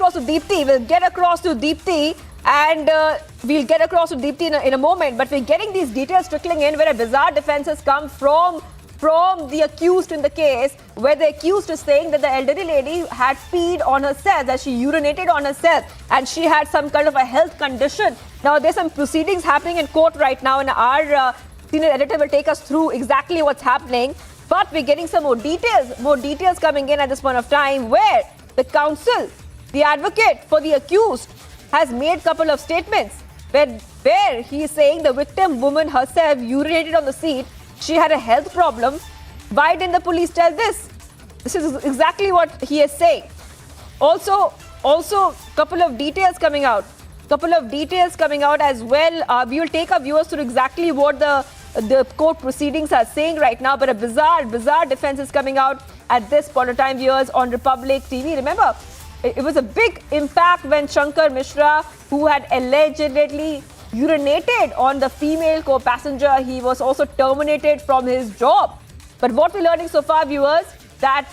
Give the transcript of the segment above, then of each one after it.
across to Deepthi. We'll get across to Deepthi. And we'll get across to Deepthi in a moment. But we're getting these details trickling in where a bizarre defense has come from the accused in the case, where the accused is saying that the elderly lady had peed on herself, that she urinated on herself, and she had some kind of a health condition. Now, there's some proceedings happening in court right now, and our senior editor will take us through exactly what's happening. But we're getting some more details coming in at this point of time, where the counsel, the advocate for the accused, has made a couple of statements where he is saying the victim woman herself urinated on the seat. She had a health problem. Why didn't the police tell this? This is exactly what he is saying. Also, couple of details coming out as well. We will take our viewers through exactly what the court proceedings are saying right now. But a bizarre defense is coming out at this point of time, viewers, on Republic TV. Remember, it was a big impact when Shankar Mishra, who had allegedly urinated on the female co-passenger, he was also terminated from his job. But what we're learning so far, viewers, that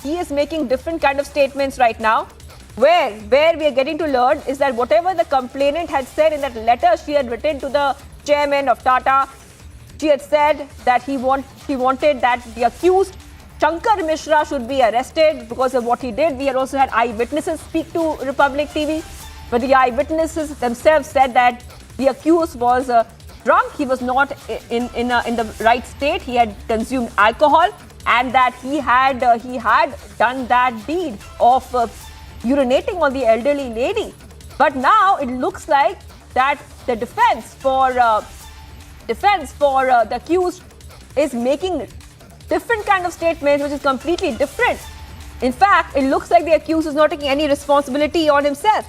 he is making different kind of statements right now, where we are getting to learn is that whatever the complainant had said in that letter she had written to the chairman of Tata, she had said that she wanted that the accused Shankar Mishra should be arrested because of what he did. We had also had eyewitnesses speak to Republic TV, but the eyewitnesses themselves said that the accused was drunk. He was not in the right state. He had consumed alcohol, and that he had done that deed of urinating on the elderly lady. But now it looks like that the defense for the accused is making different kind of statements, which is completely different. In fact, it looks like the accused is not taking any responsibility on himself.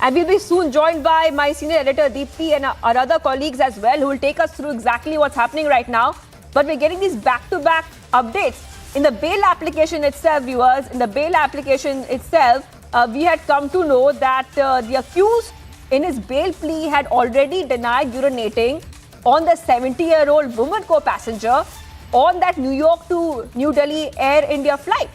And we'll be soon joined by my senior editor Deepthi and our other colleagues as well, who will take us through exactly what's happening right now. But we're getting these back-to-back updates. In the bail application itself, viewers, we had come to know that the accused in his bail plea had already denied urinating on the 70-year-old woman co-passenger on that New York to New Delhi Air India flight.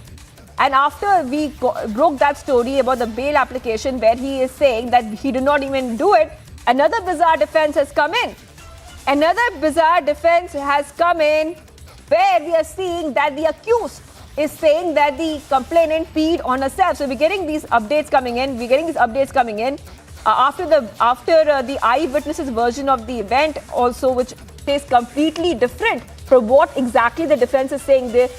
And after we broke that story about the bail application where he is saying that he did not even do it, another bizarre defense has come in. Where we are seeing that the accused is saying that the complainant peed on herself. So we're getting these updates coming in. After the eyewitnesses version of the event also, which says completely different from what exactly the defense is saying. The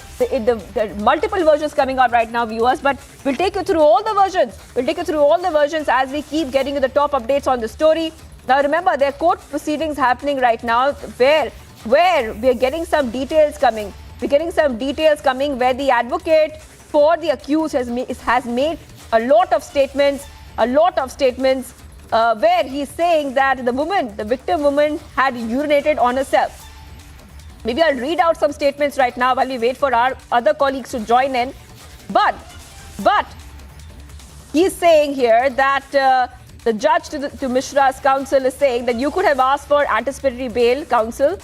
multiple versions coming out right now, viewers, but we'll take you through all the versions. As we keep getting you the top updates on the story. Now remember, there are court proceedings happening right now where we are getting some details coming. Where the advocate for the accused has made a lot of statements, where he's saying that the victim woman had urinated on herself. Maybe I'll read out some statements right now while we wait for our other colleagues to join in. But he's saying here that the judge to Mishra's counsel is saying that you could have asked for anticipatory bail, counsel.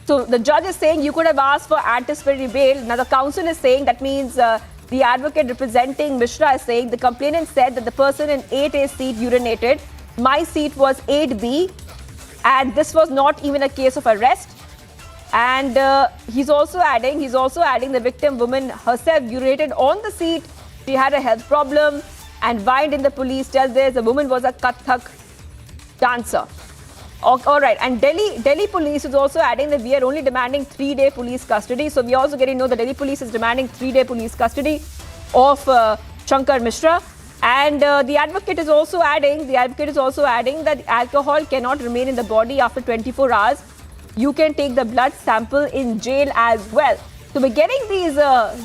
So the judge is saying you could have asked for anticipatory bail. Now the counsel is saying that means the advocate representing Mishra is saying the complainant said that the person in 8A seat urinated. My seat was 8B, and this was not even a case of arrest. And he's also adding the victim woman herself urinated on the seat. She had a health problem, and whined in the police tells this. The woman was a Kathak dancer. All right, and Delhi police is also adding that we are only demanding 3-day police custody. So we are also getting to know that Delhi police is demanding 3-day police custody of Shankar Mishra. And the advocate is also adding that alcohol cannot remain in the body after 24 hours. You can take the blood sample in jail as well. So we're getting these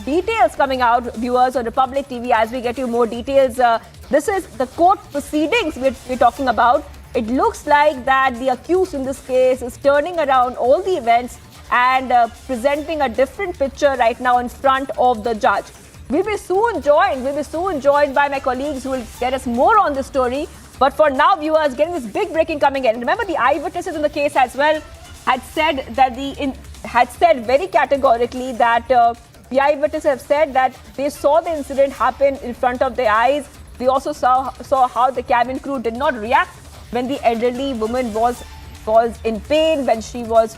details coming out, viewers, on Republic TV. As we get you more details, this is the court proceedings we're talking about. It looks like that the accused in this case is turning around all the events and presenting a different picture right now in front of the judge. We'll be soon joined by my colleagues who will get us more on this story. But for now, viewers, getting this big breaking coming in. Remember, the eyewitnesses in the case as well had said very categorically that the eyewitnesses have said that they saw the incident happen in front of their eyes. We also saw how the cabin crew did not react when the elderly woman was in pain, when she wanted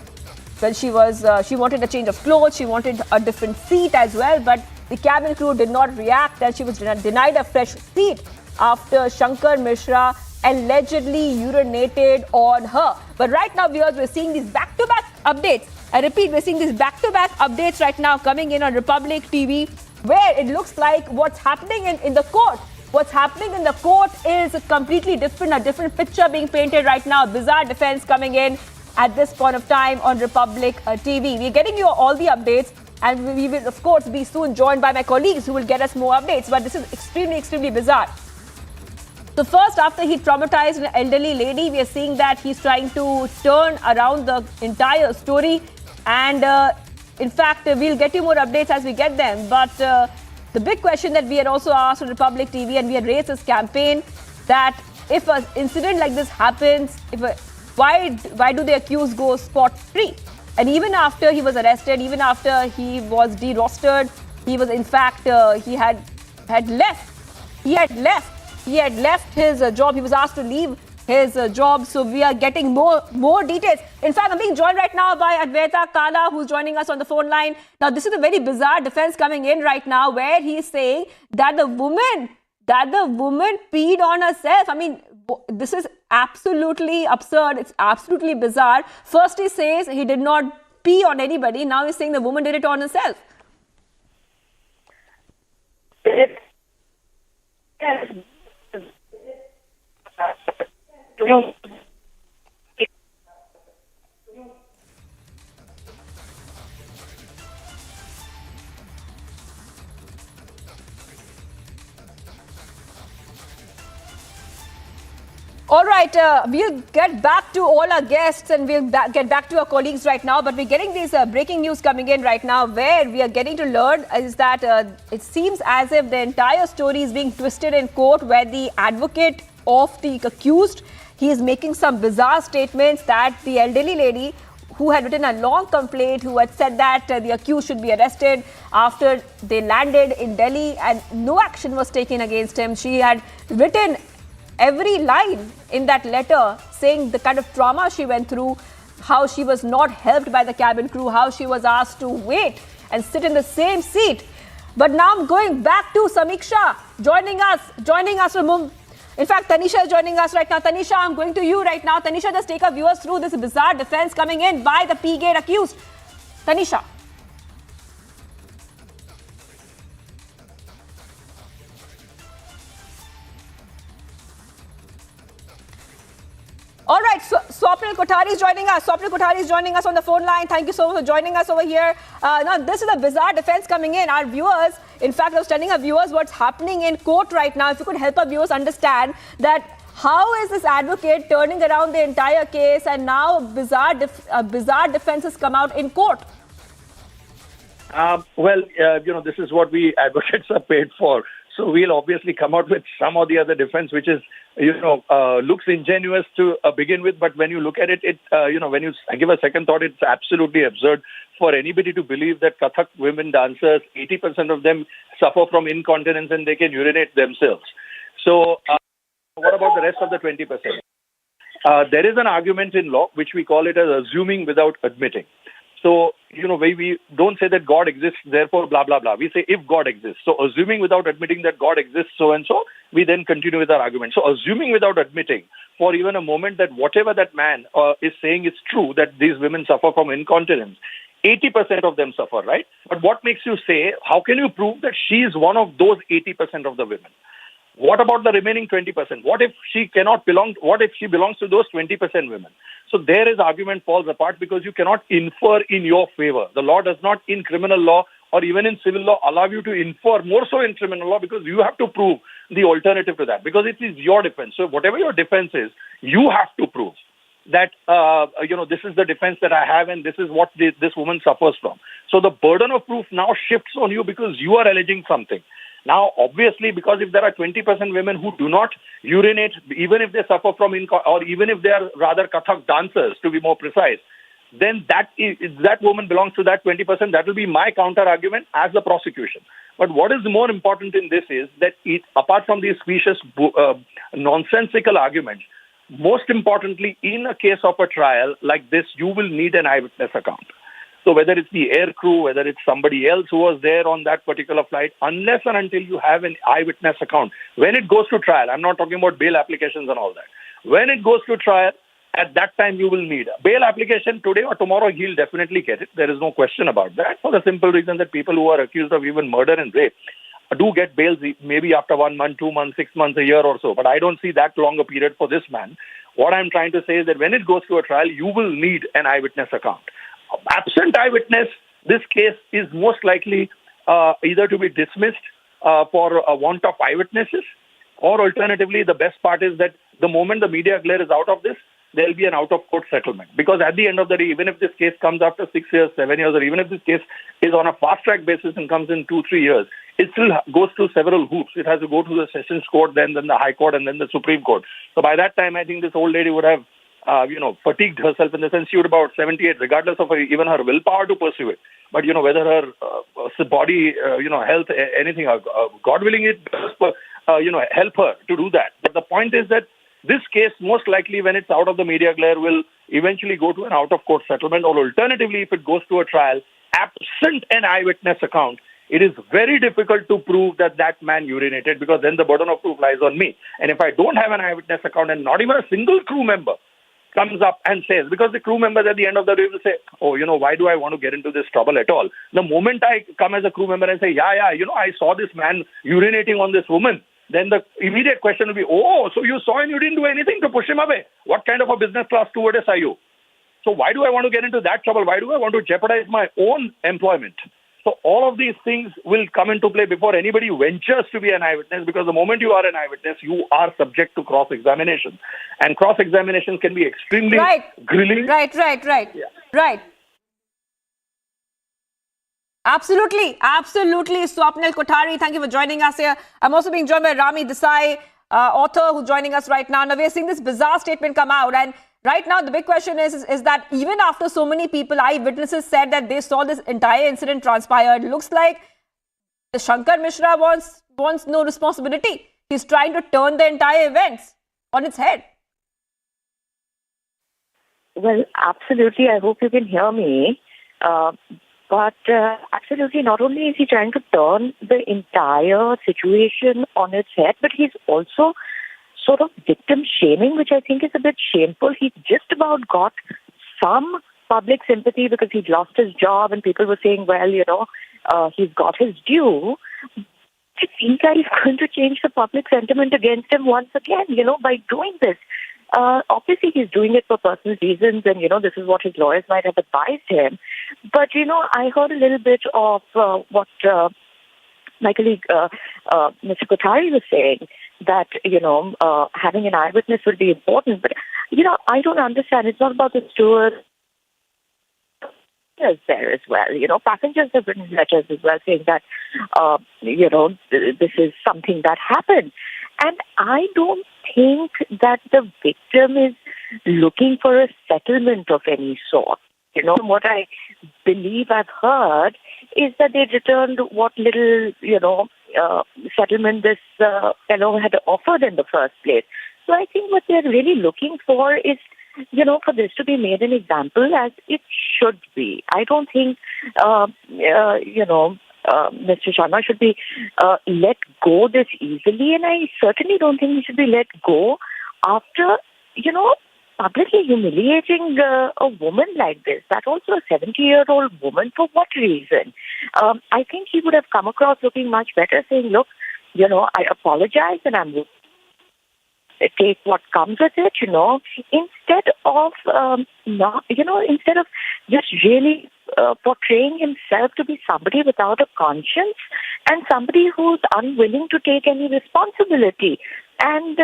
a change of clothes, she wanted a different seat as well, but the cabin crew did not react, and she was denied a fresh seat after Shankar Mishra allegedly urinated on her. But right now, we're seeing these back-to-back updates. I repeat, we're seeing these back-to-back updates right now coming in on Republic TV, where it looks like what's happening in the court. What's happening in the court is completely different, a different picture being painted right now. Bizarre defense coming in at this point of time on Republic TV. We're getting you all the updates, and we will, of course, be soon joined by my colleagues who will get us more updates. But this is extremely, extremely bizarre. So first, after he traumatized an elderly lady, we are seeing that he's trying to turn around the entire story. And in fact, we'll get you more updates as we get them. But the big question that we had also asked on Republic TV, and we had raised this campaign, that if an incident like this happens, why do the accused go spot-free? And even after he was arrested, even after he was de-rostered, he was in fact, he had left. He had left his job. He was asked to leave his job. So we are getting more details. In fact, I'm being joined right now by Advaita Kala, who's joining us on the phone line. Now, this is a very bizarre defense coming in right now, where he's saying that the woman peed on herself. I mean, this is absolutely absurd. It's absolutely bizarre. First, he says he did not pee on anybody. Now he's saying the woman did it on herself. All right, we'll get back to all our guests, and we'll get back to our colleagues right now. But we're getting these breaking news coming in right now, where we are getting to learn is that it seems as if the entire story is being twisted in court, where the advocate of the accused, he is making some bizarre statements that the elderly lady who had written a long complaint, who had said that the accused should be arrested after they landed in Delhi and no action was taken against him. She had written every line in that letter saying the kind of trauma she went through, how she was not helped by the cabin crew, how she was asked to wait and sit in the same seat. But now I'm going back to Samiksha, joining us from Mumbai. In fact, Tanisha is joining us right now. Tanisha, I'm going to you right now. Tanisha, just take our viewers through this bizarre defense coming in by the P-Gate accused. Tanisha. All right, Swapnil Kothari is joining us. Swapnil Kothari is joining us on the phone line. Thank you so much for joining us over here. Now, this is a bizarre defense coming in. Our viewers, in fact, I was telling our viewers what's happening in court right now. If you could help our viewers understand that, how is this advocate turning around the entire case, and now bizarre defenses come out in court? This is what we advocates are paid for. So we'll obviously come out with some or the other defense, which is, looks ingenuous to begin with. But when you look at it, when you give a second thought, it's absolutely absurd for anybody to believe that Kathak women dancers, 80% of them suffer from incontinence and they can urinate themselves. So what about the rest of the 20%? There is an argument in law, which we call it as assuming without admitting. So, we don't say that God exists, therefore, blah, blah, blah. We say if God exists. So, assuming without admitting that God exists, so and so, we then continue with our argument. So, assuming without admitting for even a moment that whatever that man is saying is true, that these women suffer from incontinence, 80% of them suffer, right? But what makes you say, how can you prove that she is one of those 80% of the women? What about the remaining 20%? What if she belongs to those 20% women? So there his argument falls apart, because you cannot infer in your favor. The law does not, in criminal law or even in civil law, allow you to infer, more so in criminal law, because you have to prove the alternative to that, because it is your defense. So whatever your defense is, you have to prove that, this is the defense that I have and this is what this woman suffers from. So the burden of proof now shifts on you, because you are alleging something. Now, obviously, because if there are 20% women who do not urinate, even if they suffer from or even if they are rather Kathak dancers, to be more precise, then that woman belongs to that 20%. That will be my counter argument as the prosecution. But what is more important in this is that apart from these specious, nonsensical arguments, most importantly, in a case of a trial like this, you will need an eyewitness account. So whether it's the air crew, whether it's somebody else who was there on that particular flight, unless and until you have an eyewitness account, when it goes to trial, I'm not talking about bail applications and all that. When it goes to trial, at that time you will need a bail application. Today or tomorrow, he'll definitely get it. There is no question about that, for the simple reason that people who are accused of even murder and rape do get bails maybe after 1 month, 2 months, 6 months, a year or so. But I don't see that long a period for this man. What I'm trying to say is that when it goes to a trial, you will need an eyewitness account. Absent eyewitness, this case is most likely either to be dismissed for a want of eyewitnesses, or alternatively, the best part is that the moment the media glare is out of this, there will be an out-of-court settlement. Because at the end of the day, even if this case comes after 6 years, 7 years, or even if this case is on a fast-track basis and comes in 2-3 years, it still goes through several hoops. It has to go to the Sessions Court, then the High Court, and then the Supreme Court. So by that time, I think this old lady would have fatigued herself, in the sense she would about 78, regardless of even her willpower to pursue it. But, whether her body, health, anything, God willing, it does, help her to do that. But the point is that this case, most likely, when it's out of the media glare, will eventually go to an out-of-court settlement, or alternatively, if it goes to a trial, absent an eyewitness account, it is very difficult to prove that that man urinated, because then the burden of proof lies on me. And if I don't have an eyewitness account, and not even a single crew member comes up and says, because the crew members at the end of the day will say, why do I want to get into this trouble at all? The moment I come as a crew member and say, I saw this man urinating on this woman, then the immediate question will be, so you saw and you didn't do anything to push him away. What kind of a business class stewardess are you? So why do I want to get into that trouble? Why do I want to jeopardize my own employment? So all of these things will come into play before anybody ventures to be an eyewitness, because the moment you are an eyewitness, you are subject to cross-examination. And cross-examination can be extremely grilling. Right. Yeah. Right. Absolutely. Swapnil Kothari, thank you for joining us here. I'm also being joined by Rami Desai, author, who's joining us right now. Now, we're seeing this bizarre statement come out. And right now, the big question is that even after so many people, eyewitnesses said that they saw this entire incident transpire, it looks like the Shankar Mishra wants no responsibility. He's trying to turn the entire events on its head. Well, absolutely. I hope you can hear me. But absolutely, not only is he trying to turn the entire situation on its head, but he's also sort of victim shaming, which I think is a bit shameful. He just about got some public sympathy because he'd lost his job, and people were saying, he's got his due. It seems like he's going to change the public sentiment against him once again, by doing this. Obviously, he's doing it for personal reasons, and, this is what his lawyers might have advised him. But, I heard a little bit of what my colleague, Mr. Kothari, was saying, that, having an eyewitness would be important. But, I don't understand. It's not about the steward. There as well. Passengers have written letters as well saying that, this is something that happened. And I don't think that the victim is looking for a settlement of any sort. What I believe I've heard is that they returned what little, settlement this fellow had offered in the first place. So I think what they're really looking for is, for this to be made an example as it should be. I don't think, Mr. Sharma should be let go this easily, and I certainly don't think he should be let go after, publicly humiliating a woman like this. That also a 70-year-old woman. For what reason? I think he would have come across looking much better, saying, look, I apologize and I'm take what comes with it, instead of instead of just really portraying himself to be somebody without a conscience and somebody who's unwilling to take any responsibility. And,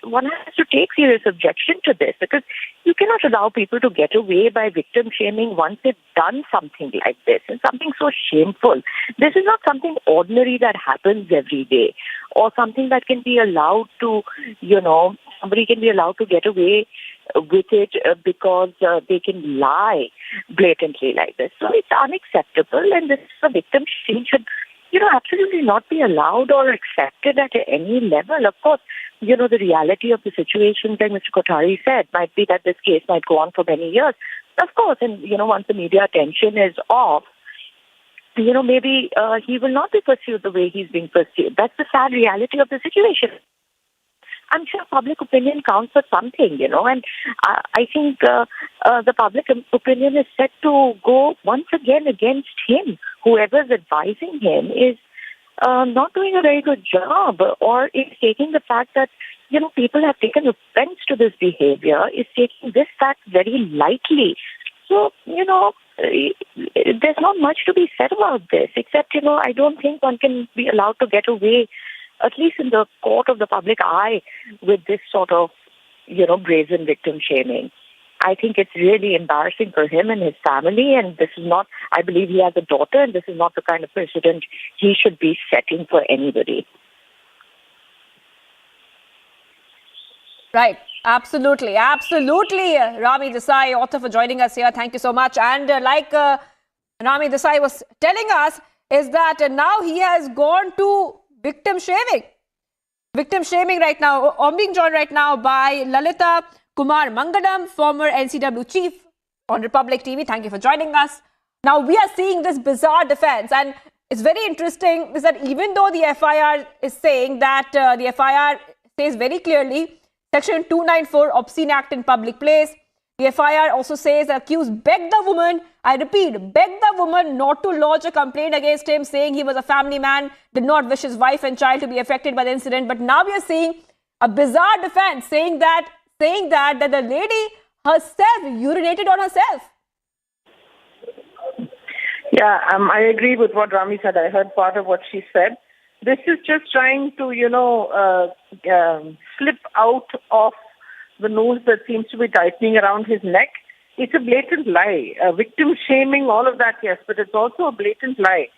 one has to take serious objection to this, because you cannot allow people to get away by victim shaming once they've done something like this, and something so shameful. This is not something ordinary that happens every day, or something that can be allowed to, somebody can be allowed to get away with it because they can lie blatantly like this. So it's unacceptable, and this is a victim shaming should, absolutely not be allowed or accepted at any level. Of course, the reality of the situation, like Mr. Kothari said, might be that this case might go on for many years. Of course, and, once the media attention is off, maybe he will not be pursued the way he's being pursued. That's the sad reality of the situation. I'm sure public opinion counts for something, and I think the public opinion is set to go once again against him. Whoever's advising him is not doing a very good job, or is taking the fact that, people have taken offense to this behavior, is taking this fact very lightly. So, there's not much to be said about this, except, I don't think one can be allowed to get away, at least in the court of the public eye, with this sort of, brazen victim shaming. I think it's really embarrassing for him and his family, and this is not, I believe he has a daughter, and this is not the kind of precedent he should be setting for anybody. Right. Absolutely. Absolutely. Rami Desai, author, for joining us here. Thank you so much. And like Rami Desai was telling us, is that now he has gone to victim shaming. Victim shaming right now. I'm being joined right now by Lalita Kumar Mangalam, former NCW chief on Republic TV. Thank you for joining us. Now, we are seeing this bizarre defense, and it's very interesting is that even though the FIR is saying that the FIR says very clearly, Section 294, obscene act in public place. The FIR also says the accused begged the woman, I repeat, begged the woman not to lodge a complaint against him, saying he was a family man, did not wish his wife and child to be affected by the incident. But now we are seeing a bizarre defense saying that the lady herself urinated on herself. Yeah, I agree with what Rami said. I heard part of what she said. This is just trying to, slip out of the noose that seems to be tightening around his neck. It's a blatant lie. Victim shaming, all of that, yes, but it's also a blatant lie.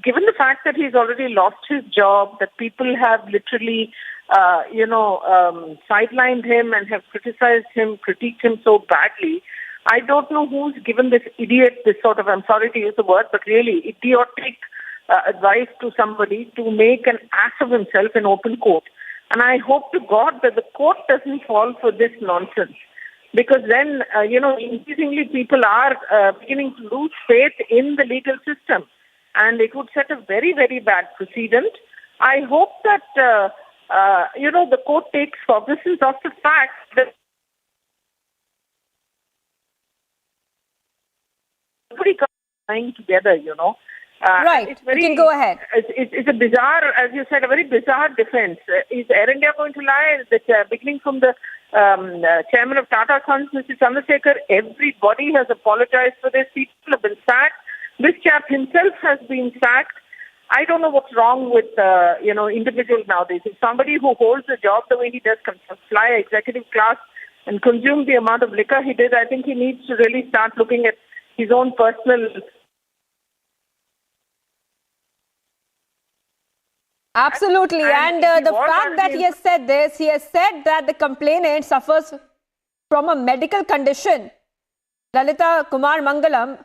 Given the fact that he's already lost his job, that people have literally, sidelined him and have criticized him, critiqued him so badly, I don't know who's given this idiot this sort of, I'm sorry to use the word, but really idiotic advice to somebody to make an ass of himself in open court. And I hope to God that the court doesn't fall for this nonsense. Because then, increasingly people are beginning to lose faith in the legal system. And it would set a very, very bad precedent. I hope that, the court takes cognizance of the fact that everybody coming together, Right. It's very, you can go ahead. It's a bizarre, as you said, a very bizarre defense. Is Air India going to lie? Beginning from the chairman of Tata Sons, Mr. Chandrasekhar, everybody has apologized for this. People have been sacked. This chap himself has been sacked. I don't know what's wrong with, individuals nowadays. If somebody who holds a job the way he does can fly executive class and consume the amount of liquor he did, I think he needs to really start looking at his own personal. Absolutely. And the fact that he has said this, he has said that the complainant suffers from a medical condition. Lalita Kumar Mangalam,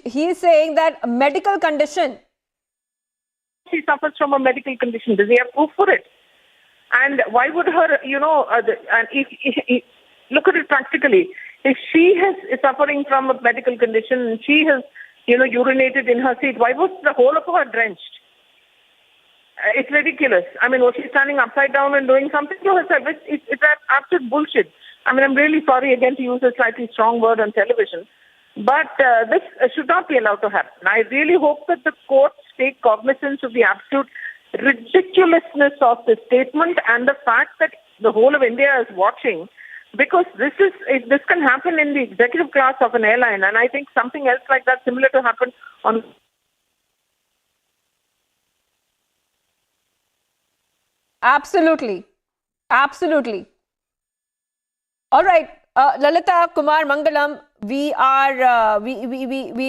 he is saying that a medical condition. She suffers from a medical condition. Does he have proof for it? And why would her, and if look at it practically. If she is suffering from a medical condition and she has, urinated in her seat, why was the whole of her drenched? It's ridiculous. I mean, was she standing upside down and doing something to herself? It's absolute bullshit. I mean, I'm really sorry again to use a slightly strong word on television, but this should not be allowed to happen. I really hope that the courts take cognizance of the absolute ridiculousness of the statement and the fact that the whole of India is watching, because this can happen in the executive class of an airline, and I think something else like that similar to happen on. Absolutely. Absolutely. All right. Lalita Kumar Mangalam, we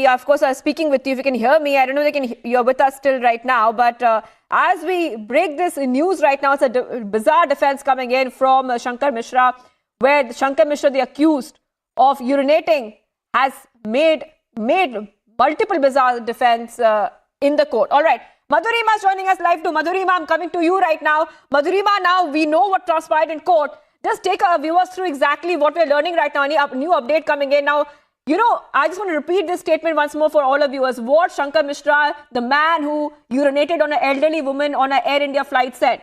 of course are speaking with you. If you can hear me, I don't know if you're with us still right now, but as we break this news right now, it's a bizarre defense coming in from Shankar Mishra, where Shankar Mishra, the accused of urinating, has made multiple bizarre defense in the court. All right. Madhurima is joining us live too. Madhurima, I'm coming to you right now. Madhurima, now we know what transpired in court. Just take our viewers through exactly what we're learning right now. Any new update coming in now? You know, I just want to repeat this statement once more for all of viewers. What Shankar Mishra, the man who urinated on an elderly woman on an Air India flight, said,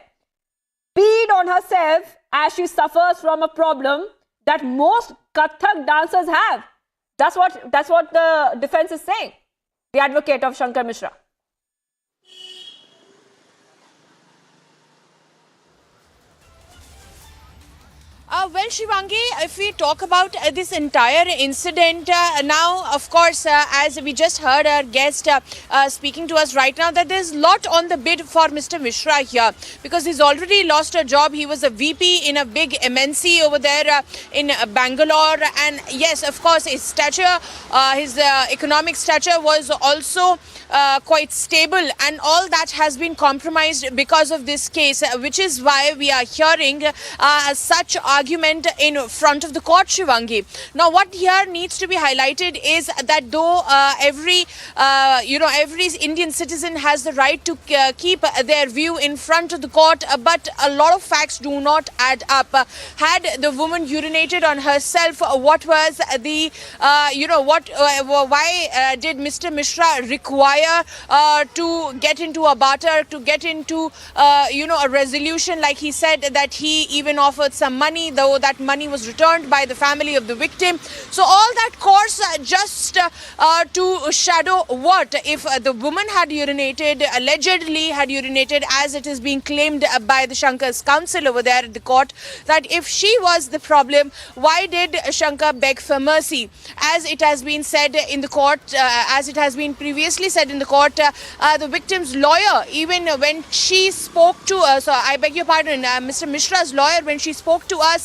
peed on herself as she suffers from a problem that most Kathak dancers have. That's what the defense is saying. The advocate of Shankar Mishra. Well, Shivangi, if we talk about this entire incident, now, of course, as we just heard our guest speaking to us right now, that there's a lot on the bid for Mr. Mishra here because he's already lost a job. He was a VP in a big MNC over there in Bangalore. And yes, of course, his stature, his economic stature was also quite stable, and all that has been compromised because of this case, which is why we are hearing such argument in front of the court, Shivangi. Now, what here needs to be highlighted is that though every Indian citizen has the right to keep their view in front of the court, but a lot of facts do not add up. Had the woman urinated on herself, what was the why did Mr. Mishra require to get into a barter, to get into a resolution? Like he said that he even offered some money, though that money was returned by the family of the victim. So all that course just to shadow what if the woman had urinated, allegedly had urinated, as it is being claimed by the Shankar's counsel over there at the court, that if she was the problem, why did Shankar beg for mercy? As it has been said in the court, as it has been previously said in the court, the victim's lawyer, even when she spoke to us, I beg your pardon, Mr. Mishra's lawyer, when she spoke to us,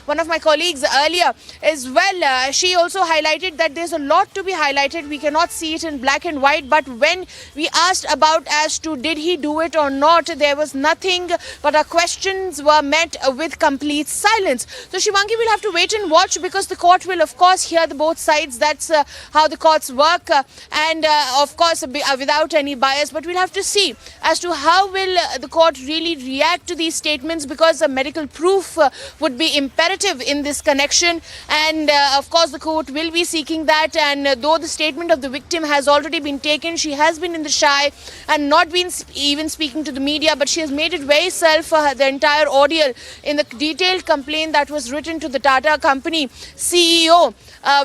one of my colleagues earlier as well, she also highlighted that there's a lot to be highlighted. We cannot see it in black and white, but when we asked about as to did he do it or not, there was nothing but our questions were met with complete silence. So Shivangi, will have to wait and watch because the court will of course hear the both sides. That's how the courts work, and of course without any bias, but we'll have to see as to how will the court really react to these statements, because medical proof would be imperative in this connection, and of course the court will be seeking that. And though the statement of the victim has already been taken, she has been in the shy and not been even speaking to the media, but she has made it very self the entire ordeal in the detailed complaint that was written to the Tata company CEO.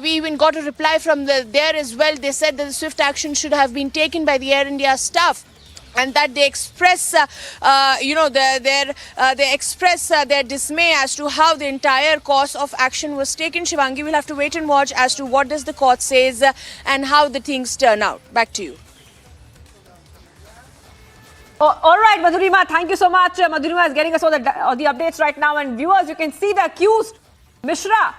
We even got a reply from there as well. They said that the swift action should have been taken by the Air India staff, and that they express, they express their dismay as to how the entire course of action was taken. Shivangi, will have to wait and watch as to what does the court says and how the things turn out. Back to you. Oh, all right, Madhurima, thank you so much. Madhurima is getting us all the updates right now, and viewers, you can see the accused Mishra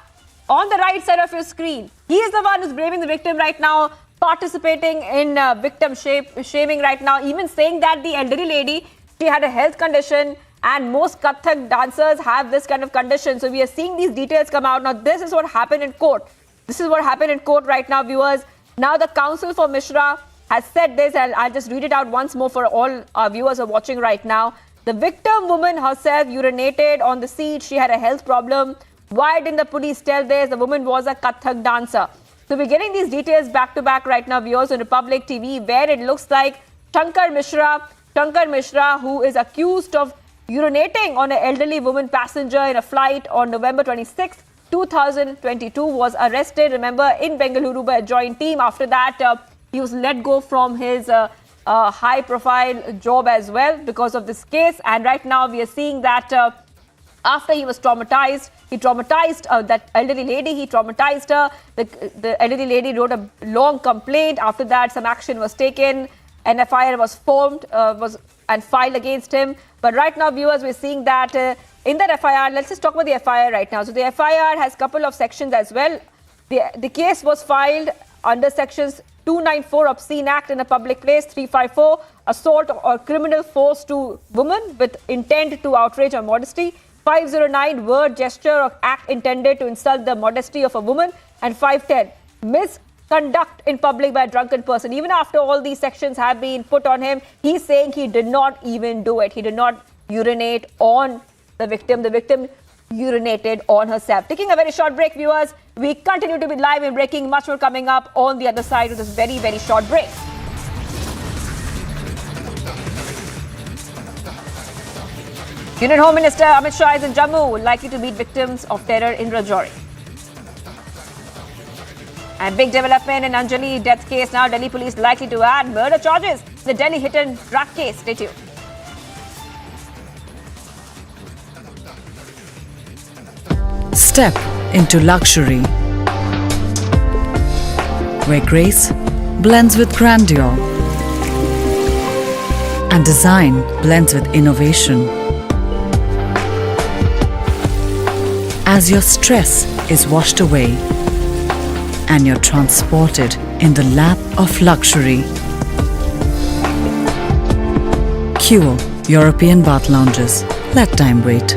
on the right side of your screen. He is the one who's blaming the victim right now, participating in victim shaming right now, even saying that the elderly lady, she had a health condition, and most Kathak dancers have this kind of condition. So we are seeing these details come out. Now, this is what happened in court. This is what happened in court right now, viewers. Now, the counsel for Mishra has said this, and I'll just read it out once more for all our viewers who are watching right now. The victim woman herself urinated on the seat. She had a health problem. Why didn't the police tell this? The woman was a Kathak dancer. So we're getting these details back to back right now, viewers, on Republic TV, where it looks like Shankar Mishra, who is accused of urinating on an elderly woman passenger in a flight on November 26, 2022, was arrested, remember, in Bengaluru by a joint team. After that, he was let go from his high-profile job as well because of this case. And right now, we are seeing that after he was traumatized, he traumatized that elderly lady. He traumatized her. The elderly lady wrote a long complaint. After that, some action was taken. An FIR was formed and filed against him. But right now, viewers, we're seeing that in that FIR, let's just talk about the FIR right now. So the FIR has a couple of sections as well. The case was filed under sections 294 Obscene Act in a public place, 354 assault or criminal force to woman with intent to outrage or modesty, 509, word, gesture, or act intended to insult the modesty of a woman. And 510, misconduct in public by a drunken person. Even after all these sections have been put on him, he's saying he did not even do it. He did not urinate on the victim. The victim urinated on herself. Taking a very short break, viewers. We continue to be live and breaking. Much more coming up on the other side of this very, very short break. Union Home Minister Amit Shah is in Jammu, likely to meet victims of terror in Rajouri. And big development in Anjali death case. Now Delhi police likely to add murder charges in the Delhi hit and run case. Stay tuned. Step into luxury, where grace blends with grandeur and design blends with innovation. As your stress is washed away and you're transported in the lap of luxury. Cure European bath lounges. Let time wait.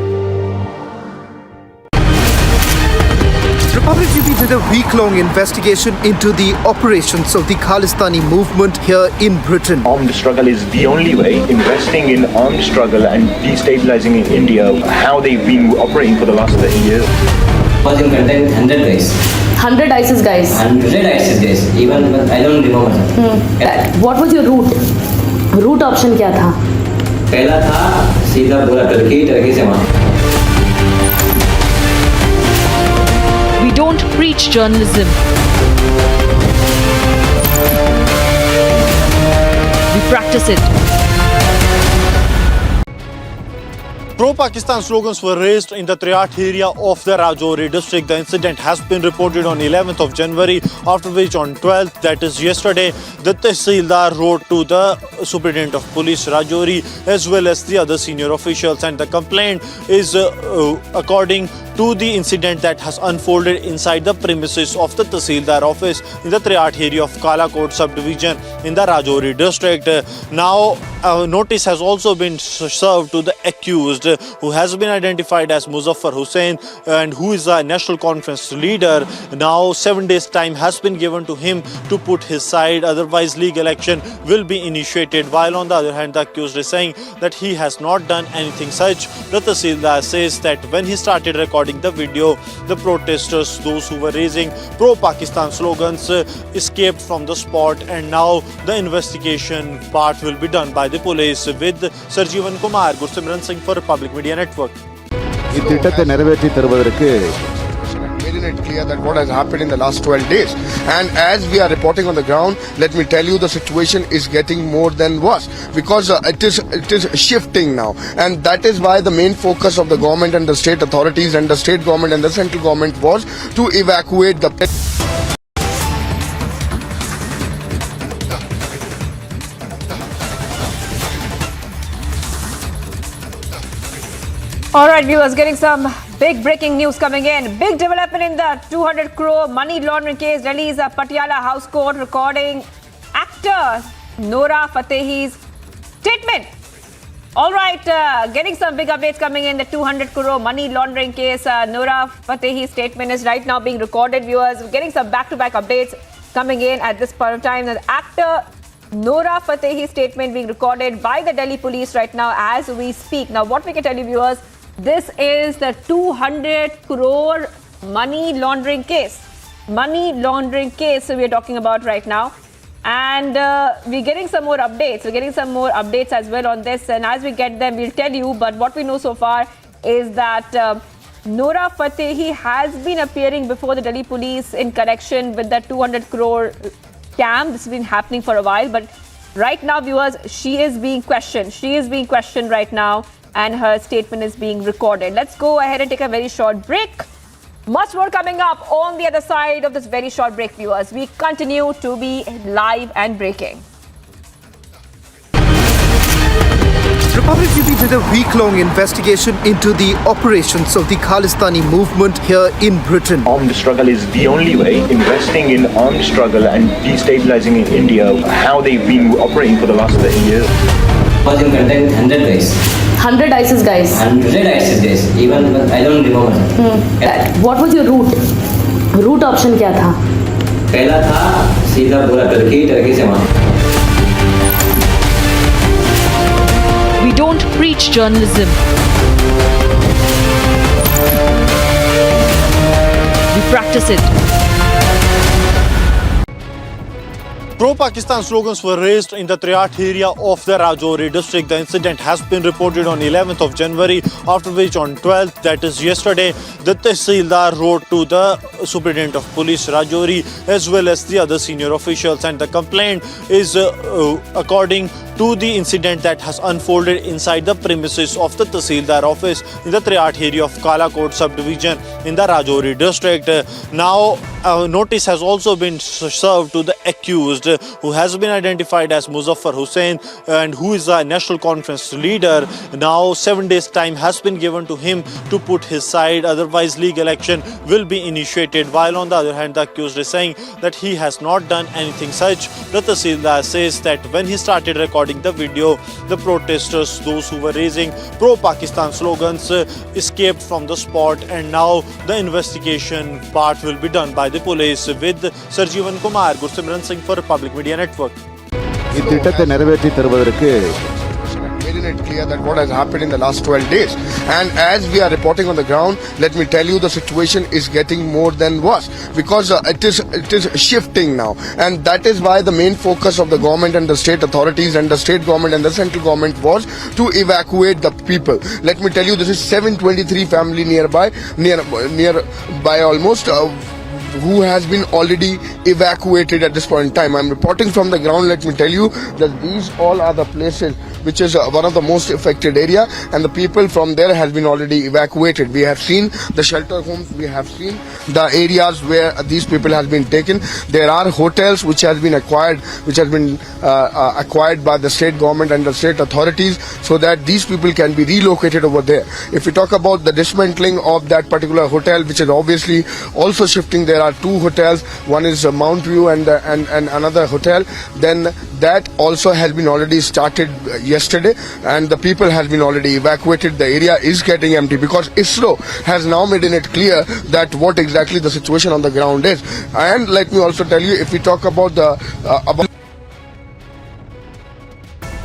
Republic TV did a week-long investigation into the operations of the Khalistani movement here in Britain. Armed struggle is the only way. Investing in armed struggle and destabilizing in India, how they've been operating for the last 30 years. Was in contain 100 guys. 100 ISIS guys. 100 ISIS guys. Even I don't remember. What was your route? Route option क्या था? पहला था सीधा पूरा Turkey से वहाँ. We don't preach journalism. We practice it. Pro-Pakistan slogans were raised in the Triat area of the Rajouri district. The incident has been reported on 11th of January, after which on 12th, that is yesterday, the Tehsildar wrote to the Superintendent of Police Rajouri as well as the other senior officials, and the complaint is according to the incident that has unfolded inside the premises of the Tehsildar office in the Triat area of Kalakot subdivision in the Rajouri district. Now, a notice has also been served to the accused, who has been identified as Muzaffar Hussain and who is a National Conference leader. Now 7 days time has been given to him to put his side, otherwise legal action will be initiated. While on the other hand, the accused is saying that he has not done anything such. The Tehsildar says that when he started recording the video, the protesters, those who were raising pro-Pakistan slogans, escaped from the spot, and now the investigation part will be done by the police. With Sarjeevan Kumar, Gursimran Singh for Republic Media Network. இத்திட்டத்தை நிறைவேற்றி தருவதற்கு making it clear that what has happened in the last 12 days. And as we are reporting on the ground, let me tell you, the situation is getting more than worse, because it is shifting now, and that is why the main focus of the government and the state authorities and the state government and the central government was to evacuate the All right, viewers, getting some big breaking news coming in. Big development in the 200 crore money laundering case. Delhi's Patiala House Court recording actor Nora Fatehi's statement. All right, getting some big updates coming in the 200 crore money laundering case. Nora Fatehi's statement is right now being recorded, viewers. We're getting some back-to-back updates coming in at this point of time. The actor Nora Fatehi's statement being recorded by the Delhi police right now as we speak. Now, what we can tell you, viewers, this is the 200 crore money laundering case. Money laundering case we are talking about right now. And we're getting some more updates. We're getting some more updates as well on this. And as we get them, we'll tell you. But what we know so far is that Nora Fatehi has been appearing before the Delhi police in connection with the 200 crore scam. This has been happening for a while. But right now, viewers, she is being questioned. She is being questioned right now, and her statement is being recorded. Let's go ahead and take a very short break. Much more coming up on the other side of this very short break, viewers. We continue to be live and breaking. Republic TV did a week-long investigation into the operations of the Khalistani movement here in Britain. Armed struggle is the only way. Investing in armed struggle and destabilizing in India, how they've been operating for the last 30 years. Was in contain 100 guys. 100 ISIS guys. 100 ISIS guys. Even I don't remember. What was your route? Route option क्या था? पहला था सीधा पूरा Turkey से वहाँ. We don't preach journalism. We practice it. Pro-Pakistan slogans were raised in the Triat area of the Rajouri district. The incident has been reported on 11th of January, after which on 12th, that is yesterday, the Tehsildar wrote to the Superintendent of Police Rajouri as well as the other senior officials. And the complaint is according to the incident that has unfolded inside the premises of the Tehsildar office in the Triat area of Kalakot subdivision in the Rajouri district. Now, a notice has also been served to the accused, who has been identified as Muzaffar Hussain and who is a National Conference leader. Now 7 days time has been given to him to put his side, otherwise legal action will be initiated. While on the other hand, the accused is saying that he has not done anything such. The Tehsildar says that when he started recording the video, the protesters, those who were raising pro-Pakistan slogans, escaped from the spot, and now the investigation part will be done by the police. With Sarjeevan Kumar, Gursimran Singh for Public Media Network. இத்திட்டத்தை நிறைவேற்றி தருவதற்கு making it clear that what has happened in the last 12 days. And as we are reporting on the ground, let me tell you the situation is getting more than worse because it is shifting now. And that is why the main focus of the government and the state authorities and the state government and the central government was to evacuate the people. Let me tell you, this is 723 family nearby almost. Who has been already evacuated at this point in time. I'm reporting from the ground. Let me tell you that these all are the places which is one of the most affected area, and the people from there has been already evacuated. We have seen the shelter homes, we have seen the areas where these people has been taken. There are hotels which has been acquired by the state government and the state authorities so that these people can be relocated over there. If we talk about the dismantling of that particular hotel, which is obviously also shifting, there are two hotels. One is Mount View and another hotel. Then that also has been already started yesterday, and the people has been already evacuated. The area is getting empty because ISRO has now made it clear that what exactly the situation on the ground is. And let me also tell you, if we talk about the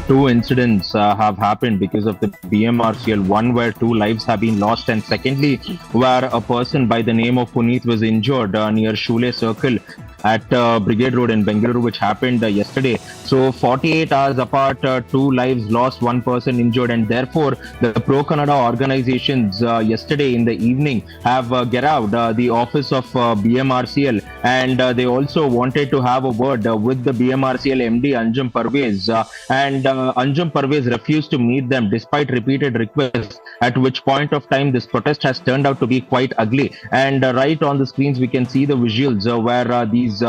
Two incidents have happened because of the BMRCL. One where 2 lives have been lost, and secondly where a person by the name of Puneet was injured near Shule Circle at Brigade Road in Bengaluru, which happened yesterday. So 48 hours apart, 2 lives lost, 1 person injured, and therefore the pro-Kannada organizations yesterday in the evening have garrowed the office of BMRCL, and they also wanted to have a word with the BMRCL MD Anjum Parvez, and Anjum Parvez refused to meet them despite repeated requests, at which point of time this protest has turned out to be quite ugly. And right on the screens we can see the visuals where these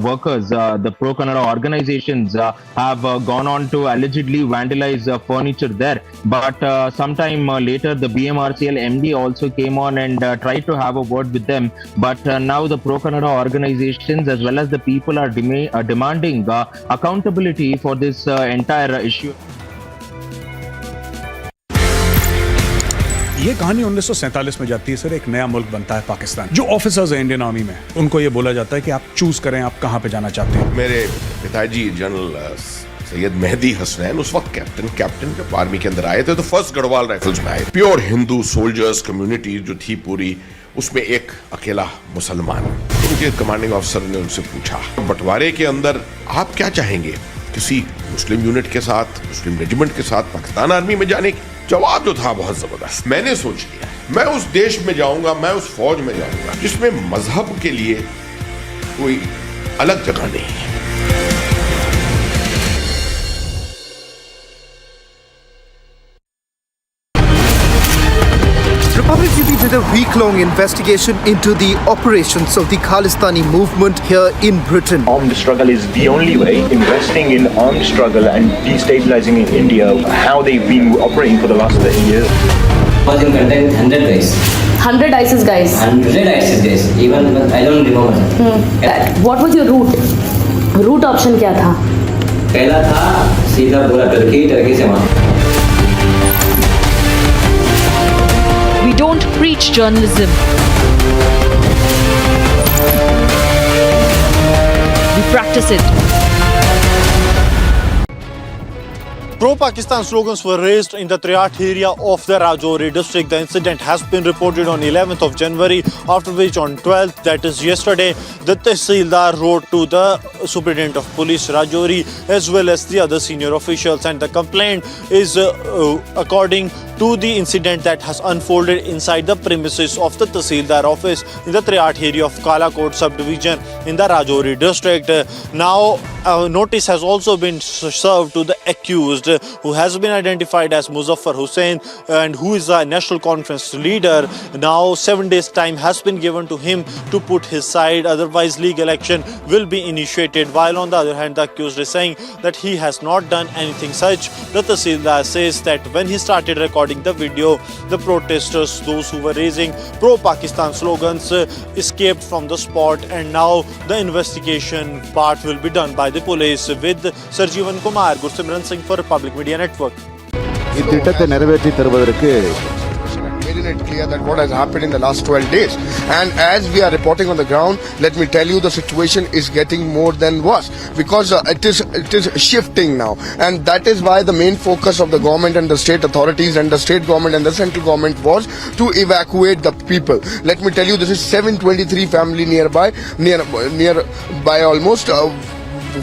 workers, the pro-Kannada organizations have gone on to allegedly vandalize furniture there. But sometime later the BMRCL MD also came on and tried to have a word with them. But now the pro-Kannada organizations as well as the people are demanding accountability for this entire issue. ये कहानी 1947 में जाती है sir. एक नया मुल्क बनता है पाकिस्तान। जो ऑफिसर्स हैं इंडियन आर्मी में, उनको ये बोला जाता है कि आप चूज करें आप कहां पे जाना चाहते हैं। मेरे पिताजी जनरल सैयद मेहदी हसनैन उस वक्त कैप्टन जब आर्मी के अंदर आए थे तो फर्स्ट गढ़वाल राइफल्स में आए। प्योर हिंदू सोल्जर्स कम्युनिटी जो थी पूरी, उसमें एक अकेला मुसलमान। उनके कमांडिंग ऑफिसर ने उनसे पूछा, बंटवारे के अंदर आप क्या चाहेंगे, किसी मुस्लिम यूनिट के साथ, मुस्लिम रेजिमेंट के साथ पाकिस्तान आर्मी में जाने की? जवाब जो था बहुत जबरदस्त। मैंने सोच लिया मैं उस देश में जाऊंगा, मैं उस फौज में जाऊंगा जिसमें मजहब के लिए कोई अलग जगह नहीं है। Republic TV did a week-long investigation into the operations of the Khalistani movement here in Britain. Armed struggle is the only way. Investing in armed struggle and destabilizing in India, how they've been operating for the last 30 years. Was in contained 100 guys. 100 ISIS guys. 100 ISIS guys. Even I don't remember. What was your route? Route option क्या था? पहला था सीधा पूरा Turkey से वहाँ. We don't preach journalism. We practice it. Pro-Pakistan slogans were raised in the Triat area of the Rajouri district. The incident has been reported on 11th of January, after which on 12th, that is yesterday, the Tehsildar wrote to the Superintendent of Police Rajouri as well as the other senior officials, and the complaint is according to the incident that has unfolded inside the premises of the Tehsildar office in the Triat area of Kalakot subdivision in the Rajouri district. Now, a notice has also been served to the accused, who has been identified as Muzaffar Hussain and who is a National Conference leader. Now 7 days time has been given to him to put his side, otherwise legal action will be initiated. While on the other hand, the accused is saying that he has not done anything such. The Tehsildar says that when he started recording the video, the protesters, those who were raising pro-Pakistan slogans, escaped from the spot, and now the investigation part will be done by the police. With Sarjeevan Kumar, Gursimran Singh for Republic Media Network. இத்திட்டத்தை நிறைவேற்றி தருவதற்கு Making it clear that what has happened in the last 12 days. And as we are reporting on the ground, let me tell you the situation is getting more than worse, because it is shifting now, and that is why the main focus of the government and the state authorities and the state government and the central government was to evacuate the people. Let me tell you, this is 723 family nearby almost,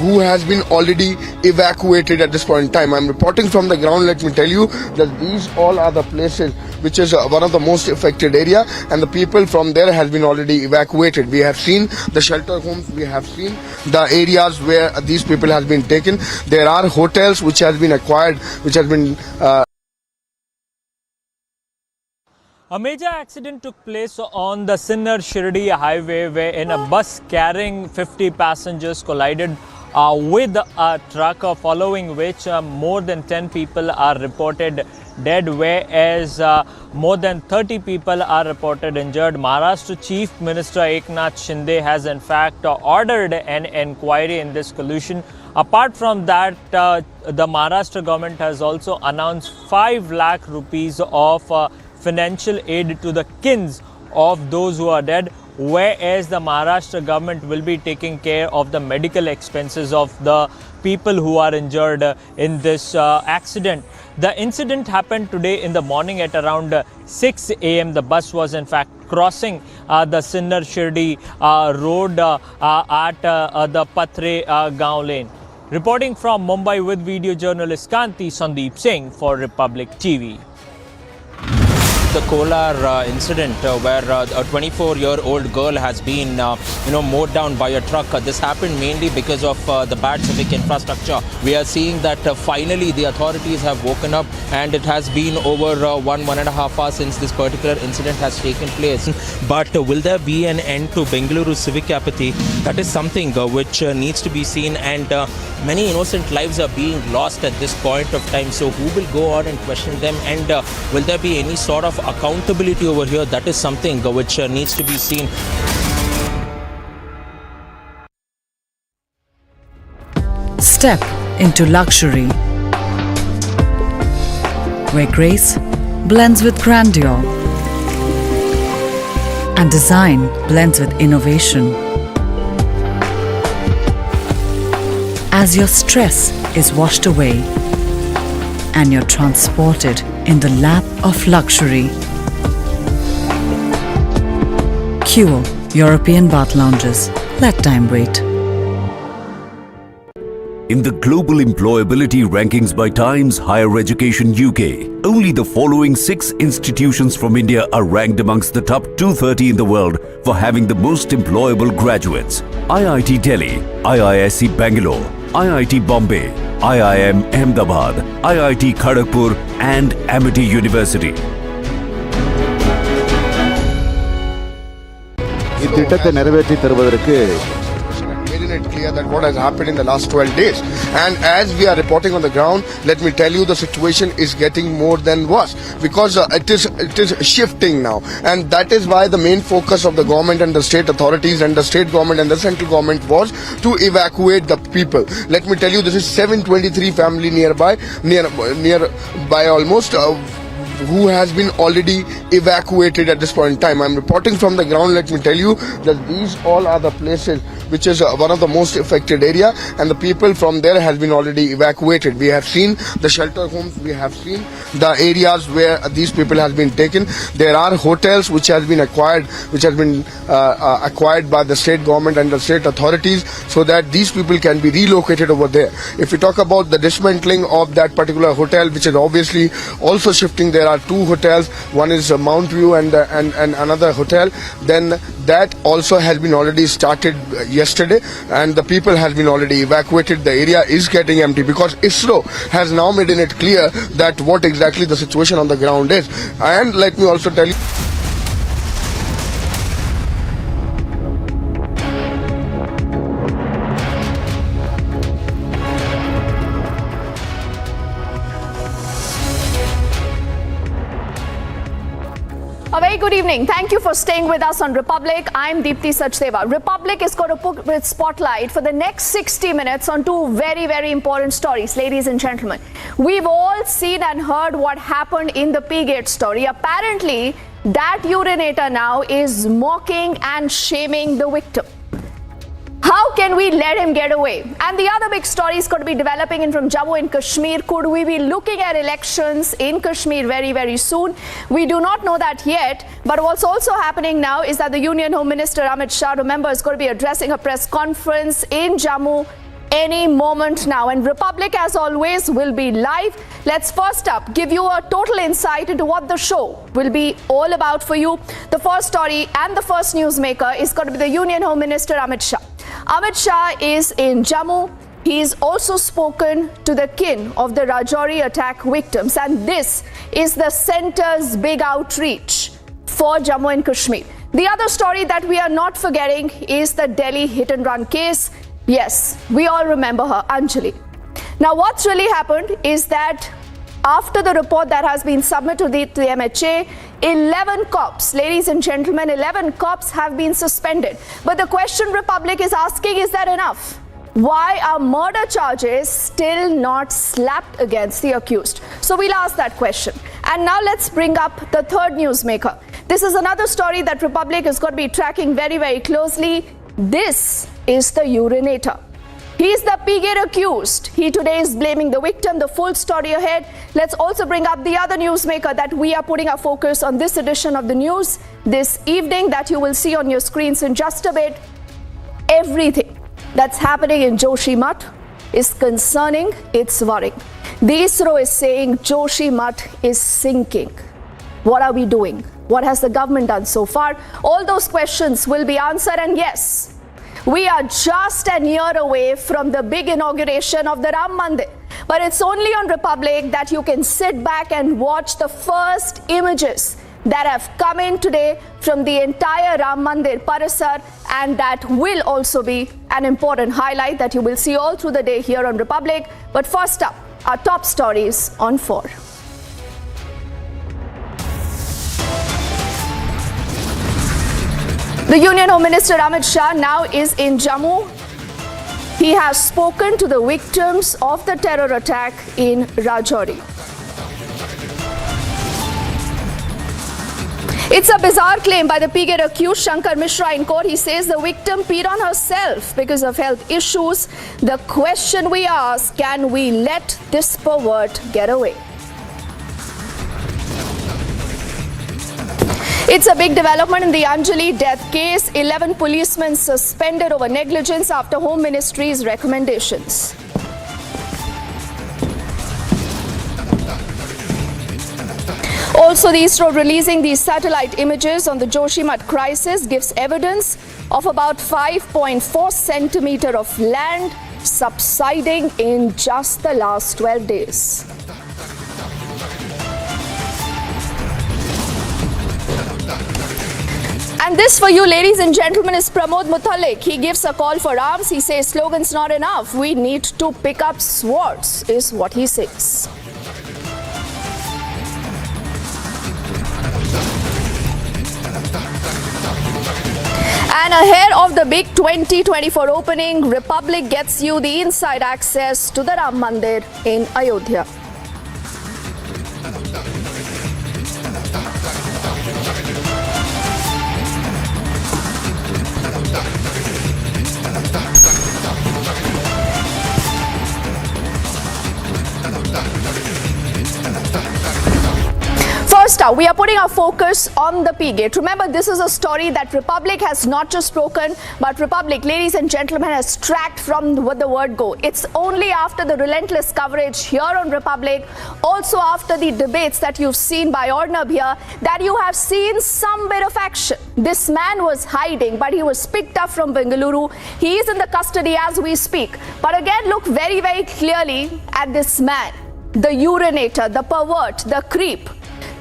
who has been already evacuated at this point in time. I'm reporting from the ground. Let me tell you that these all are the places which is one of the most affected area, and the people from there has been already evacuated. We have seen the shelter homes, we have seen the areas where these people has been taken. There are hotels which has been acquired, which has been A major accident took place on the Sinnar-Shirdi highway, wherein a bus carrying 50 passengers collided with a truck, following which more than 10 people are reported dead, whereas more than 30 people are reported injured. Maharashtra Chief Minister Eknath Shinde has in fact ordered an inquiry in this collision. Apart from that, the Maharashtra government has also announced 5 lakh rupees of financial aid to the kins of those who are dead, whereas the Maharashtra government will be taking care of the medical expenses of the people who are injured in this accident. The incident happened today in the morning at around 6 a.m. The bus was in fact crossing the Sinnar-Shirdi road at the Patre Gaon lane. Reporting from Mumbai with video journalist Kanti Sandeep Singh for Republic TV. The Kolar incident where a 24-year-old girl has been mowed down by a truck. This happened mainly because of the bad civic infrastructure. We are seeing that finally the authorities have woken up, and it has been over 1.5 hours since this particular incident has taken place. But will there be an end to Bengaluru civic apathy? That is something which needs to be seen, and many innocent lives are being lost at this point of time. So who will go on and question them, and will there be any sort of accountability over here? That is something which needs to be seen. Step into luxury, where grace blends with grandeur and design blends with innovation. As your stress is washed away and you're transported in the lap of luxury. Cure European bath lounges. Let time wait. In the Global Employability Rankings by Times Higher Education UK, only the following 6 institutions from India are ranked amongst the top 230 in the world for having the most employable graduates. IIT Delhi, IISc Bangalore, IIT Bombay, IIM Ahmedabad, IIT Kharagpur and Amity University. இத்திட்டத்தை நிறைவேற்றி தருவதற்கு making it clear that what has happened in the last 12 days. And as we are reporting on the ground, let me tell you the situation is getting more than worse, because it is shifting now, and that is why the main focus of the government and the state authorities and the state government and the central government was to evacuate the people. Let me tell you, this is 723 family nearby almost, who has been already evacuated at this point in time. I'm reporting from the ground. Let me tell you that these all are the places which is one of the most affected area, and the people from there has been already evacuated. We have seen the shelter homes, we have seen the areas where these people has been taken. There are hotels which has been acquired by the state government and the state authorities so that these people can be relocated over there. If we talk about the dismantling of that particular hotel, which is obviously also shifting, there are two hotels. One is Mount View and another hotel. Then that also has been already started yesterday, and the people has been already evacuated. The area is getting empty because ISRO has now made it clear that what exactly the situation on the ground is. And let me also tell you, a very good evening. Thank you for staying with us on Republic. I'm Deepthi Sachdeva. Republic is going to put its spotlight for the next 60 minutes on two very, very important stories, ladies and gentlemen. We've all seen and heard what happened in the Peegate story. Apparently, that urinator now is mocking and shaming the victim. How can we let him get away? And the other big story is going to be developing in from Jammu and Kashmir. Could we be looking at elections in Kashmir very, very soon? We do not know that yet. But what's also happening now is that the Union Home Minister Amit Shah, remember, is going to be addressing a press conference in Jammu any moment now. And Republic, as always, will be live. Let's first up give you a total insight into what the show will be all about for you. The first story and the first newsmaker is going to be the Union Home Minister Amit Shah. Amit Shah is in Jammu. He's also spoken to the kin of the Rajouri attack victims. And this is the centre's big outreach for Jammu and Kashmir. The other story that we are not forgetting is the Delhi hit and run case. Yes, we all remember her, Anjali. Now, what's really happened is that after the report that has been submitted to the MHA, 11 cops, ladies and gentlemen, 11 cops have been suspended. But the question Republic is asking, is that enough? Why are murder charges still not slapped against the accused? So we'll ask that question. And now let's bring up the third newsmaker. This is another story that Republic is going to be tracking very, very closely. This is the urinator. He's the Peegate accused. He today is blaming the victim. The full story ahead. Let's also bring up the other newsmaker that we are putting our focus on this edition of the news this evening that you will see on your screens in just a bit. Everything that's happening in Joshimath is concerning, it's worrying. The ISRO is saying Joshimath is sinking. What are we doing? What has the government done so far? All those questions will be answered, and yes, we are just a year away from the big inauguration of the Ram Mandir. But it's only on Republic that you can sit back and watch the first images that have come in today from the entire Ram Mandir Parisar, and that will also be an important highlight that you will see all through the day here on Republic. But first up, our top stories on 4. The Union Home Minister Amit Shah now is in Jammu. He has spoken to the victims of the terror attack in Rajouri. It's a bizarre claim by the Peegate accused Shankar Mishra in court. He says the victim peed on herself because of health issues. The question we ask, can we let this pervert get away? It's a big development in the Anjali death case. 11 policemen suspended over negligence after Home Ministry's recommendations. Also, the ISRO releasing these satellite images on the Joshimath crisis gives evidence of about 5.4 centimeter of land subsiding in just the last 12 days. And this for you, ladies and gentlemen, is Pramod Mutalik. He gives a call for arms. He says slogans not enough. We need to pick up swords, is what he says. And ahead of the big 2024 opening, Republic gets you the inside access to the Ram Mandir in Ayodhya. First up, we are putting our focus on the P-Gate. Remember, this is a story that Republic has not just broken, but Republic, ladies and gentlemen, has tracked from the word go. It's only after the relentless coverage here on Republic, also after the debates that you've seen by Arnab here, that you have seen some bit of action. This man was hiding, but he was picked up from Bengaluru. He is in the custody as we speak. But again, look very, very clearly at this man, the urinator, the pervert, the creep.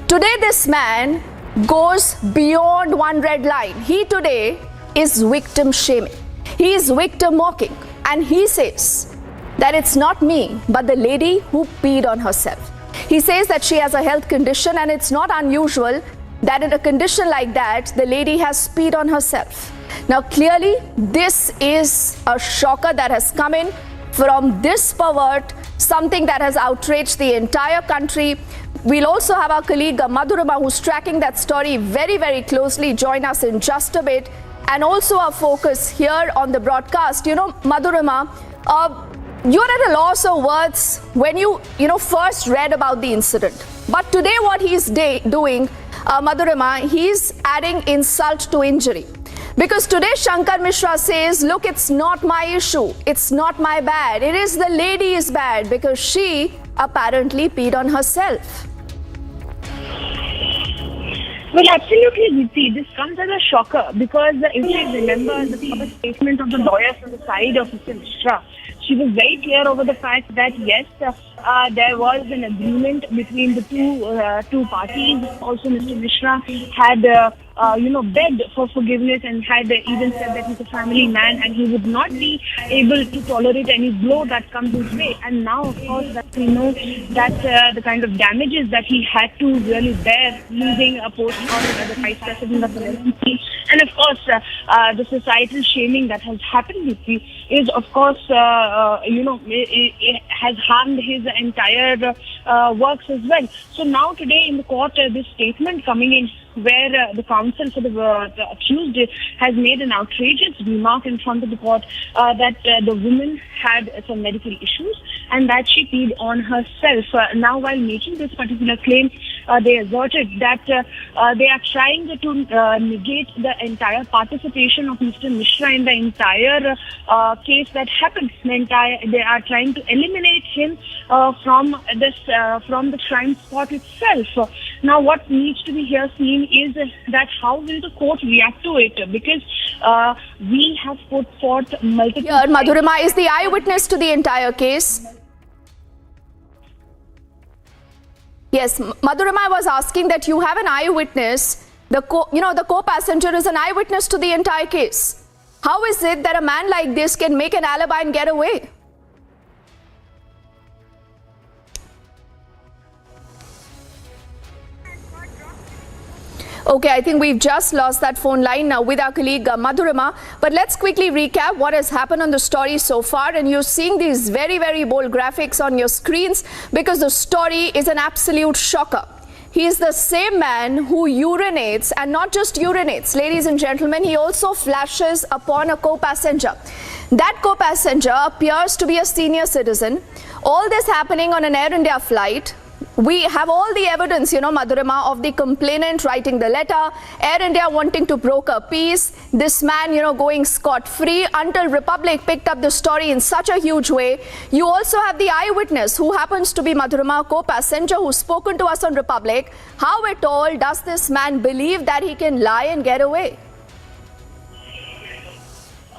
Today, this man goes beyond one red line. He today is victim shaming. He is victim mocking. And he says that it's not me, but the lady who peed on herself. He says that she has a health condition, and it's not unusual that in a condition like that, the lady has peed on herself. Now, clearly, this is a shocker that has come in from this pervert, something that has outraged the entire country. We'll also have our colleague Madhurima, who's tracking that story very, very closely, join us in just a bit. And also our focus here on the broadcast. You know, Madhurima, you're at a loss of words when you first read about the incident. But today what he's doing, Madhurima, he's adding insult to injury. Because today Shankar Mishra says, look, it's not my issue. It's not my bad. It is the lady is bad because she apparently peed on herself. Well, absolutely, Niti. This comes as a shocker because if you remember the statement of the lawyers on the side of Mr. Mishra, she was very clear over the fact that yes, there was an agreement between the two parties. Also, Mr. Mishra had begged for forgiveness and had even said that he's a family man and he would not be able to tolerate any blow that comes his way. And now, of course, that we know that the kind of damages that he had to really bear losing a post as the Vice President of the presidency, and of course, the societal shaming that has happened with him is, of course, it has harmed his entire works as well. So now today in the court, this statement coming in where the counsel for the accused has made an outrageous remark in front of the court that the woman had some medical issues and that she peed on herself. Now, while making this particular claim, they asserted that they are trying to negate the entire participation of Mr. Mishra in the entire case that happened. They are trying to eliminate him from the crime spot itself. Now, what needs to be here seen is that how will the court react to it? Because we have put forth multiple... Here, Madhurima is the eyewitness to the entire case. Yes, Madhurima was asking that you have an eyewitness. The co-passenger is an eyewitness to the entire case. How is it that a man like this can make an alibi and get away? Okay, I think we've just lost that phone line now with our colleague Madhurima. But let's quickly recap what has happened on the story so far. And you're seeing these very, very bold graphics on your screens because the story is an absolute shocker. He is the same man who urinates, and not just urinates, ladies and gentlemen, he also flashes upon a co-passenger. That co-passenger appears to be a senior citizen. All this happening on an Air India flight. We have all the evidence, Madhurima, of the complainant writing the letter, Air India wanting to broker peace, this man, going scot-free until Republic picked up the story in such a huge way. You also have the eyewitness who happens to be Madhurima, co-passenger, who's spoken to us on Republic. How at all does this man believe that he can lie and get away?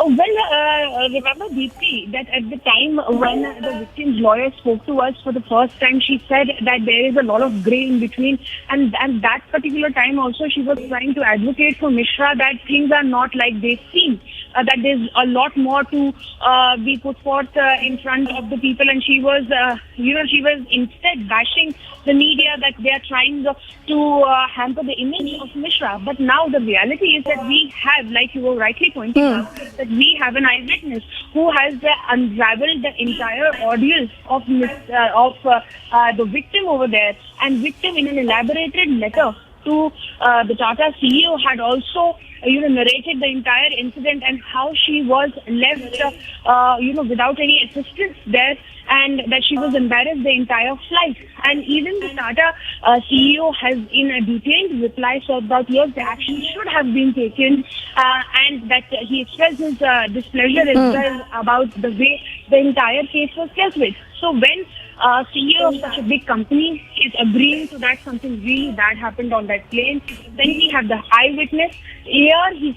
Remember, Deepti, that at the time when the victim's lawyer spoke to us for the first time, she said that there is a lot of grey in between. And that particular time also, she was trying to advocate for Mishra that things are not like they seem. That there's a lot more to be put forth in front of the people. And she was, she was instead bashing the media that they are trying to hamper the image of Mishra. But now the reality is that we have, like you were rightly pointing out, that we have an eyewitness who has unraveled the entire ordeal of the victim over there, and victim in an elaborated letter to the Tata CEO had also narrated the entire incident and how she was left, without any assistance there, and that she was embarrassed the entire flight. And even the Tata CEO has, in a detailed reply, said that yes, the action should have been taken, and that he expressed his displeasure as well about the way the entire case was dealt with. So when CEO of such a big company is agreeing to that something really bad happened on that plane, then we have the eyewitness. Here, it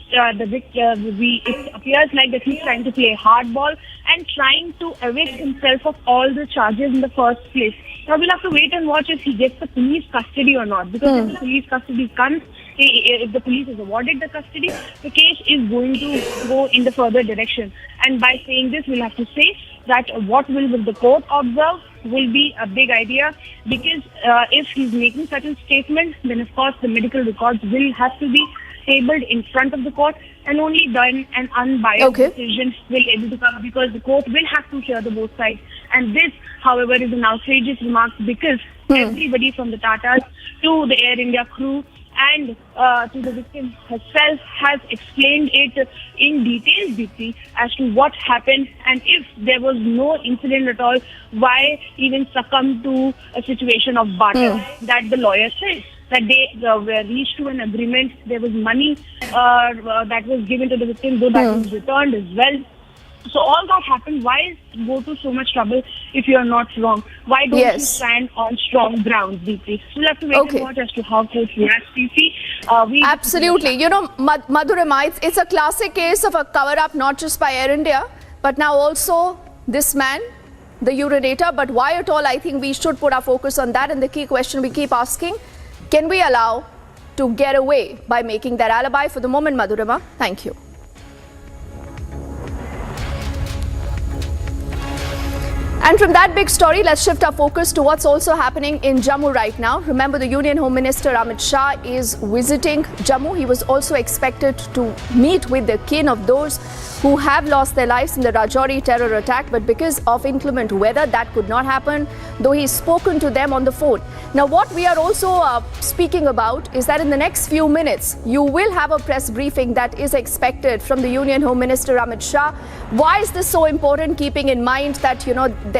appears like that he's trying to play hardball and trying to evict himself of all the charges in the first place. Now we'll have to wait and watch if he gets the police custody or not, because if the police custody comes, if the police is awarded the custody, the case is going to go in the further direction. And by saying this, we'll have to say that what will the court observe will be a big idea, because if he's making certain statements, then of course the medical records will have to be tabled in front of the court, and only then an unbiased decision will able to come, because the court will have to hear the both sides. And this, however, is an outrageous remark, because everybody from the Tatas to the Air India crew and to the victim herself has explained it in detail, Deepthi, as to what happened, and if there was no incident at all, why even succumb to a situation of barter that the lawyer says. That they were reached to an agreement. There was money that was given to the victim, though that was returned as well. So all that happened. Why go to so much trouble if you are not wrong? Why don't you stand on strong ground, Deepthi? So we'll have to wait and watch as to how court reacts, Deepthi. Absolutely. Madhurima, it's a classic case of a cover-up, not just by Air India, but now also this man, the urinator. But why at all? I think we should put our focus on that. And the key question we keep asking, can we allow to get away by making that alibi? For the moment, Madhurima, thank you. And from that big story, let's shift our focus to what's also happening in Jammu right now. Remember, the Union Home Minister Amit Shah is visiting Jammu. He was also expected to meet with the kin of those who have lost their lives in the Rajouri terror attack. But because of inclement weather, that could not happen, though he's spoken to them on the phone. Now, what we are also speaking about is that in the next few minutes, you will have a press briefing that is expected from the Union Home Minister Amit Shah. Why is this so important, keeping in mind that,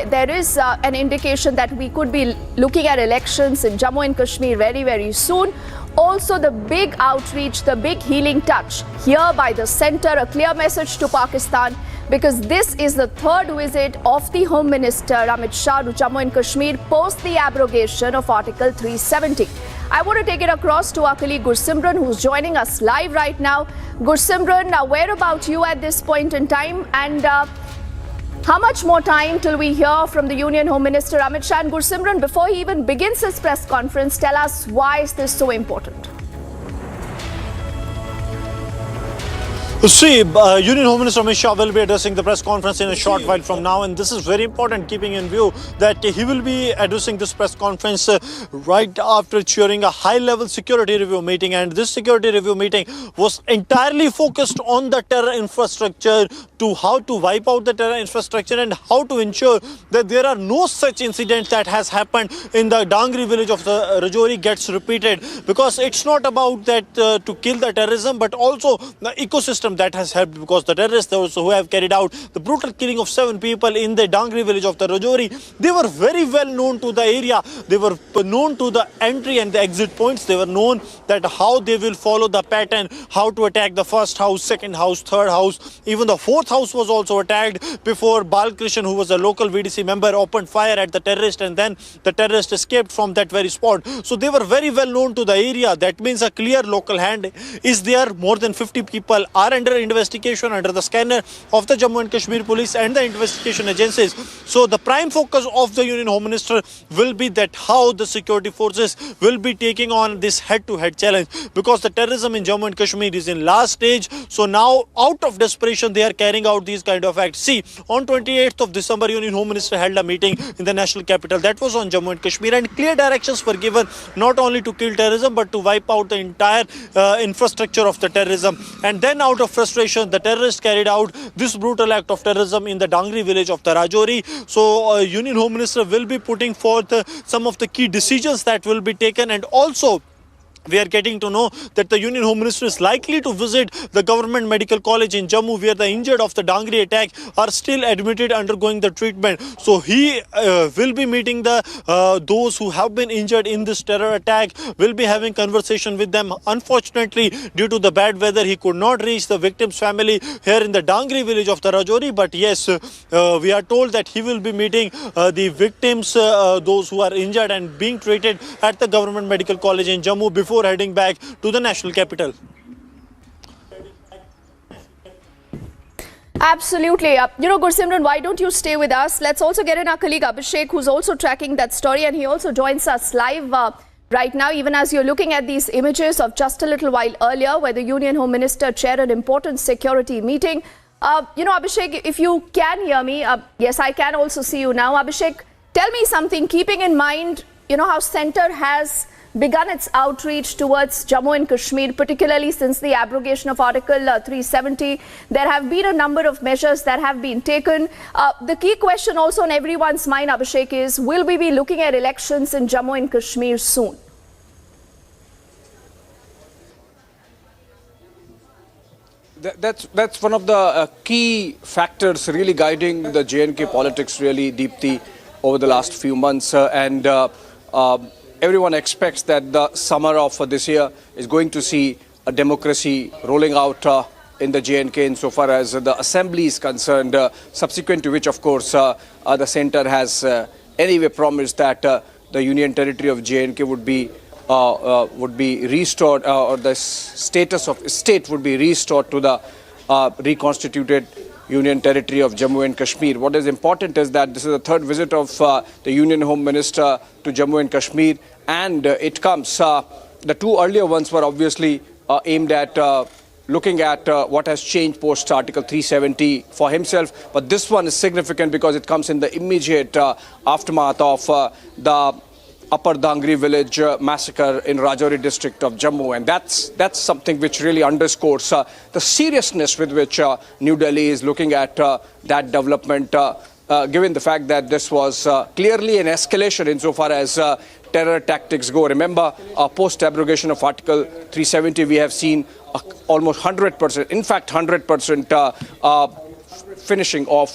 there is an indication that we could be looking at elections in Jammu and Kashmir very, very soon. Also, the big outreach, the big healing touch here by the centre, a clear message to Pakistan, because this is the third visit of the Home Minister Amit Shah to Jammu and Kashmir post the abrogation of Article 370. I want to take it across to our colleague Gursimran, who's joining us live right now. Gursimran, where about you at this point in time? And how much more time till we hear from the Union Home Minister Amit Shah? And Gursimran, before he even begins his press conference, tell us, why is this so important? See, Union Home Minister Amit Shah will be addressing the press conference in a short while from now, and this is very important, keeping in view that he will be addressing this press conference right after chairing a high-level security review meeting. And this security review meeting was entirely focused on the terror infrastructure, to how to wipe out the terror infrastructure and how to ensure that there are no such incidents that has happened in the Dangri village of the Rajouri gets repeated. Because it's not about that to kill the terrorism, but also the ecosystem that has helped, because the terrorists those who have carried out the brutal killing of 7 people in the Dangri village of the Rajouri, they were very well known to the area. They were known to the entry and the exit points. They were known that how they will follow the pattern, how to attack the first house, second house, third house. Even the fourth house was also attacked before Balkrishan, who was a local VDC member, opened fire at the terrorist, and then the terrorist escaped from that very spot. So they were very well known to the area. That means a clear local hand is there. More than 50 people are under investigation under the scanner of the Jammu and Kashmir police and the investigation agencies. So the prime focus of the Union Home Minister will be that how the security forces will be taking on this head-to-head challenge, because the terrorism in Jammu and Kashmir is in last stage. So now, out of desperation, they are carrying out these kind of acts. See, on 28th of December, Union Home Minister held a meeting in the national capital. That was on Jammu and Kashmir, and clear directions were given not only to kill terrorism but to wipe out the entire infrastructure of the terrorism. And then, out of frustration, the terrorists carried out this brutal act of terrorism in the Dangri village of the Rajouri. So Union Home Minister will be putting forth some of the key decisions that will be taken, and also we are getting to know that the Union Home Minister is likely to visit the Government Medical College in Jammu, where the injured of the Dangri attack are still admitted undergoing the treatment. So he will be meeting those who have been injured in this terror attack, will be having conversation with them. Unfortunately, due to the bad weather, he could not reach the victim's family here in the Dangri village of the Rajouri. But yes, we are told that he will be meeting the victims, those who are injured and being treated at the Government Medical College in Jammu before heading back to the national capital. Absolutely. Gursimran, why don't you stay with us? Let's also get in our colleague Abhishek, who's also tracking that story, and he also joins us live right now, even as you're looking at these images of just a little while earlier, where the Union Home Minister chaired an important security meeting. Abhishek, if you can hear me, yes, I can also see you now. Abhishek, tell me something, keeping in mind, how Centre has begun its outreach towards Jammu and Kashmir, particularly since the abrogation of Article 370. There have been a number of measures that have been taken. The key question also on everyone's mind, Abhishek, is will we be looking at elections in Jammu and Kashmir soon? That's one of the key factors really guiding the J&K politics, really, Deepthi, over the last few months. Everyone expects that the summer of this year is going to see a democracy rolling out in the J&K insofar as the assembly is concerned, subsequent to which, of course, the centre has anyway promised that the union territory of J&K would be restored, or the status of state would be restored to the reconstituted Union territory of Jammu and Kashmir. What is important is that this is the third visit of the Union Home Minister to Jammu and Kashmir, and it comes. The two earlier ones were obviously aimed at looking at what has changed post Article 370 for himself, but this one is significant because it comes in the immediate aftermath of the Upper Dangri village massacre in Rajouri district of Jammu, and that's something which really underscores the seriousness with which New Delhi is looking at that development, given the fact that this was clearly an escalation insofar as terror tactics go. Remember, post-abrogation of Article 370, we have seen almost 100%, in fact 100% finishing of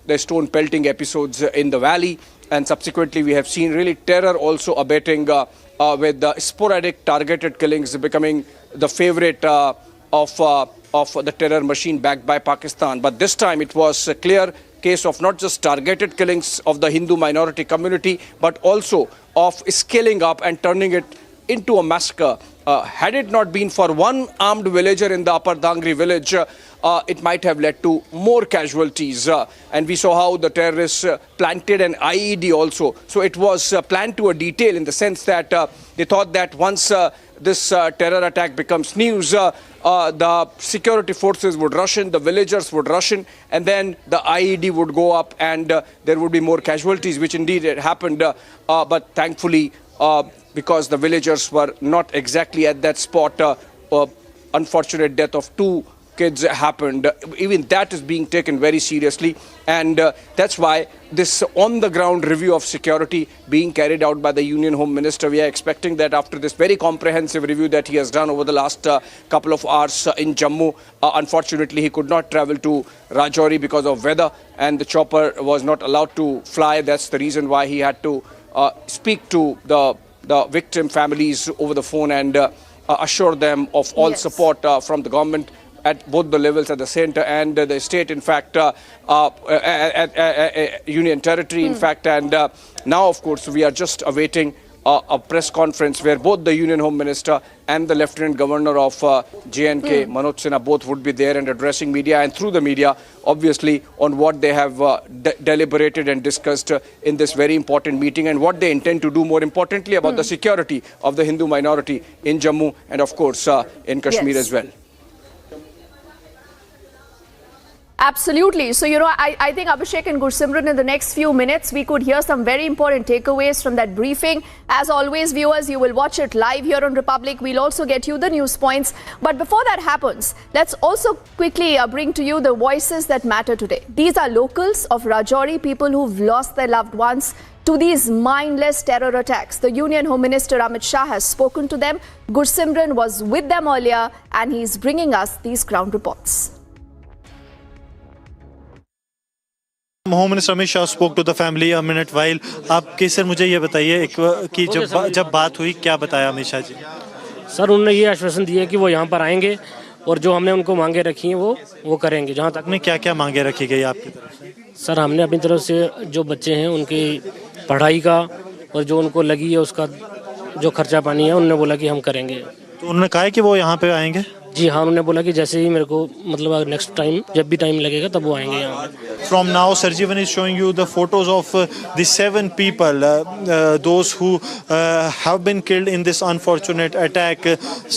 the stone pelting episodes in the valley. And subsequently, we have seen really terror also abating with the sporadic targeted killings becoming the favorite of the terror machine backed by Pakistan. But this time it was a clear case of not just targeted killings of the Hindu minority community, but also of scaling up and turning it into a massacre. Had it not been for one armed villager in the Upper Dangri village, it might have led to more casualties. And we saw how the terrorists planted an IED also. So it was planned to a detail in the sense that they thought that once this terror attack becomes news, the security forces would rush in, the villagers would rush in, and then the IED would go up and there would be more casualties, which indeed it happened. But thankfully, because the villagers were not exactly at that spot, unfortunate death of two kids happened. Even that is being taken very seriously, and that's why this on-the-ground review of security being carried out by the Union Home Minister. We are expecting that after this very comprehensive review that he has done over the last couple of hours in Jammu, unfortunately he could not travel to Rajouri because of weather, and the chopper was not allowed to fly. That's the reason why he had to speak to the victim families over the phone and assure them of all support from the government at both the levels, at the centre and the state, in fact, at Union Territory, in fact. And now, of course, we are just awaiting a press conference where both the Union Home Minister and the Lieutenant Governor of J&K, Manoj Sinha, both would be there and addressing media and through the media, obviously, on what they have deliberated and discussed in this very important meeting and what they intend to do, more importantly, about the security of the Hindu minority in Jammu and, of course, in Kashmir as well. Absolutely. So, I think Abhishek and Gursimran, in the next few minutes, we could hear some very important takeaways from that briefing. As always, viewers, you will watch it live here on Republic. We'll also get you the news points. But before that happens, let's also quickly bring to you the voices that matter today. These are locals of Rajouri, people who've lost their loved ones to these mindless terror attacks. The Union Home Minister Amit Shah has spoken to them. Gursimran was with them earlier and he is bringing us these ground reports. Home minister Amit Shah spoke to the family a minute while. आप sir मुझे ये बताइए कि जब बात हुई क्या बताया अमित शाह जी? सर उन्होंने ये आश्वासन दिया कि वो यहाँ पर आएंगे और जो हमने उनको मांगे रखी हैं वो करेंगे. जहाँ तक ने क्या क्या मांगे रखी गई आपकी तरफ से? सर हमने अपनी तरफ से जो बच्चे हैं उनकी पढ़ाई का और जो उनको लगी है उसका जो खर्चा पानी है उन्होंने बोला कि हम करेंगे. तो उन्होंने कहा कि वो यहाँ पे आएंगे? जी हाँ, उन्होंने बोला कि जैसे ही मेरे को मतलब नेक्स्ट टाइम जब भी टाइम लगेगा तब वो आएंगे यहाँ. From now, Sarjeevan is showing you the photos of the 7 people, those who have been killed in this unfortunate attack,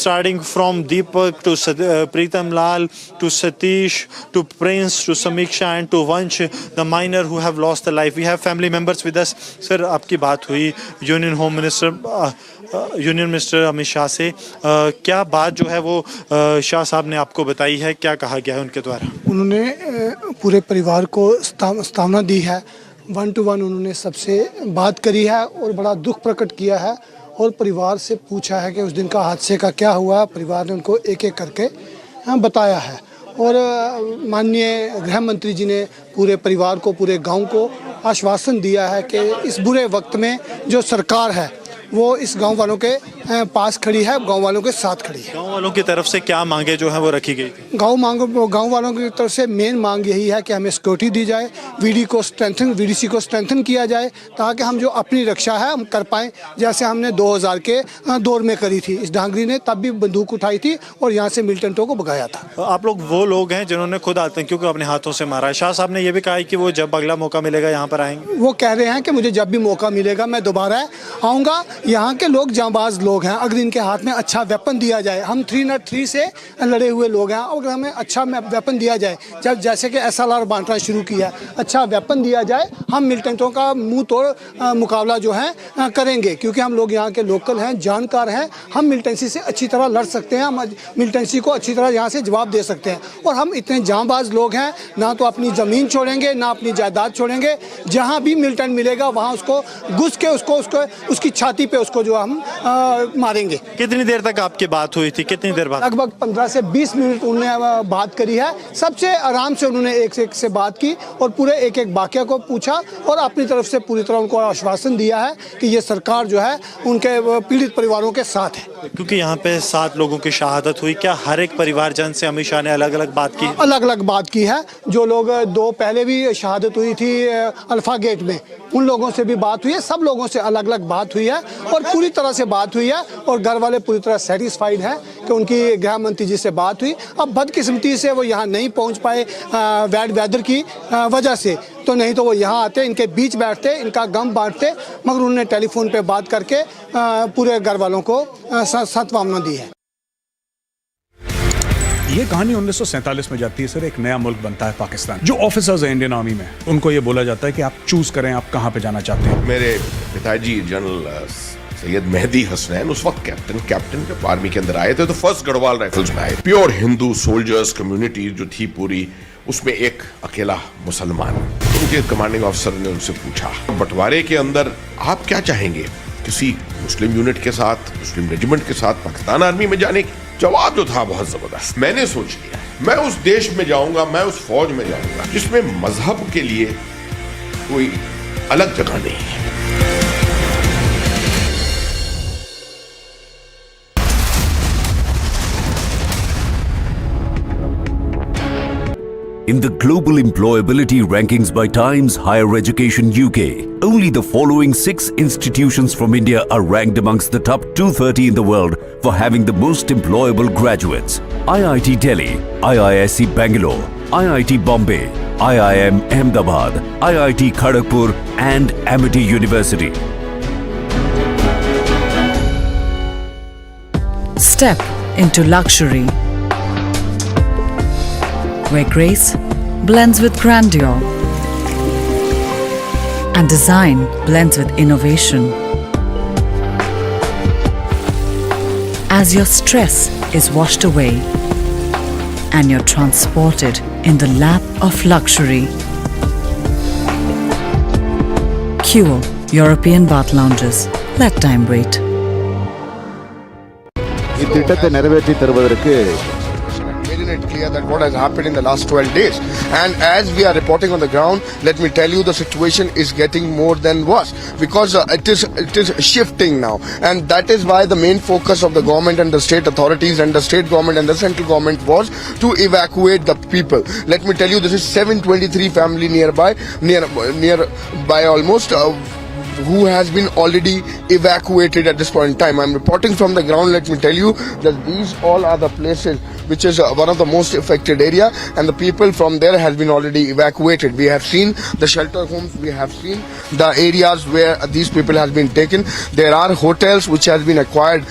starting from Deepak to Pritam Lal to Satish to Prince to Samiksha and to Vansh, the minor who have lost their life. We have family members with us. Sir, आपकी बात हुई union home minister Amit Shah से. क्या बात जो है वो शाह साहब ने आपको बताई है, क्या कहा गया है उनके द्वारा? उन्होंने पूरे परिवार को सांत्वना दी है. 1 to 1 उन्होंने सबसे बात करी है और बड़ा दुख प्रकट किया है और परिवार से पूछा है कि उस दिन का हादसे का क्या हुआ. परिवार ने उनको एक एक करके बताया है और माननीय गृह मंत्री जी ने पूरे परिवार को, पूरे गांव को आश्वासन दिया है कि इस बुरे वक्त में जो सरकार है वो इस गांव वालों के पास खड़ी है, गांव वालों के साथ खड़ी है. गांव वालों की तरफ से क्या मांगे जो है वो रखी गई थी? गांव वालों की तरफ से मेन मांग यही है कि हमें सिक्योरिटी दी जाए, वीडीसी को स्ट्रेंथन किया जाए ताकि हम जो अपनी रक्षा है हम कर पाएँ. जैसे हमने 2000 के दौर में करी थी. इस डांगरी ने तब भी बंदूक उठाई थी और यहाँ से मिलिटेंटों को भगाया था. आप लोग वो लोग हैं जिन्होंने खुद आतंकियों को अपने हाथों से मारा. शाह साहब ने यह भी कहा है कि वो जब अगला मौका मिलेगा यहाँ पर आएंगे. वो कह रहे हैं कि मुझे जब भी मौका मिलेगा मैं दोबारा आऊँगा. यहाँ के लोग जांबाज लोग हैं. अगर इनके हाथ में अच्छा वेपन दिया जाए, हम 303 से लड़े हुए लोग हैं, अगर हमें अच्छा वेपन दिया जाए, जब जैसे कि SLR बांटना शुरू किया, अच्छा वेपन दिया जाए, हम मिलिटेंटों का मुंह तोड़ मुकाबला जो है करेंगे. क्योंकि हम लोग यहाँ के लोकल हैं, जानकार हैं, हम मिलिटेंसी से अच्छी तरह लड़ सकते हैं, हम मिलिटेंसी को अच्छी तरह यहाँ से जवाब दे सकते हैं. और हम इतने जांबाज लोग हैं, ना तो अपनी ज़मीन छोड़ेंगे ना अपनी जायदाद छोड़ेंगे. जहाँ भी मिलिटेंट मिलेगा वहाँ उसको घुस के उसकी छाती पे उसको जो हम मारेंगे. कितनी देर तक आपकी बात हुई थी? कितनी देर बाद? लगभग 15 से 20 मिनट उन्होंने बात करी है. सबसे आराम से उन्होंने एक से बात की और पूरे एक वाक्य को पूछा और अपनी तरफ से पूरी तरह उनको आश्वासन दिया है कि ये सरकार जो है उनके पीड़ित परिवारों के साथ है. क्योंकि यहाँ पे 7 लोगों की शहादत हुई, क्या हर एक परिवारजन से अमित शाह ने अलग अलग बात की? अलग अलग बात की है. जो लोग 2 पहले भी शहादत हुई थी अल्फा गेट में, उन लोगों से भी बात हुई है. सब लोगों से अलग अलग बात हुई है और पूरी तरह से बात हुई है और घर वाले पूरी तरह सेटिस्फाइड हैं कि उनकी गृह मंत्री जी से बात हुई. अब बदकिस्मती से वो यहाँ नहीं पहुँच पाए बैड वेदर की वजह से, तो नहीं तो वो यहाँ आते, इनके बीच बैठते, इनका गम बांटते. मगर उन्होंने टेलीफोन पे बात करके पूरे घर वालों को सांत्वना दी है. ये कहानी 1947 में जाती है सर. एक नया मुल्क बनता है पाकिस्तान. जो ऑफिसर्स हैं इंडियन आर्मी में, उनको ये बोला जाता है कि आप चूज करें आप कहाँ पे जाना चाहते हैं. मेरे पिताजी जनरल सैयद मेहदी हसनैन उस वक्त कैप्टन जब आर्मी के अंदर आए थे तो फर्स्ट गढ़वाल राइफल्स में आए. प्योर हिंदू सोल्जर्स कम्युनिटी जो थी पूरी, उसमें एक अकेला मुसलमान. उनके कमांडिंग ऑफिसर ने उनसे पूछा बंटवारे के अंदर आप क्या चाहेंगे, किसी मुस्लिम यूनिट के साथ, मुस्लिम रेजिमेंट के साथ पाकिस्तान आर्मी में जाने की? जवाब जो था बहुत जबरदस्त. मैंने सोच लिया मैं उस देश में जाऊंगा, मैं उस फौज में जाऊंगा जिसमें मजहब के लिए कोई अलग जगह नहीं है. In the global employability rankings by Times Higher Education UK, only the following 6 institutions from India are ranked amongst the top 230 in the world for having the most employable graduates. IIT Delhi, IISc Bangalore, IIT Bombay, IIM Ahmedabad, IIT Kharagpur and Amity University. Step into luxury, where grace blends with grandeur and design blends with innovation. As your stress is washed away and you're transported in the lap of luxury, Cure European bath lounges. Let time wait. இத்திட்டத்தை நிறைவேற்றி தருவதற்கு Making it clear that what has happened in the last 12 days. And as we are reporting on the ground, let me tell you the situation is getting more than worse because it is shifting now. And that is why the main focus of the government and the state authorities and the state government and the central government was to evacuate the people. Let me tell you, this is 723 family nearby almost. Who has been already evacuated at this point in time. I'm reporting from the ground. Let me tell you that these all are the places which is one of the most affected area, and the people from there has been already evacuated. We have seen the shelter homes, we have seen the areas where these people have been taken. There are hotels which has been acquired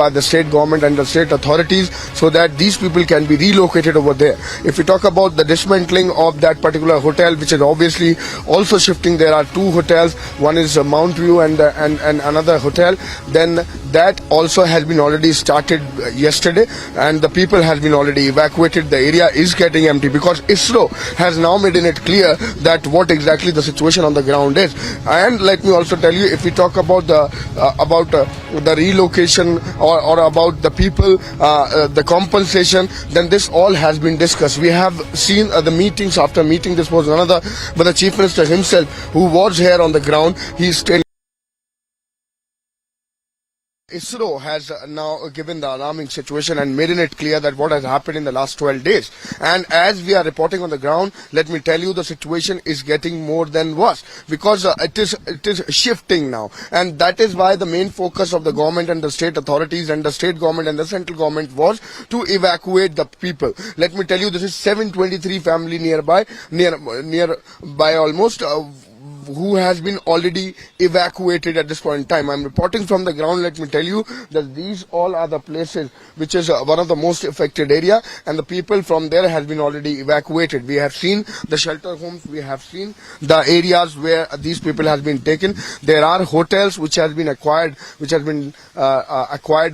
by the state government and the state authorities so that these people can be relocated over there. If we talk about the dismantling of that particular hotel, which is obviously also shifting, there are two hotels. One is Mount View and another hotel. Then that also has been already started yesterday, and the people has been already evacuated. The area is getting empty because ISRO has now made it clear that what exactly the situation on the ground is. And let me also tell you, if we talk about the relocation or about the people, the compensation, then this all has been discussed. We have seen the meetings after meeting. This was another, but the Chief Minister himself, who was here on the ground, he stated ISRO has now given the alarming situation and made it clear that what has happened in the last 12 days. And as we are reporting on the ground, let me tell you, the situation is getting more than worse because it is shifting now. And that is why the main focus of the government and the state authorities and the state government and the central government was to evacuate the people. Let me tell you, this is 723 family nearby almost. Who has been already evacuated at this point in time. I'm reporting from the ground. Let me tell you that these all are the places which is one of the most affected area, and the people from there has been already evacuated. We have seen the shelter homes, we have seen the areas where these people has been taken. There are hotels which has been acquired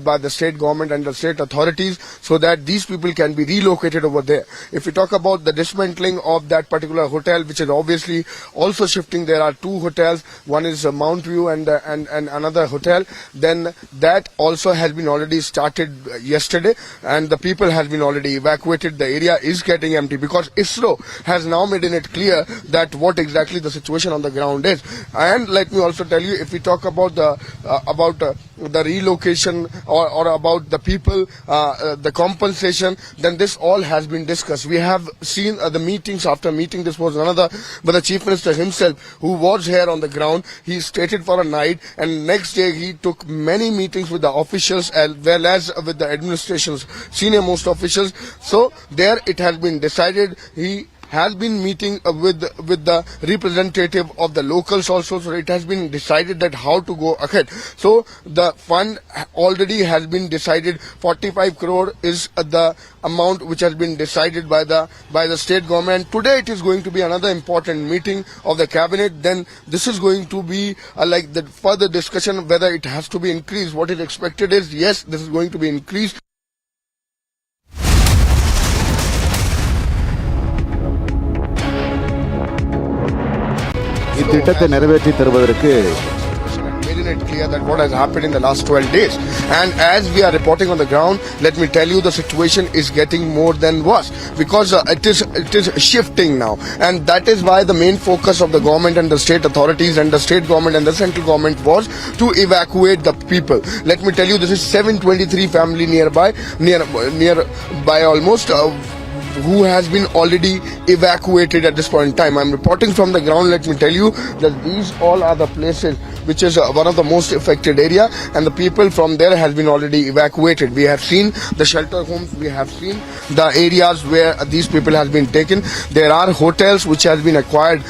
by the state government and the state authorities so that these people can be relocated over there. If we talk about the dismantling of that particular hotel, which is obviously also shifting, there are two hotels. One is Mount View and another hotel. Then that also has been already started yesterday, and the people has been already evacuated. The area is getting empty because ISRO has now made it clear that what exactly the situation on the ground is. And let me also tell you, if we talk about the relocation or about the people, the compensation, then this all has been discussed. We have seen the meetings after meeting. This was another, but the Chief Minister himself, who was here on the ground, he stayed for a night, and next day he took many meetings with the officials as well as with the administration's senior most officials. So there it has been decided. He has been meeting with the representative of the locals also, so it has been decided that how to go ahead. So the fund already has been decided. 45 crore is the amount which has been decided by the state government. Today it is going to be another important meeting of the cabinet. Then this is going to be like the further discussion whether it has to be increased. What is expected is, yes, this is going to be increased. இத்திட்டத்தை நிறைவேற்றி தருவதற்கு Making it clear that what has happened in the last 12 days. And as we are reporting on the ground, let me tell you, the situation is getting more than worse because it is shifting now. And that is why the main focus of the government and the state authorities and the state government and the central government was to evacuate the people. Let me tell you, this is 723 family nearby almost. Who has been already evacuated at this point in time. I'm reporting from the ground. Let me tell you that these all are the places which is one of the most affected area, and the people from there has been already evacuated. We have seen the shelter homes, we have seen the areas where these people has been taken. There are hotels which has been acquired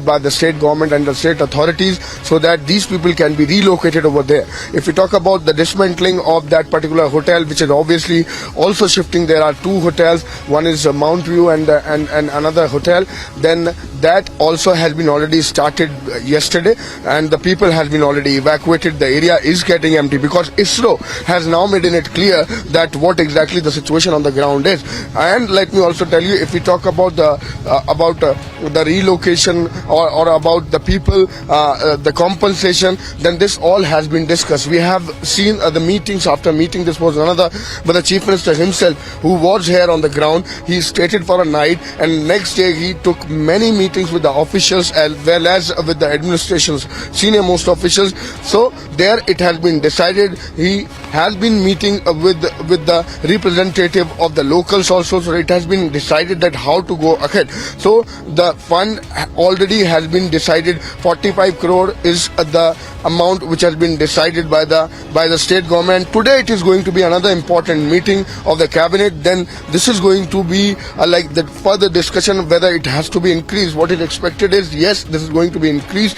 by the state government and the state authorities so that these people can be relocated over there. If we talk about the dismantling of that particular hotel, which is obviously also shifting, there there are 2 hotels. One is Mount View and another hotel. Then that also has been already started yesterday, and the people has been already evacuated. The area is getting empty because ISRO has now made it clear that what exactly the situation on the ground is. And let me also tell you, if we talk about the relocation or about the people, the compensation, then this all has been discussed. We have seen the meetings after meeting. This was another, but the Chief Minister himself, who was here on the ground, he stayed for a night, and next day he took many meetings with the officials as well as with the administration's senior most officials. So there it has been decided. He has been meeting with the representative of the locals also. So it has been decided that how to go ahead. So the fund already has been decided. 45 crore is the amount which has been decided by the state government. Today it is going to be another important meeting of the cabinet. Then this is going to be like the further discussion whether it has to be increased. What is expected is, yes, this is going to be increased.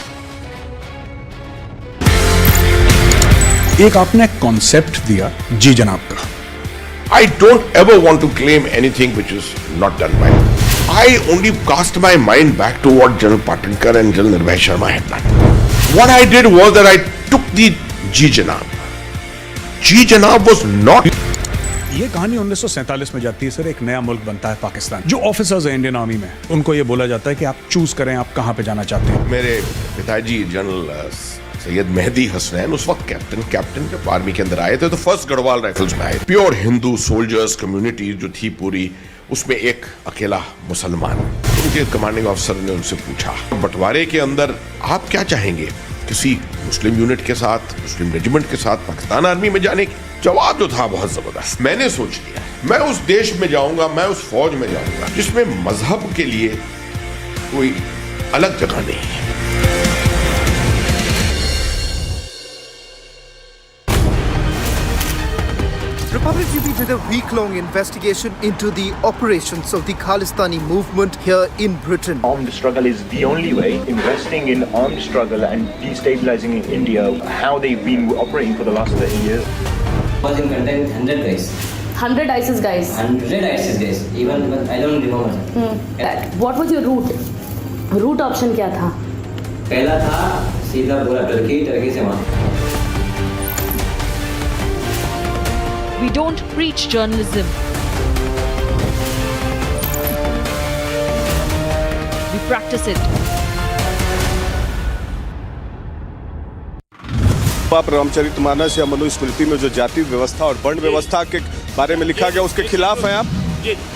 एक आपने concept दिया जी जनाब का. I don't ever want to claim anything which is not done by me. I only cast my mind back to what General Patinkar and General Nirbhay Sharma had done. What I did was that I took the Ji Janab. Ji Janab was not. ये कहानी 1947 में जाती है sir. एक नया मुल्क बनता है पाकिस्तान. जो ऑफिसर्स हैं इंडियन आर्मी में, उनको ये बोला जाता है कि आप चूज करें आप कहां पे जाना चाहते हैं. मेरे पिताजी जनरल सैयद मेहदी हसनैन उस वक्त कैप्टन जब आर्मी के अंदर आए थे तो फर्स्ट गढ़वाल राइफल्स में आए. प्योर हिंदू सोल्जर्स कम्युनिटी जो थी पूरी, उसमें एक अकेला मुसलमान. उनके कमांडिंग ऑफिसर ने उनसे पूछा, बंटवारे के अंदर आप क्या चाहेंगे, किसी मुस्लिम यूनिट के साथ, मुस्लिम रेजिमेंट के साथ पाकिस्तान आर्मी में जाने की? जवाब जो था बहुत जबरदस्त. मैंने सोच लिया मैं उस देश में जाऊंगा, मैं उस फौज में जाऊंगा जिसमें मजहब के लिए कोई अलग जगह नहीं है. Republic TV did a week-long investigation into the operations of the Khalistani movement here in Britain. Armed struggle is the only way. Investing in armed struggle and destabilizing India, how they've been operating for the last 30 years. Was in contain 100 guys. 100 ISIS guys. 100 ISIS guys. Even I don't remember. What was your route? Route option क्या था? पहला था सीधा पूरा Turkey से वहाँ. We don't preach journalism. We practice it. आप रामचरितमानस या मनुस्मृति में जो जाति व्यवस्था और वर्ण व्यवस्था के बारे में लिखा गया उसके खिलाफ हैं आप?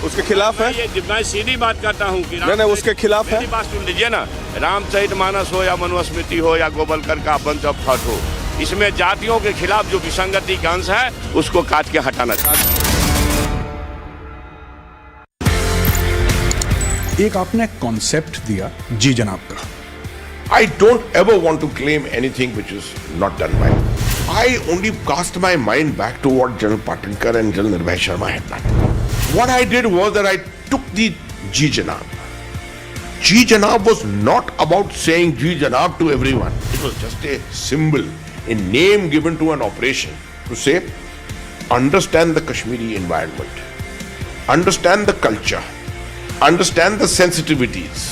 उसके खिलाफ है? मैं सीधी बात करता हूँ कि नहीं उसके खिलाफ है. बात सुन लीजिए ना, रामचरितमानस हो या मनुस्मृति हो या गोवलकर का बंच ऑफ थॉट हो, इसमें जातियों के खिलाफ जो विसंगति का अंश है उसको काट के हटाना चाहिए. एक आपने कॉन्सेप्ट दिया जी जनाब का. I don't ever want to claim anything which is not done by me. I only cast my mind back to what General Patinkar and General Nirbhay Sharma had done. What I did was that I took the Ji Janab. Ji Janab was not about saying Ji Janab to everyone. It was just a symbol, a name given to an operation to say, understand the Kashmiri environment, understand the culture, understand the sensitivities.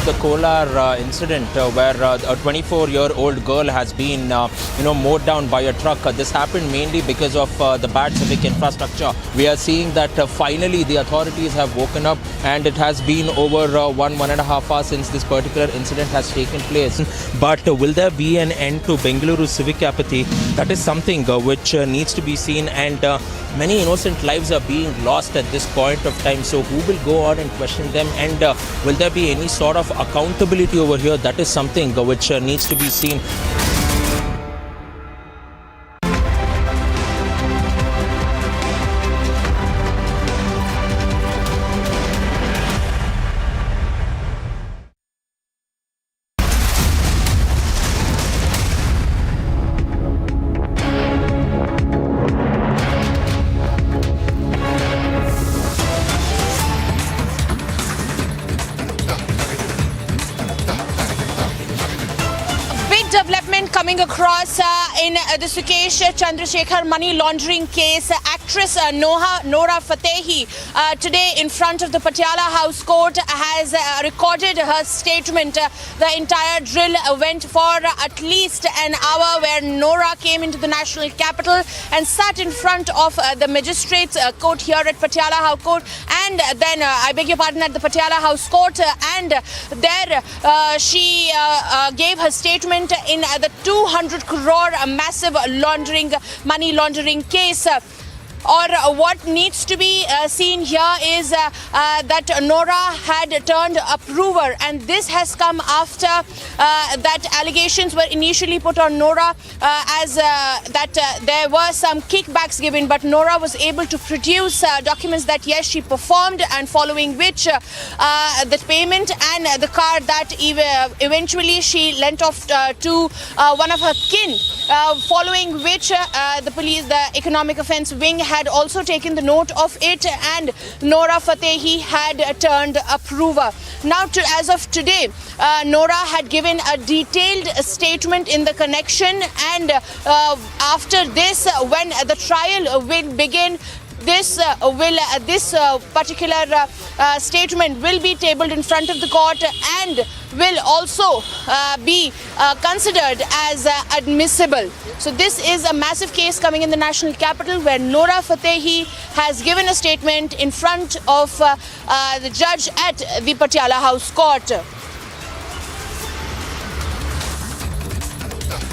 The Kolar incident where a 24-year-old girl has been, mowed down by a truck. This happened mainly because of the bad civic infrastructure. We are seeing that finally the authorities have woken up, and it has been over 1.5 hours since this particular incident has taken place. But will there be an end to Bengaluru civic apathy? That is something which needs to be seen, and many innocent lives are being lost at this point of time. So who will go on and question them, and will there be any sort of accountability over here? That is something which needs to be seen. coming across in the Sukesh Chandrasekhar money laundering case. Actress Nora Fatehi today in front of the Patiala House Court has recorded her statement. The entire drill went for at least an hour, where Nora came into the national capital and sat in front of the magistrates court here at Patiala House Court, and then I beg your pardon, at the Patiala House Court, and there she gave her statement in the 200 crore massive money laundering case. What needs to be seen here is that Nora had turned approver, and this has come after that allegations were initially put on Nora as that there were some kickbacks given, but Nora was able to produce documents that yes, she performed, and following which the payment and the car that eventually she lent off to one of her kin, following which the economic offence wing had also taken the note of it, and Nora Fatehi had turned approver. Now, as of today, Nora had given a detailed statement in the connection, and after this, when the trial will begin, this particular statement will be tabled in front of the court and will also be considered as admissible. So this is a massive case coming in the national capital, where Nora Fatehi has given a statement in front of the judge at the Patiala House Court.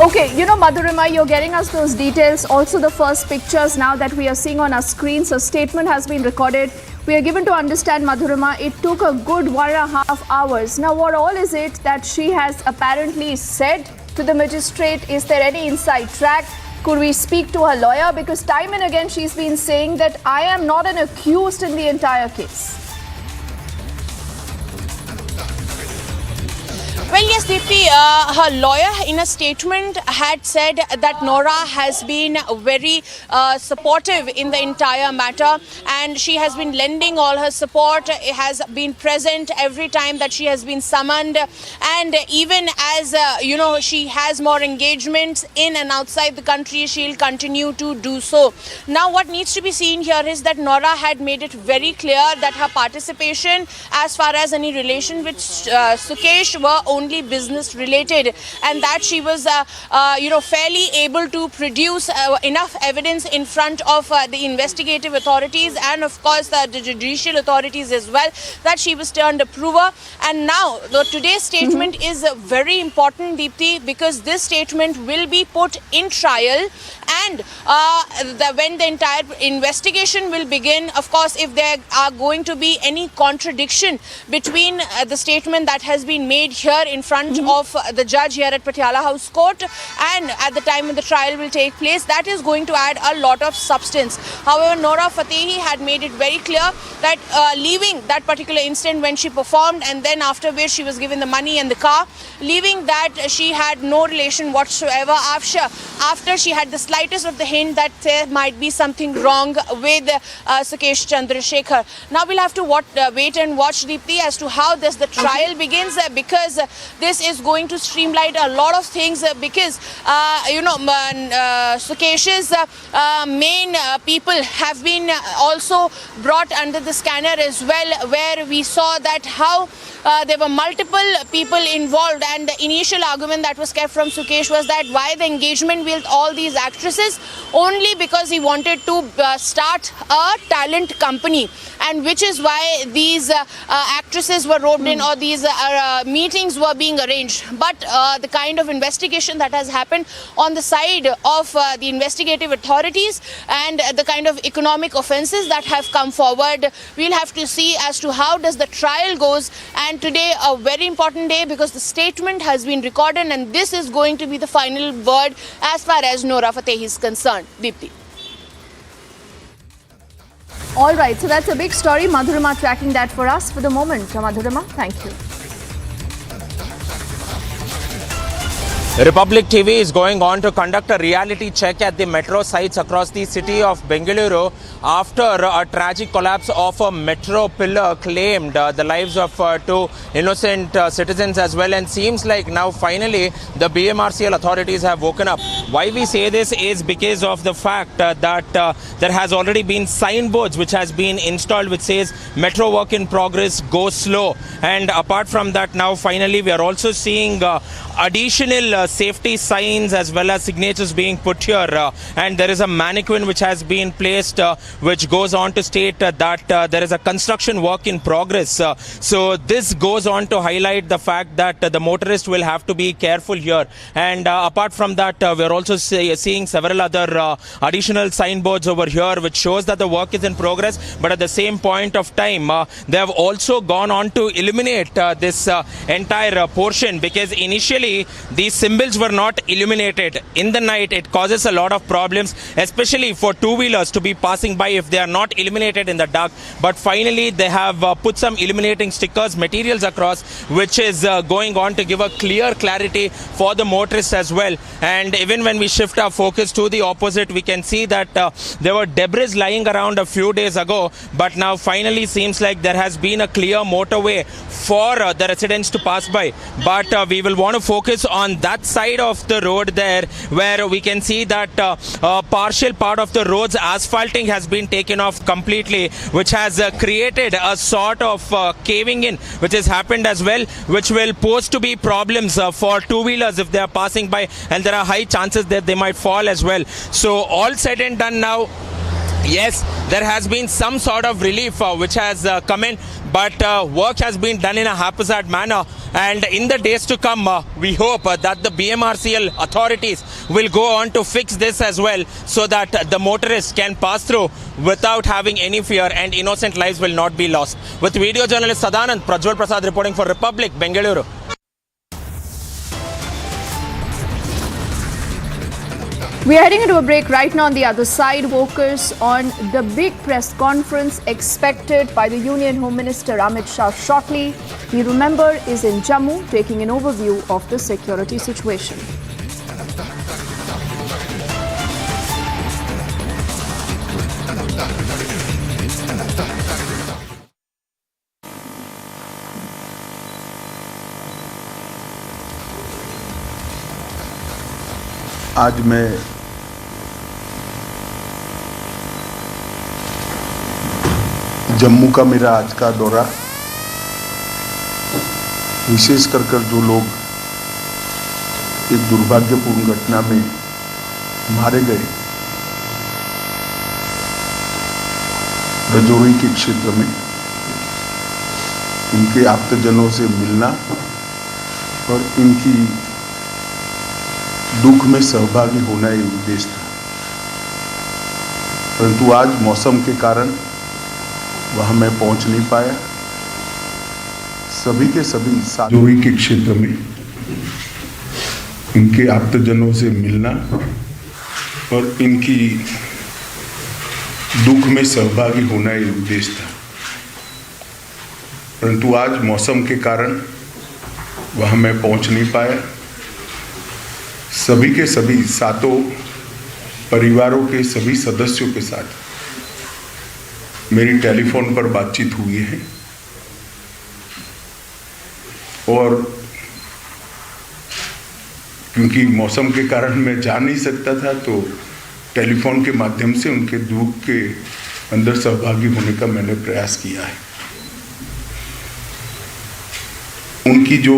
Okay, you know, Madhurima, you're getting us those details. Also, the first pictures now that we are seeing on our screens. A statement has been recorded. We are given to understand, Madhurima, it took a good 1.5 hours. Now, what all is it that she has apparently said to the magistrate? Is there any inside track? Could we speak to her lawyer? Because time and again she's been saying that I am not an accused in the entire case. Well, yes, Deepti, her lawyer in a statement had said that Nora has been very supportive in the entire matter, and she has been lending all her support, has been present every time that she has been summoned, and even as, she has more engagements in and outside the country, she'll continue to do so. Now, what needs to be seen here is that Nora had made it very clear that her participation as far as any relation with Sukesh were only business related, and that she was fairly able to produce enough evidence in front of the investigative authorities and of course the judicial authorities as well, that she was turned approver. And now today's statement is very important, Deepti, because this statement will be put in trial, and when the entire investigation will begin, of course, if there are going to be any contradiction between the statement that has been made here in front of the judge here at Patiala House Court and at the time when the trial will take place, that is going to add a lot of substance. However, Nora Fatehi had made it very clear that leaving that particular instant when she performed, and then after which she was given the money and the car, leaving that she had no relation whatsoever after she had the slightest of the hint that there might be something wrong with Sukesh Chandrasekhar. Now we'll have to wait and watch, Deepti, as to how the trial begins, because this is going to streamline a lot of things, because Sukesh's main people have been also brought under the scanner as well, where we saw that how there were multiple people involved, and the initial argument that was kept from Sukesh was that why the engagement with all these actresses, only because he wanted to start a talent company, and which is why these actresses were roped in, or these meetings were being arranged. But the kind of investigation that has happened on the side of the investigative authorities and the kind of economic offences that have come forward, we'll have to see as to how does the trial goes. And today a very important day, because the statement has been recorded, and this is going to be the final word as far as Nora Fatehi is concerned. Deepti. All right, so that's a big story. Madhurima tracking that for us for the moment. Madhurima, thank you. Republic TV is going on to conduct a reality check at the metro sites across the city of Bengaluru after a tragic collapse of a metro pillar claimed the lives of two innocent citizens as well, and seems like now finally the BMRCL authorities have woken up. Why we say this is because of the fact that there has already been signboards which has been installed which says metro work in progress, go slow, and apart from that now finally we are also seeing additional safety signs as well as signatures being put here, and there is a mannequin which has been placed which goes on to state that there is a construction work in progress. So this goes on to highlight the fact that the motorist will have to be careful here, and apart from that we are also seeing several other additional signboards over here which shows that the work is in progress, but at the same point of time they have also gone on to illuminate this entire portion, because initially these symbols were not illuminated. In the night it causes a lot of problems, especially for two-wheelers to be passing by if they are not illuminated in the dark, but finally they have put some illuminating stickers, materials across, which is going on to give a clear clarity for the motorists as well. And even when we shift our focus to the opposite, we can see that there were debris lying around a few days ago, but now finally seems like there has been a clear motorway for the residents to pass by. But we will want to focus on that side of the road there, where we can see that a partial part of the road's asphalting has been taken off completely, which has created a sort of caving in which has happened as well, which will pose to be problems for two-wheelers if they are passing by, and there are high chances that they might fall as well. So all said and done now, yes, there has been some sort of relief which has come in, but work has been done in a haphazard manner, and in the days to come we hope that the BMRCL authorities will go on to fix this as well, so that the motorists can pass through without having any fear and innocent lives will not be lost. With video journalist Sadanand, Prajwal Prasad reporting for Republic, Bengaluru. We are heading into a break right now. On the other side, focus on the big press conference expected by the Union Home Minister Amit Shah shortly. He, remember, is in Jammu taking an overview of the security situation. आज मैं जम्मू का मेरा आज का दौरा विशेष कर जो लोग एक दुर्भाग्यपूर्ण घटना में मारे गए रजौरी के क्षेत्र में, इनके आप्तजनों से मिलना और इनकी दुख में सहभागी होना ये उद्देश्य था, परंतु आज मौसम के कारण वहां मैं पहुंच नहीं पाया। सभी के सभी रजौरी के क्षेत्र में इनके आप्तजनों से मिलना और इनकी दुख में सहभागी होना ये उद्देश्य था, परंतु आज मौसम के कारण वहां मैं पहुंच नहीं पाया। सभी के सभी सातों परिवारों के सभी सदस्यों के साथ मेरी टेलीफोन पर बातचीत हुई है, और क्योंकि मौसम के कारण मैं जा नहीं सकता था तो टेलीफोन के माध्यम से उनके दुख के अंदर सहभागी होने का मैंने प्रयास किया है। उनकी जो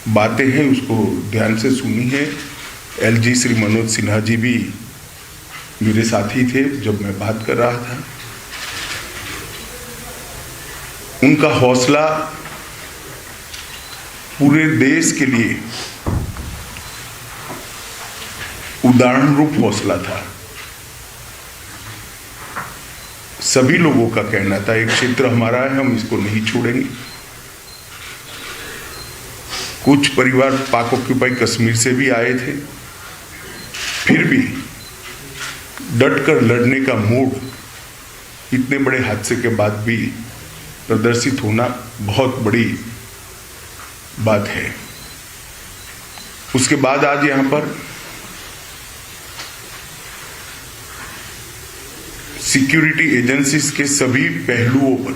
बातें हैं उसको ध्यान से सुनी है। एलजी श्री मनोज सिन्हा जी भी मेरे साथी थे जब मैं बात कर रहा था। उनका हौसला पूरे देश के लिए उदाहरण रूप हौसला था। सभी लोगों का कहना था एक क्षेत्र हमारा है, हम इसको नहीं छोड़ेंगे। कुछ परिवार पाक ऑक्यूपाई कश्मीर से भी आए थे, फिर भी डटकर लड़ने का मूड इतने बड़े हादसे के बाद भी प्रदर्शित होना बहुत बड़ी बात है। उसके बाद आज यहां पर सिक्योरिटी एजेंसीज के सभी पहलुओं पर